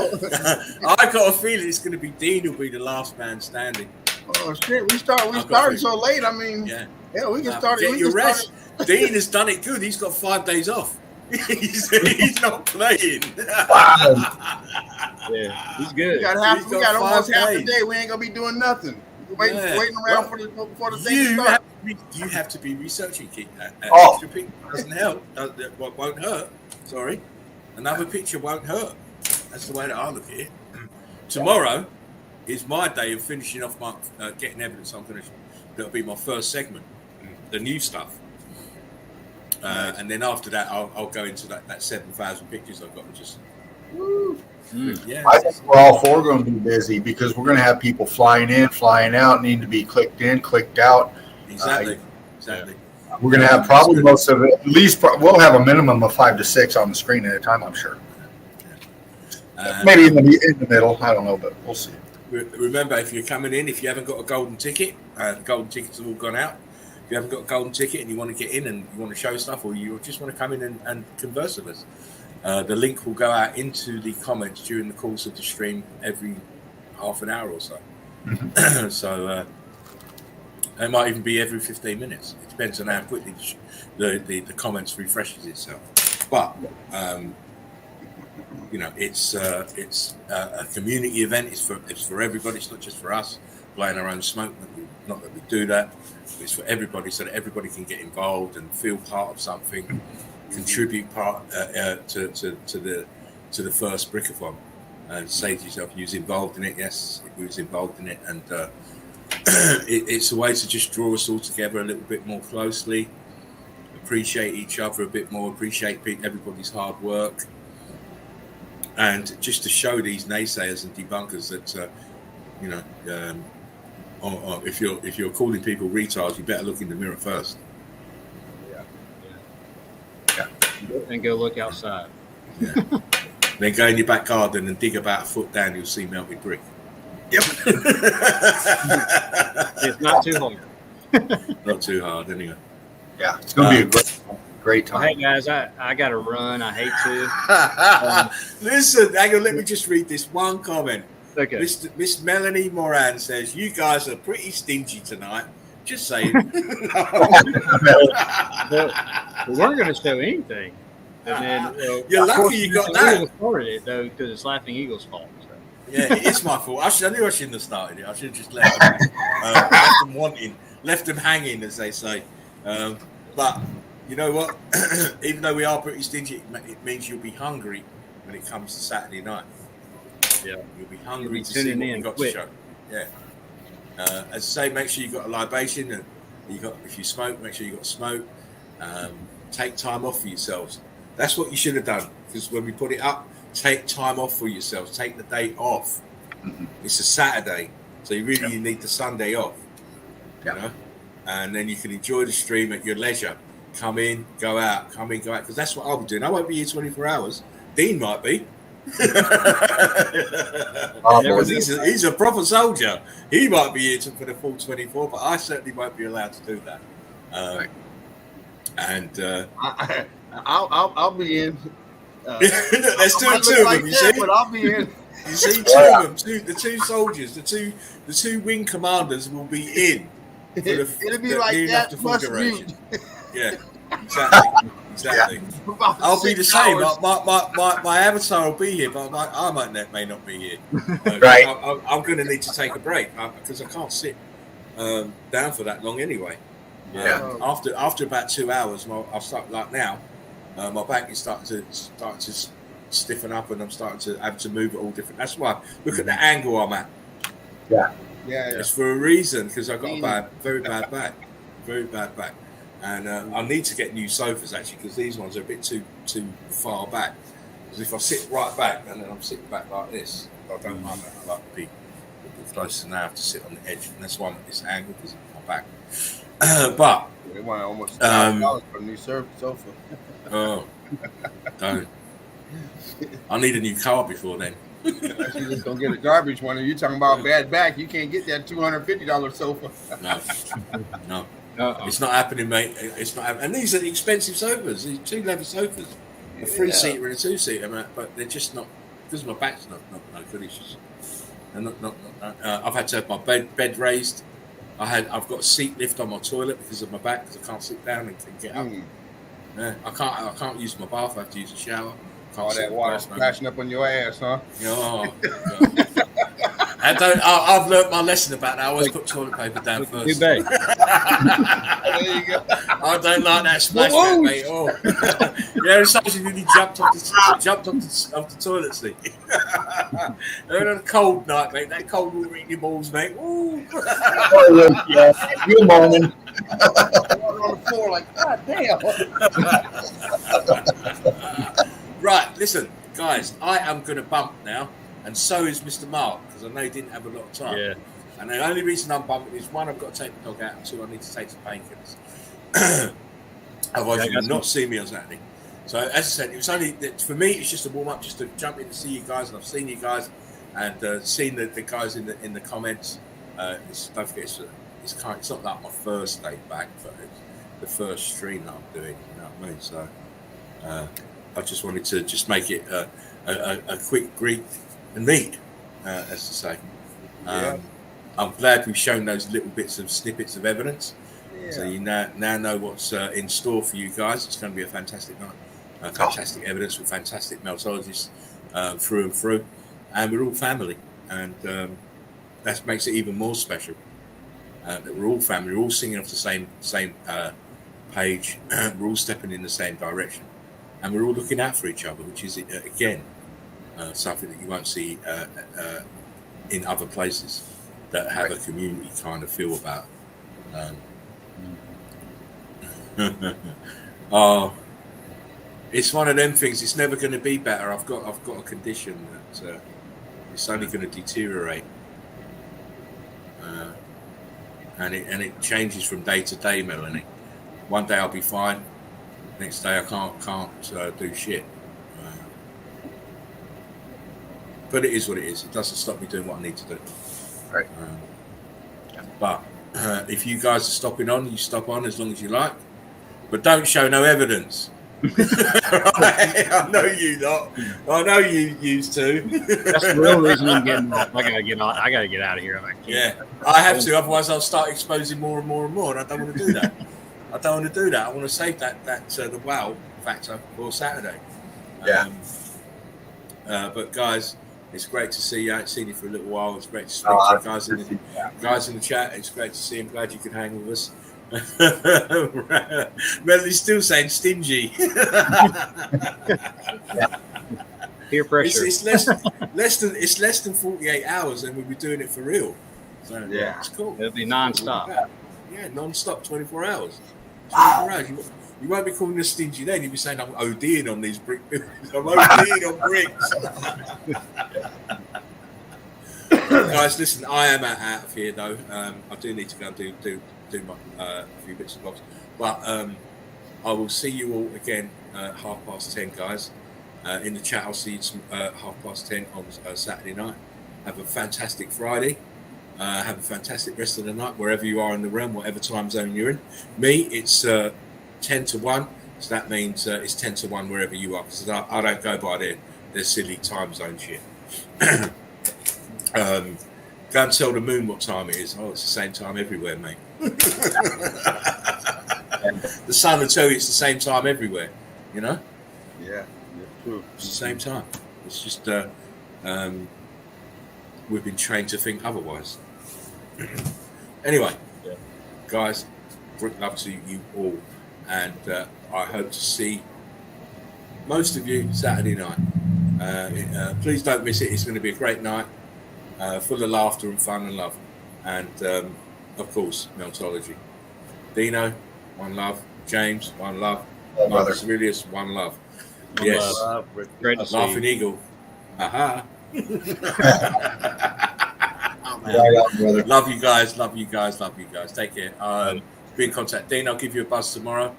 I got a feeling it's going to be Dean who'll be the last man standing. Oh shit, we started so late. I mean, yeah, we can start. Get your rest. Dean has done it good. He's got 5 days off. he's not playing. Yeah, he's good. We got almost half the day. We ain't gonna be doing nothing. Waiting around for the thing to start. You have to be researching. Oh. Extra picture doesn't help. Won't hurt. Sorry, another picture won't hurt. That's the way that I look at it. Tomorrow is my day of finishing off my getting evidence. That'll be my first segment, the new stuff. And then after that, I'll go into that 7,000 pictures I've got and just. Yeah. I think we're all four going to be busy because we're going to have people flying in, flying out, need to be clicked in, clicked out. Exactly. We're going to have probably most of it. At least we'll have a minimum of 5 to 6 on the screen at a time, I'm sure. Maybe in the middle. I don't know, but we'll see. Remember, if you're coming in, if you haven't got a golden ticket, golden tickets have all gone out. If you haven't got a golden ticket and you want to get in and you want to show stuff, or you just want to come in and converse with us, the link will go out into the comments during the course of the stream every half an hour or so. Mm-hmm. So it might even be every 15 minutes. It depends on how quickly the comments refreshes itself. But you know, it's a community event. It's for everybody. It's not just for us blowing our own smoke. Not that we do that. It's for everybody, so that everybody can get involved and feel part of something, contribute part to the first Brickathon, and say to yourself, "You was involved in it." Yes, we was involved in it, and it's a way to just draw us all together a little bit more closely, appreciate each other a bit more, appreciate everybody's hard work. And just to show these naysayers and debunkers that, you know, if you're calling people retards, you better look in the mirror first. Yeah. And go look outside. Yeah. Then go in your back garden and dig about a foot down. You'll see melted brick. Yep. It's not too hard. Not too hard, anyway. Yeah, it's going to be a great time. Hey guys, I got to run. I hate to. Listen, hang on, let me just read this one comment. Okay. Miss Melanie Moran says, "You guys are pretty stingy tonight." Just saying. We weren't going to show anything. And then you're lucky you got that. We started it though because it's Laughing Eagle's fault. So. Yeah, it is my fault. I knew I shouldn't have started it. I should have just left them wanting, left them hanging, as they say. But you know what? Even though we are pretty stingy, it means you'll be hungry when it comes to Saturday night. Yeah, you'll be hungry to see what we got to show. Yeah. As I say, make sure you got a libation, and if you smoke, make sure you got smoke. Take time off for yourselves. That's what you should have done, because when we put it up, take time off for yourselves. Take the day off. Mm-hmm. It's a Saturday, so you need the Sunday off. You know, and then you can enjoy the stream at your leisure. Come in, go out, because that's what I'll be doing. I won't be here 24 hours. Dean might be. He's a proper soldier. He might be here for the full 24, but I certainly won't be allowed to do that. And I'll be in. let's do it two of them. You that, see, but I'll be in. you see, two of them, the two soldiers, the two wing commanders will be in. It'll be like that plus mute. Yeah, exactly. I'll be the same. My avatar will be here, but I may not be here. Right. I'm going to need to take a break because I can't sit down for that long anyway. Yeah. After about 2 hours, I'll start like now. My back is starting to stiffen up, and I'm starting to have to move it all different. That's why look at the angle I'm at. Yeah. It's for a reason, because I've got a very bad back, and I need to get new sofas actually, because these ones are a bit too far back. Because if I sit right back and then I'm sitting back like this, I don't like that. I like to be close, and now I have to sit on the edge, and that's why I'm at this angle, because of my back. But They want almost $1,000 for a new sofa. Oh, don't. I need a new car before then. You just gonna get a garbage one, and you're talking about bad back. You can't get that $250 sofa. No. It's not happening, mate. It's not happening. And these are expensive sofas. These 2 leather sofas, a 3-seater and a 2-seater, mate. But they're just not, because my back's not good. It's just, I've had to have my bed raised. I've got a seat lift on my toilet because of my back, because I can't sit down and get up. Yeah, I can't use my bath. I have to use a shower. All that water splashing up on your ass, huh? Oh, I've learnt my lesson about that. I always put toilet paper down first. Too bad. There you go. I don't like that splashback, mate. Oh, yeah, it's actually really jumped off the toilet seat. And on a cold night, mate. That cold water eating your balls, mate. Ooh. Good morning. On the floor, like, God damn. Right, listen, guys. I am going to bump now, and so is Mr. Mark, because I know he didn't have a lot of time. Yeah. And the only reason I'm bumping is, 1, I've got to take the dog out, and 2, I need to take some painkillers. Otherwise, you will not see me on Saturday. So, as I said, it was only for me. It's just a warm up, just to jump in to see you guys, and I've seen you guys, and seen the guys in the comments. Don't forget, it's not like my first day back, but it's the first stream that I'm doing. You know what I mean? So, I just wanted to just make it a quick greet and meet, as to say. I'm glad we've shown those little snippets of evidence. Yeah. So you now know what's in store for you guys. It's going to be a fantastic night. Fantastic evidence with fantastic meltologists through and through. And we're all family. And that makes it even more special. That we're all family. We're all singing off the same page. We're all stepping in the same direction. And we're all looking out for each other, which is, again, something that you won't see in other places that have a community kind of feel about. Oh, it's one of them things. It's never going to be better. I've got a condition that it's only going to deteriorate, and it changes from day to day, Melanie. One day I'll be fine. Next day I can't do shit. But it is what it is. It doesn't stop me doing what I need to do. Right. But if you guys are stopping on, you stop on as long as you like. But don't show no evidence. I know you lot. I know you used to. That's the real reason I'm getting off. I gotta get out of here. I can't. Yeah, I have to. Otherwise, I'll start exposing more and more and more. And I don't want to do that. I want to save that the wow factor for Saturday. But guys, it's great to see you. I haven't seen you for a little while. It's great to speak to you guys in the chat. It's great to see you. I'm glad you could hang with us. Melanie's still saying stingy. Peer pressure. It's less than 48 hours, and we'll be doing it for real. So yeah, it's cool. It'll be non-stop. Yeah, non-stop, 24 hours. 24 hours. You won't be calling us stingy then. You'll be saying, I'm ODing on these brick buildings. I'm ODing on bricks. Guys, listen, I am out of here, though. I do need to go and do my a few bits and bobs. But I will see you all again 10:30, guys. In the chat, I'll see you 10:30 on Saturday night. Have a fantastic Friday. Have a fantastic rest of the night, wherever you are in the realm, whatever time zone you're in. Me, it's 10-1. So that means it's 10-1 wherever you are, because I don't go by their silly time zone shit. Go and tell the moon what time it is. Oh, it's the same time everywhere, mate. The sun will tell you it's the same time everywhere, you know? Yeah, true. It's the same time. It's just we've been trained to think otherwise. Anyway, guys, great love to you all, and I hope to see most of you Saturday night. Please don't miss it. It's going to be a great night, full of laughter and fun and love, and of course, Meltology. Dino, one love. James, one love. Marcus Aurelius, one love. Yes, Great to see Laughing you. Eagle. Aha. Brother. Love you guys. Take care. Be in contact. Dean, I'll give you a buzz tomorrow.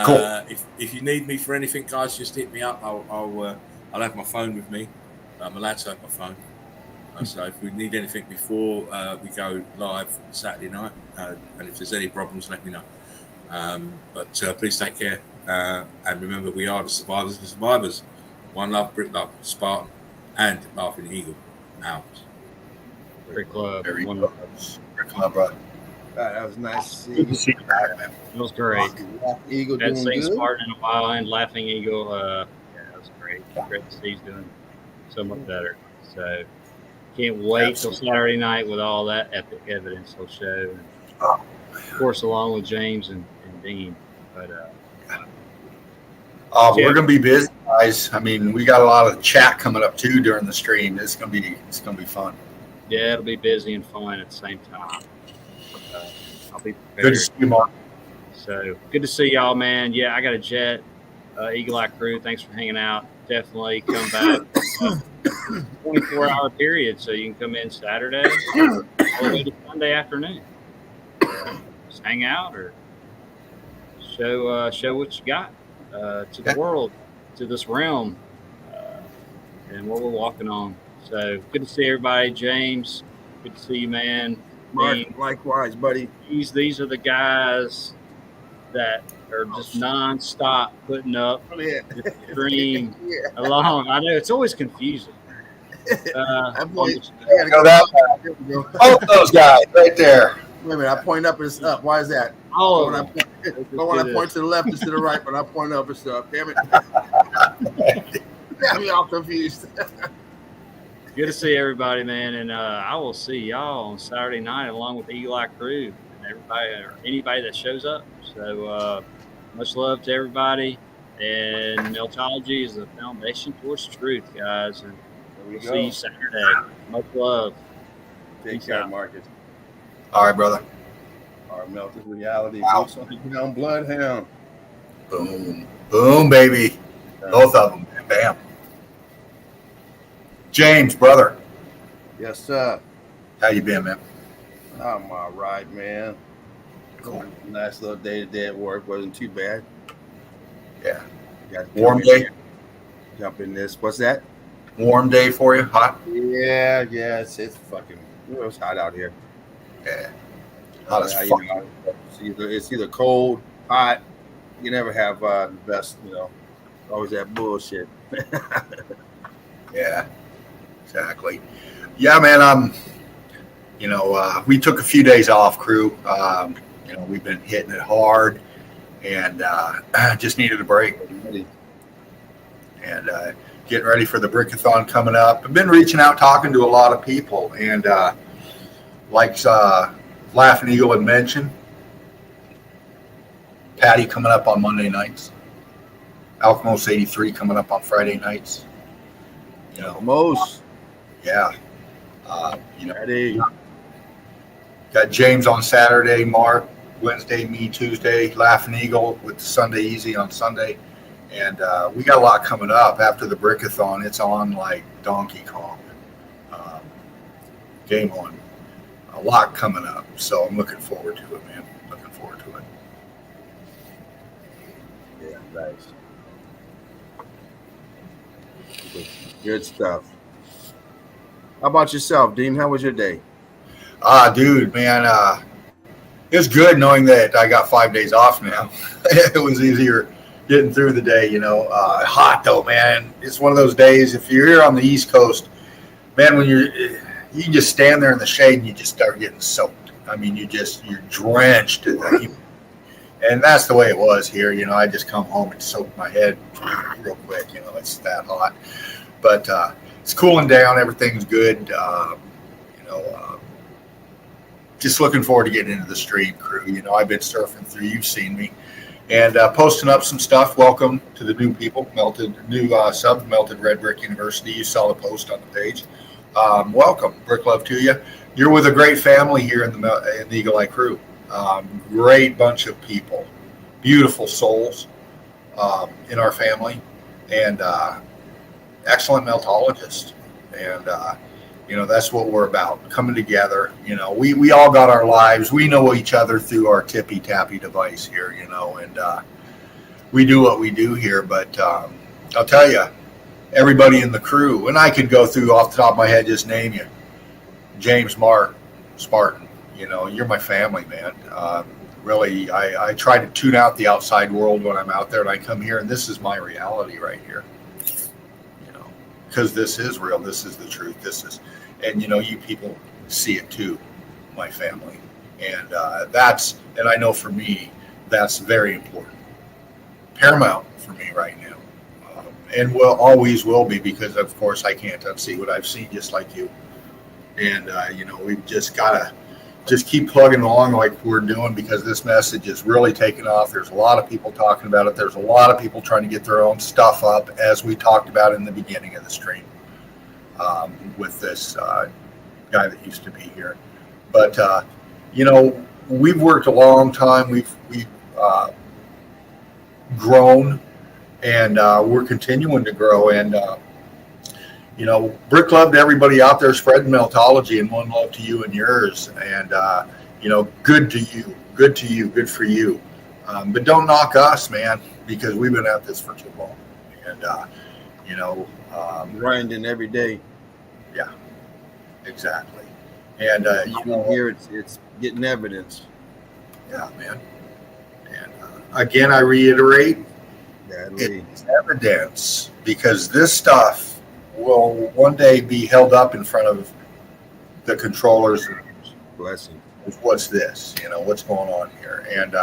Cool. If you need me for anything, guys, just hit me up. I'll have my phone with me. I'm allowed to have my phone. So if we need anything before we go live Saturday night, and if there's any problems, let me know. But please take care. And remember, we are the survivors of the survivors. One love, Brit love, Spartan, and Laughing Eagle. Out. Great club. Very One- good. Great club, brother. That was nice to Good to see see you. It was great. you. Eagle Hadn't doing seen good. Spartan in a while, and Laughing Eagle. Yeah, that was great. Great to see he's doing so much better. So can't wait till Saturday night with all that epic evidence he'll show. And of course, along with James and Dean. But We're gonna be busy, guys. I mean, we got a lot of chat coming up too during the stream. It's gonna be fun. yeah, it'll be busy and fun at the same time. I'll be Good prepared. to see you, Mark. So good to see y'all, man. Yeah, I got a jet. Eagle Eye Crew, thanks for hanging out. Definitely come back. 24-hour period, so you can come in Saturday all the way to Sunday afternoon. Just hang out or show what you got to the world, to this realm, and what we're walking on. So good to see everybody. James, good to see you, man. Mark, Dean, likewise, buddy. these are the guys that are just nonstop putting up Yeah. the stream Yeah. along. I know it's always confusing. I'm on going- the- I gotta Go that way. There we go. Both those guys right there. Wait a minute, I point up, it's up. Why is that? all When of I them. point, when I point to the left, it's to the right, but I point up, it's up. Damn it. Got me all confused. Good to see everybody, man. And I will see y'all on Saturday night along with the Eagle Eye Crew and everybody or anybody that shows up. So much love to everybody. And Meltology is the foundation towards truth, guys. And There we we'll see you Saturday. Much love. Take Peace care, out. Marcus. All right, brother. Our melted reality. Wow. Boots on the ground, Bloodhound. Boom, boom, baby. Both of them. Bam. James, brother, Yes, sir. how you been, man? I'm all right, man. Cool. Nice little day today at work. Wasn't too bad. Yeah. Got to Warm come in day. here, jump in this. What's that? Warm day for you? Hot? Yeah, it's fucking. It's hot out here. Yeah. Hot as You fuck. know, it's either cold, hot. You never have the best. Always that bullshit. Yeah. Exactly. Yeah, man. We took a few days off, crew. We've been hitting it hard, and just needed a break. And getting ready for the Brickathon coming up. I've been reaching out, talking to a lot of people, and like Laughing Eagle had mentioned, Patty coming up on Monday nights. Alchemos 83 coming up on Friday nights. Most. Yeah. Ready. Got James on Saturday, Mark Wednesday, me Tuesday, Laughing Eagle with Sunday Easy on Sunday. And we got a lot coming up after the Brickathon. It's on like Donkey Kong. Game on. A lot coming up. So I'm looking forward to it, man. Looking forward to it. Yeah, nice. Good stuff. How about yourself, Dean? How was your day? Dude, man, It's good knowing that I got 5 days off now. It was easier getting through the day, hot though, man. It's one of those days, if you're here on the East Coast, man, when you just stand there in the shade and you just start getting soaked. I mean, you're drenched. And that's the way it was here. I just come home and soak my head real quick. It's that hot. But it's cooling down. Everything's good. Just looking forward to getting into the stream, crew. I've been surfing through. You've seen me. And posting up some stuff. Welcome to the new people. Sub Melted Red Brick University. You saw the post on the page. Welcome. Brick love to you. You're with a great family here in the Eagle Eye crew. Great bunch of people, beautiful souls in our family, and excellent meltologists. And that's what we're about, coming together. We all got our lives. We know each other through our tippy tappy device here, and we do what we do here. But I'll tell you, everybody in the crew, and I could go through off the top of my head, just name you: James, Mark, Spartan. You're my family, man. Really, I try to tune out the outside world when I'm out there, and I come here, and this is my reality right here. Because this is real. This is the truth. And you people see it too, my family. And and I know for me, that's very important. Paramount for me right now. And always will be, because of course I can't unsee what I've seen, just like you. And, we've just got to just keep plugging along like we're doing, because this message is really taking off. There's a lot of people talking about it. There's a lot of people trying to get their own stuff up, as we talked about in the beginning of the stream with this guy that used to be here. But, we've worked a long time. We've grown, and we're continuing to grow. And, brick love to everybody out there spreading meltology, and one love to you and yours. And, good to you, good for you. But don't knock us, man, because we've been at this for too long. And, grinding every day. Yeah, exactly. And, here it's getting evidence. Yeah, man. And again, I reiterate, it's evidence, because this stuff will one day be held up in front of the controllers. Blessing. What's this? What's going on here? And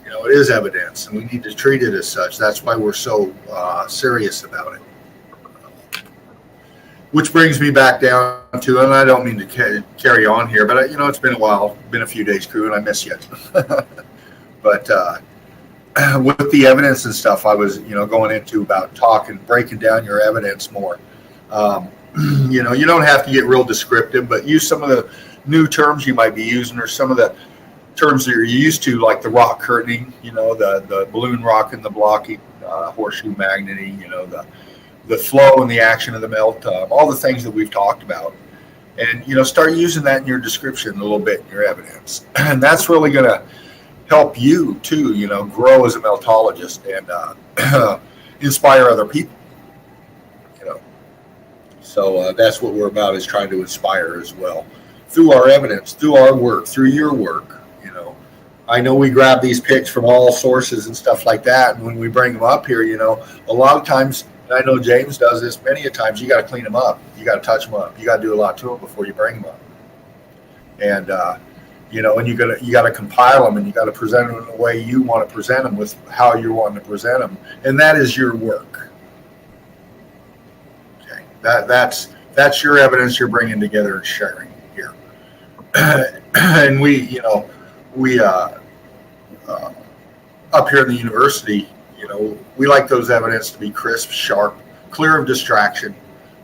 it is evidence, and we need to treat it as such. That's why we're so serious about it. Which brings me back down to, and I don't mean to carry on here, but it's been a while, been a few days, crew, and I miss you. But with the evidence and stuff, I was, going into about breaking down your evidence more. You don't have to get real descriptive, but use some of the new terms you might be using, or some of the terms that you're used to, like the rock curtaining, the balloon rock and the blocking, horseshoe magneting, the flow and the action of the melt, all the things that we've talked about. And, start using that in your description a little bit in your evidence. And that's really going to help you too, grow as a meltologist and inspire other people. So that's what we're about, is trying to inspire as well through our evidence, through our work, through your work. I know we grab these pics from all sources and stuff like that, and when we bring them up here, a lot of times, and I know James does this many a times, you got to clean them up, you got to touch them up, you got to do a lot to them before you bring them up. And and you got to compile them, and you got to present them in the way you want to present them, with how you want to present them, and that is your work. Okay, that's your evidence you're bringing together and sharing here. And we up here in the university, we like those evidence to be crisp, sharp, clear of distraction,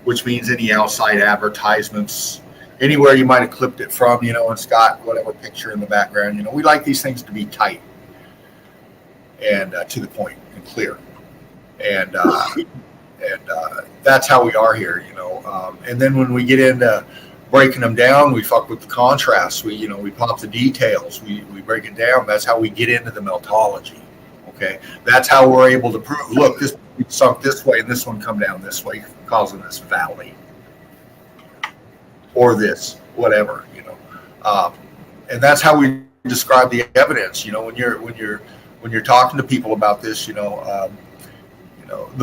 which means any outside advertisements, anywhere you might have clipped it from, and it's got whatever picture in the background. We like these things to be tight and to the point and clear. And that's how we are here, and then when we get into breaking them down, we fuck with the contrasts. We pop the details. We break it down. That's how we get into the meltology. Okay, that's how we're able to prove. Look, this sunk this way, and this one come down this way, causing this valley, or this, whatever, and that's how we describe the evidence. When you're talking to people about this, the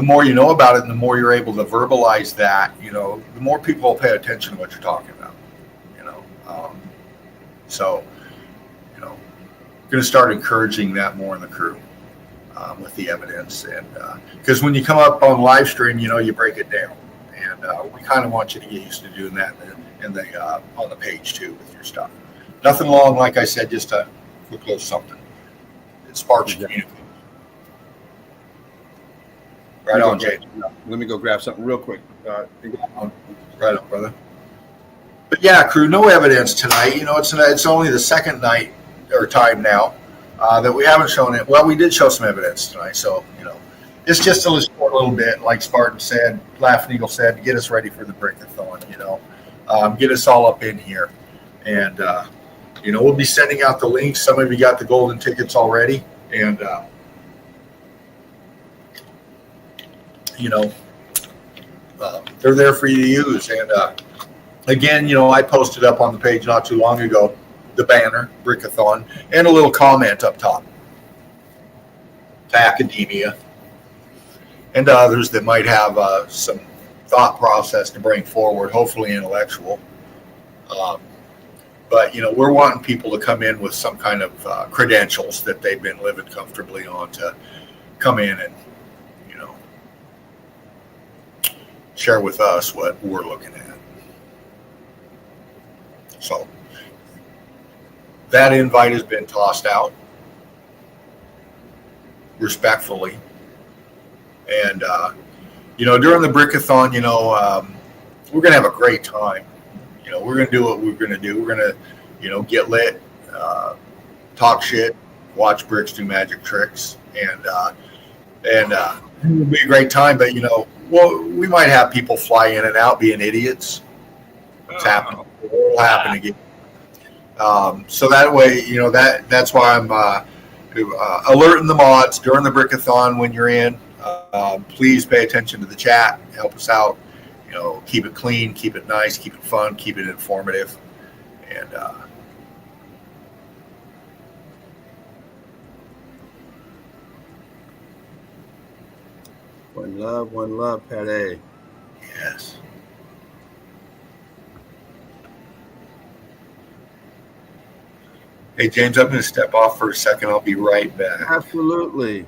more you know about it, and the more you're able to verbalize that, the more people will pay attention to what you're talking about. So, going to start encouraging that more in the crew with the evidence, and because when you come up on live stream, you break it down, and we kind of want you to get used to doing that on the page too with your stuff. Nothing long, like I said, just a quick little something. It sparks communication. Right on, Jay. Let me go grab something real quick. Right on, brother. But yeah, crew, no evidence tonight. It's only the second night or time now that we haven't shown it. Well, we did show some evidence tonight, so it's just a little bit, like Spartan said, Laughing Eagle said, to get us ready for the Brickathon. Get us all up in here, and we'll be sending out the links. Some of you got the golden tickets already, and they're there for you to use. And again, I posted up on the page not too long ago the banner, Brickathon, and a little comment up top to academia and to others that might have some thought process to bring forward, hopefully intellectual. But, we're wanting people to come in with some kind of credentials that they've been living comfortably on to come in and, share with us what we're looking at. So that invite has been tossed out respectfully. And, during the Brickathon, we're going to have a great time. We're going to do what we're going to do. We're going to, get lit, talk shit, watch bricks do magic tricks, and it'll be a great time. But, we might have people fly in and out being idiots. It's happening. It'll happen again. So that way, that's why I'm alerting the mods during the Brickathon when you're in. Please pay attention to the chat. Help us out. Keep it clean, keep it nice, keep it fun, keep it informative. And One love, Patty. yes. Hey, James, I'm going to step off for a second. I'll be right back. Absolutely.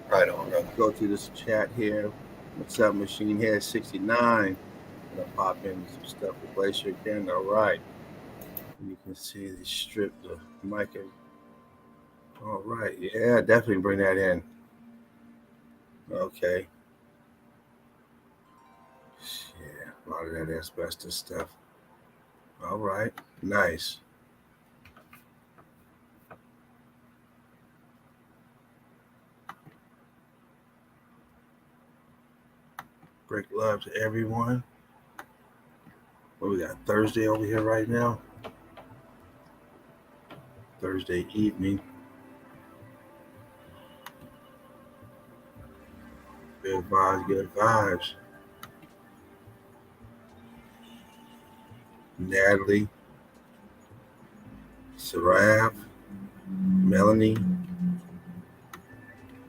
Right on, brother. Go to this chat here. What's up, Machine Head 69? I'm gonna pop in some stuff with Glacier again. All right. You can see the strip, the mic. All right. Yeah, definitely bring that in. Okay. Yeah, a lot of that asbestos stuff. All right. Nice. Break love to everyone. What we got? Thursday over here right now. Thursday evening. Good vibes, good vibes. Natalie, Saraf, Melanie,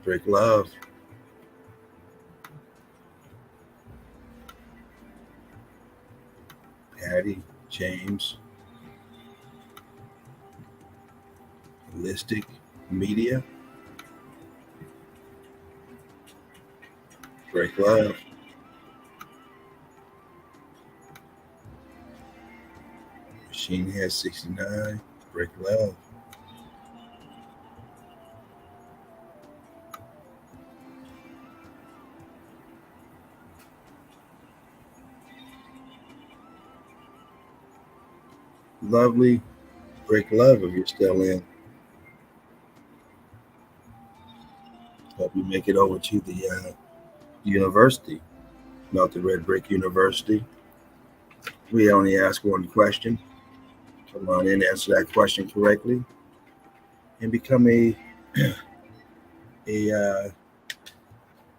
Break love. Patty, James, Holistic Media, Break love. Machine Head 69, Break love. Lovely, Break love if you're still in. Hope you make it over to the university, Melted Red Brick University. We only ask one question. Come on in, answer that question correctly, and become a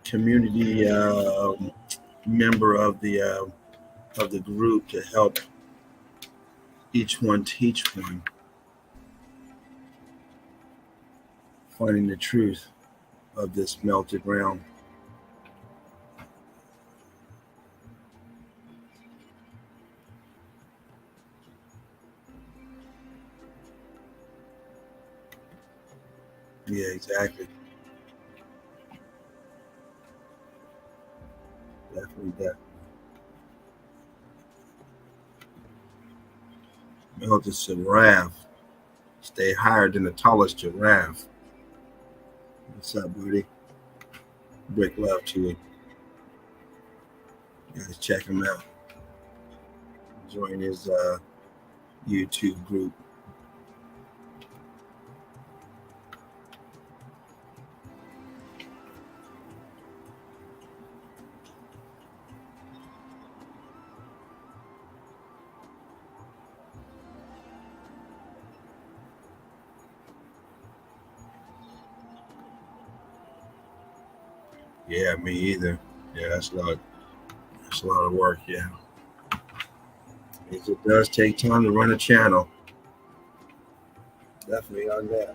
community member of the group to help each one teach one. finding the truth of this melted realm. Yeah, exactly. Definitely that. Melted giraffe. Stay higher than the tallest giraffe. What's up, buddy? Break love to you. Guys, check him out. Join his YouTube group. Yeah, me either. Yeah, that's a lot. That's a lot of work. Yeah, it does take time to run a channel. Definitely on that.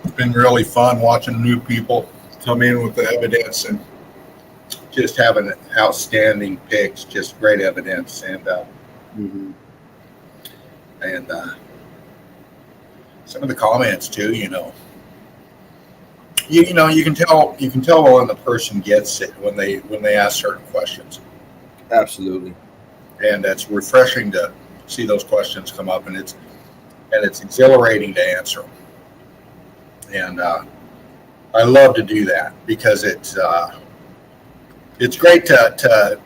It's been really fun watching new people come in with the evidence and just having outstanding picks, just great evidence, and some of the comments too. You know, you can tell when the person gets it when they ask certain questions, Absolutely. and it's refreshing to see those questions come up, and it's exhilarating to answer them. And I love to do that because it's great to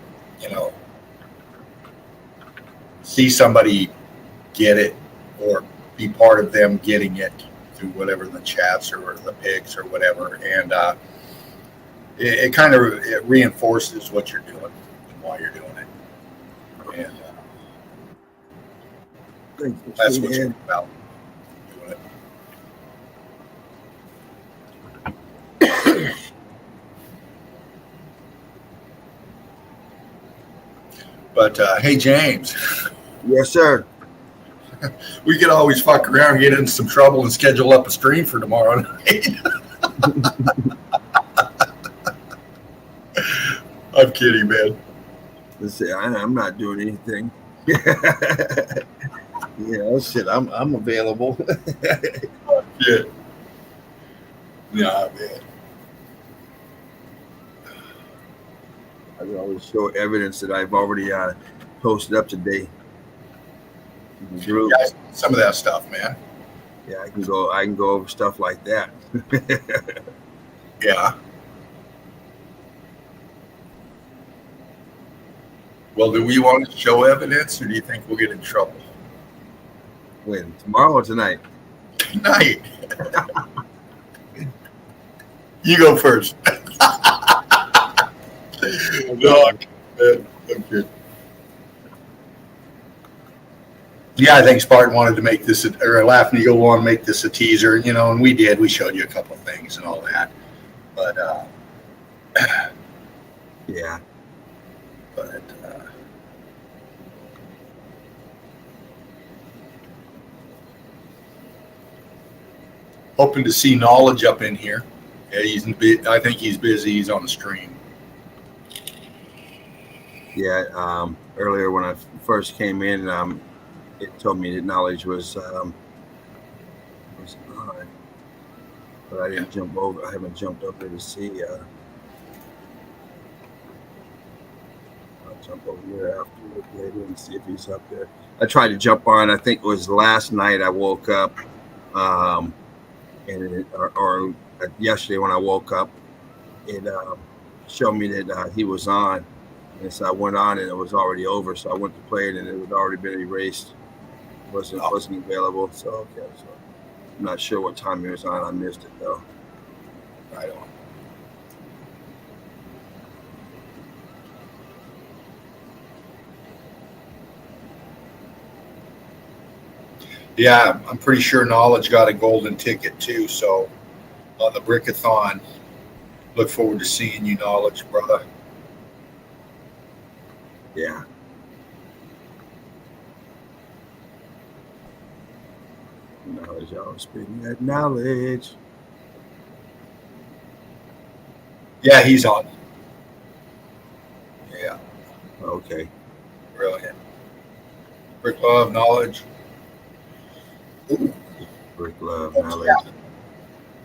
see somebody get it or be part of them getting it through whatever the chats or the pics or whatever, and it kind of reinforces what you're doing and why you're doing it, and that's what it's about. But hey, James. Yes, sir. We could always fuck around and get into some trouble and schedule up a stream for tomorrow night. I'm kidding, man. Let's see, I'm not doing anything. Shit, I'm available. Yeah. Nah, man. I can always show evidence that I've already posted up today. Yeah, some of that stuff, man. Yeah, I can go over stuff like that. Yeah. Well, do we want to show evidence, or do you think we'll get in trouble? When? Tomorrow or tonight? Tonight. You go first. No, I'm kidding. Yeah, I think Spartan wanted to make this, or Laughing Eagle wanted to make this a teaser, and we did. We showed you a couple of things and all that. But, yeah. But, hoping to see Knowledge up in here. Yeah, I think he's busy. He's on the stream. Yeah, earlier when I first came in, it told me that Knowledge was on, but I didn't jump over. I haven't jumped up there to see. I'll jump over here after later and see if he's up there. I tried to jump on. I think it was last night. I woke up, or yesterday when I woke up. It showed me that he was on, and so I went on, and it was already over. So I went to play it, and it had already been erased. Wasn't available. So okay, so I'm not sure what time he was on. I missed it though. Right on. Yeah, I'm pretty sure Knowledge got a golden ticket too. So on the Brickathon, look forward to seeing you, Knowledge, brother. Yeah. Knowledge, y'all speaking that knowledge. Yeah, he's on. Yeah, Okay. brilliant. Brick Love, Knowledge. Brick Love, knowledge.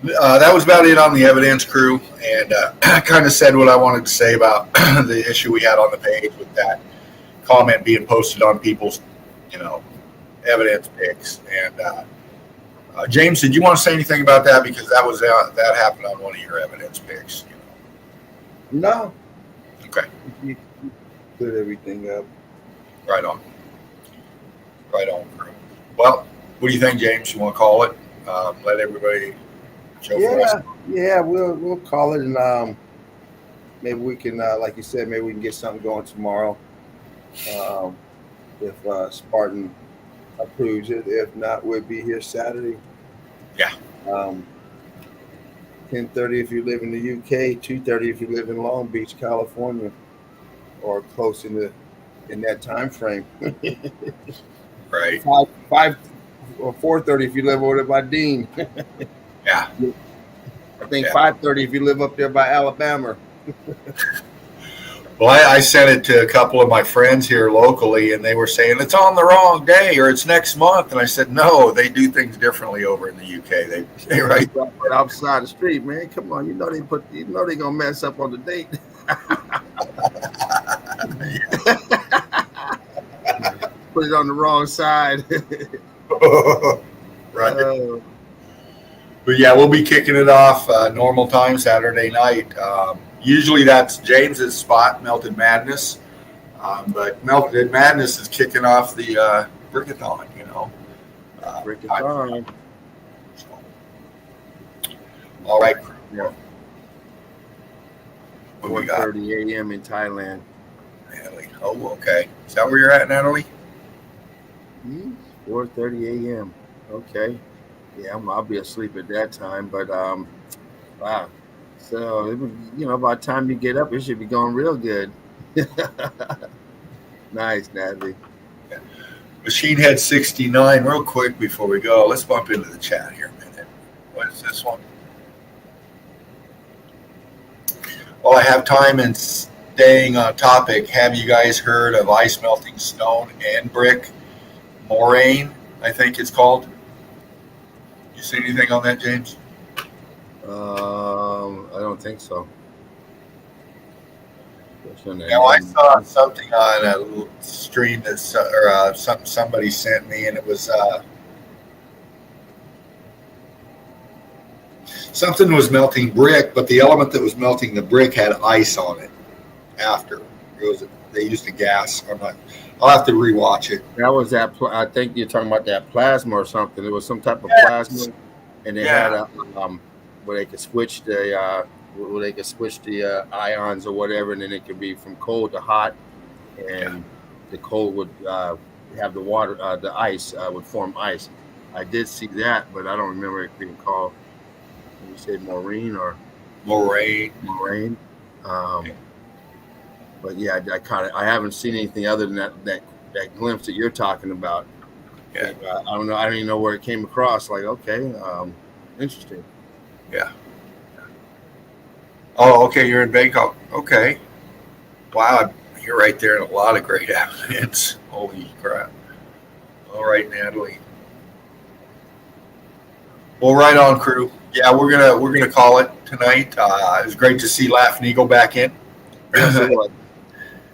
That was about it on the evidence crew, and I kind of said what I wanted to say about the issue we had on the page with that comment being posted on people's, evidence pics. And James, did you want to say anything about that? Because that happened on one of your evidence pics. No. Okay. You put everything up. Right on. Right on, crew. Well, what do you think, James? You want to call it? Let everybody show for us. Yeah, we'll call it, and maybe we can, like you said, maybe we can get something going tomorrow. If Spartan approves it. If not, we'll be here Saturday. Yeah. 10:30 if you live in the UK, 2:30 if you live in Long Beach, California, or close in that time frame. Right. 5 or 4:30 if you live over there by Dean. Yeah. I think 5:30 if you live up there by Alabama. Well, I sent it to a couple of my friends here locally, and they were saying it's on the wrong day or it's next month. And I said, no, they do things differently over in the UK. They right outside the street, man. Come on, they gonna mess up on the date. Put it on the wrong side. Right. But yeah, we'll be kicking it off normal time Saturday night. Usually that's James's spot, Melted Madness. But Melted Madness is kicking off the Brickathon, Brickathon. All right. Yeah. 4:30 a.m. in Thailand. Natalie. Oh, okay. Is that where you're at, Natalie? 4:30 a.m. Okay. Yeah, I'll be asleep at that time. But wow. So by the time you get up, it should be going real good. Nice, Natalie. Yeah. Machine Head 69. Real quick before we go, let's bump into the chat here a minute. What is this one? While I have time and staying on topic, have you guys heard of ice melting stone and brick moraine? I think it's called. You see anything on that, James? I don't think so. Now I saw something on a stream that somebody sent me, and it was something was melting brick, but the element that was melting the brick had ice on it. After they used a gas. I'll have to rewatch it. That was that. I think you're talking about that plasma or something. It was some type of plasma, and they had a where they could switch the ions or whatever, and then it could be from cold to hot, and the cold would have the water, the ice would form ice. I did see that, but I don't remember it being called. You said moraine or moraine. But yeah, I haven't seen anything other than that glimpse that you're talking about. Yeah. I don't know. I don't even know where it came across. Like, okay, interesting. Yeah. Oh, okay. You're in Bangkok. Okay. Wow, you're right there in a lot of great evidence. Holy crap! All right, Natalie. Well, right on, crew. Yeah, we're gonna call it tonight. It was great to see Laugh and Eagle back in.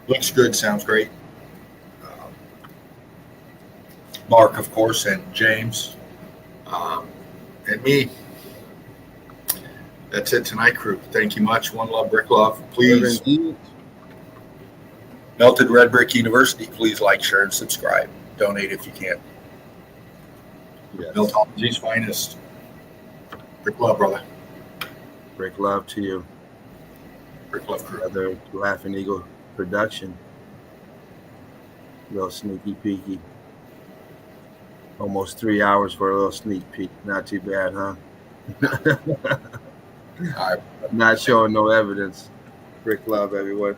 Looks good. Sounds great. Mark, of course, and James, and me. That's it tonight, crew. Thank you much. One love, brick love. Please, Melted Red Brick University. Please like, share, and subscribe. Donate if you can. Yes. Meltology's finest. Brick love, brother. Brick love to you. Brick love, crew. Another Laughing Eagle production. Little sneaky peeky. Almost 3 hours for a little sneak peek. Not too bad, huh? All right. Not showing no evidence. Brick love, everyone.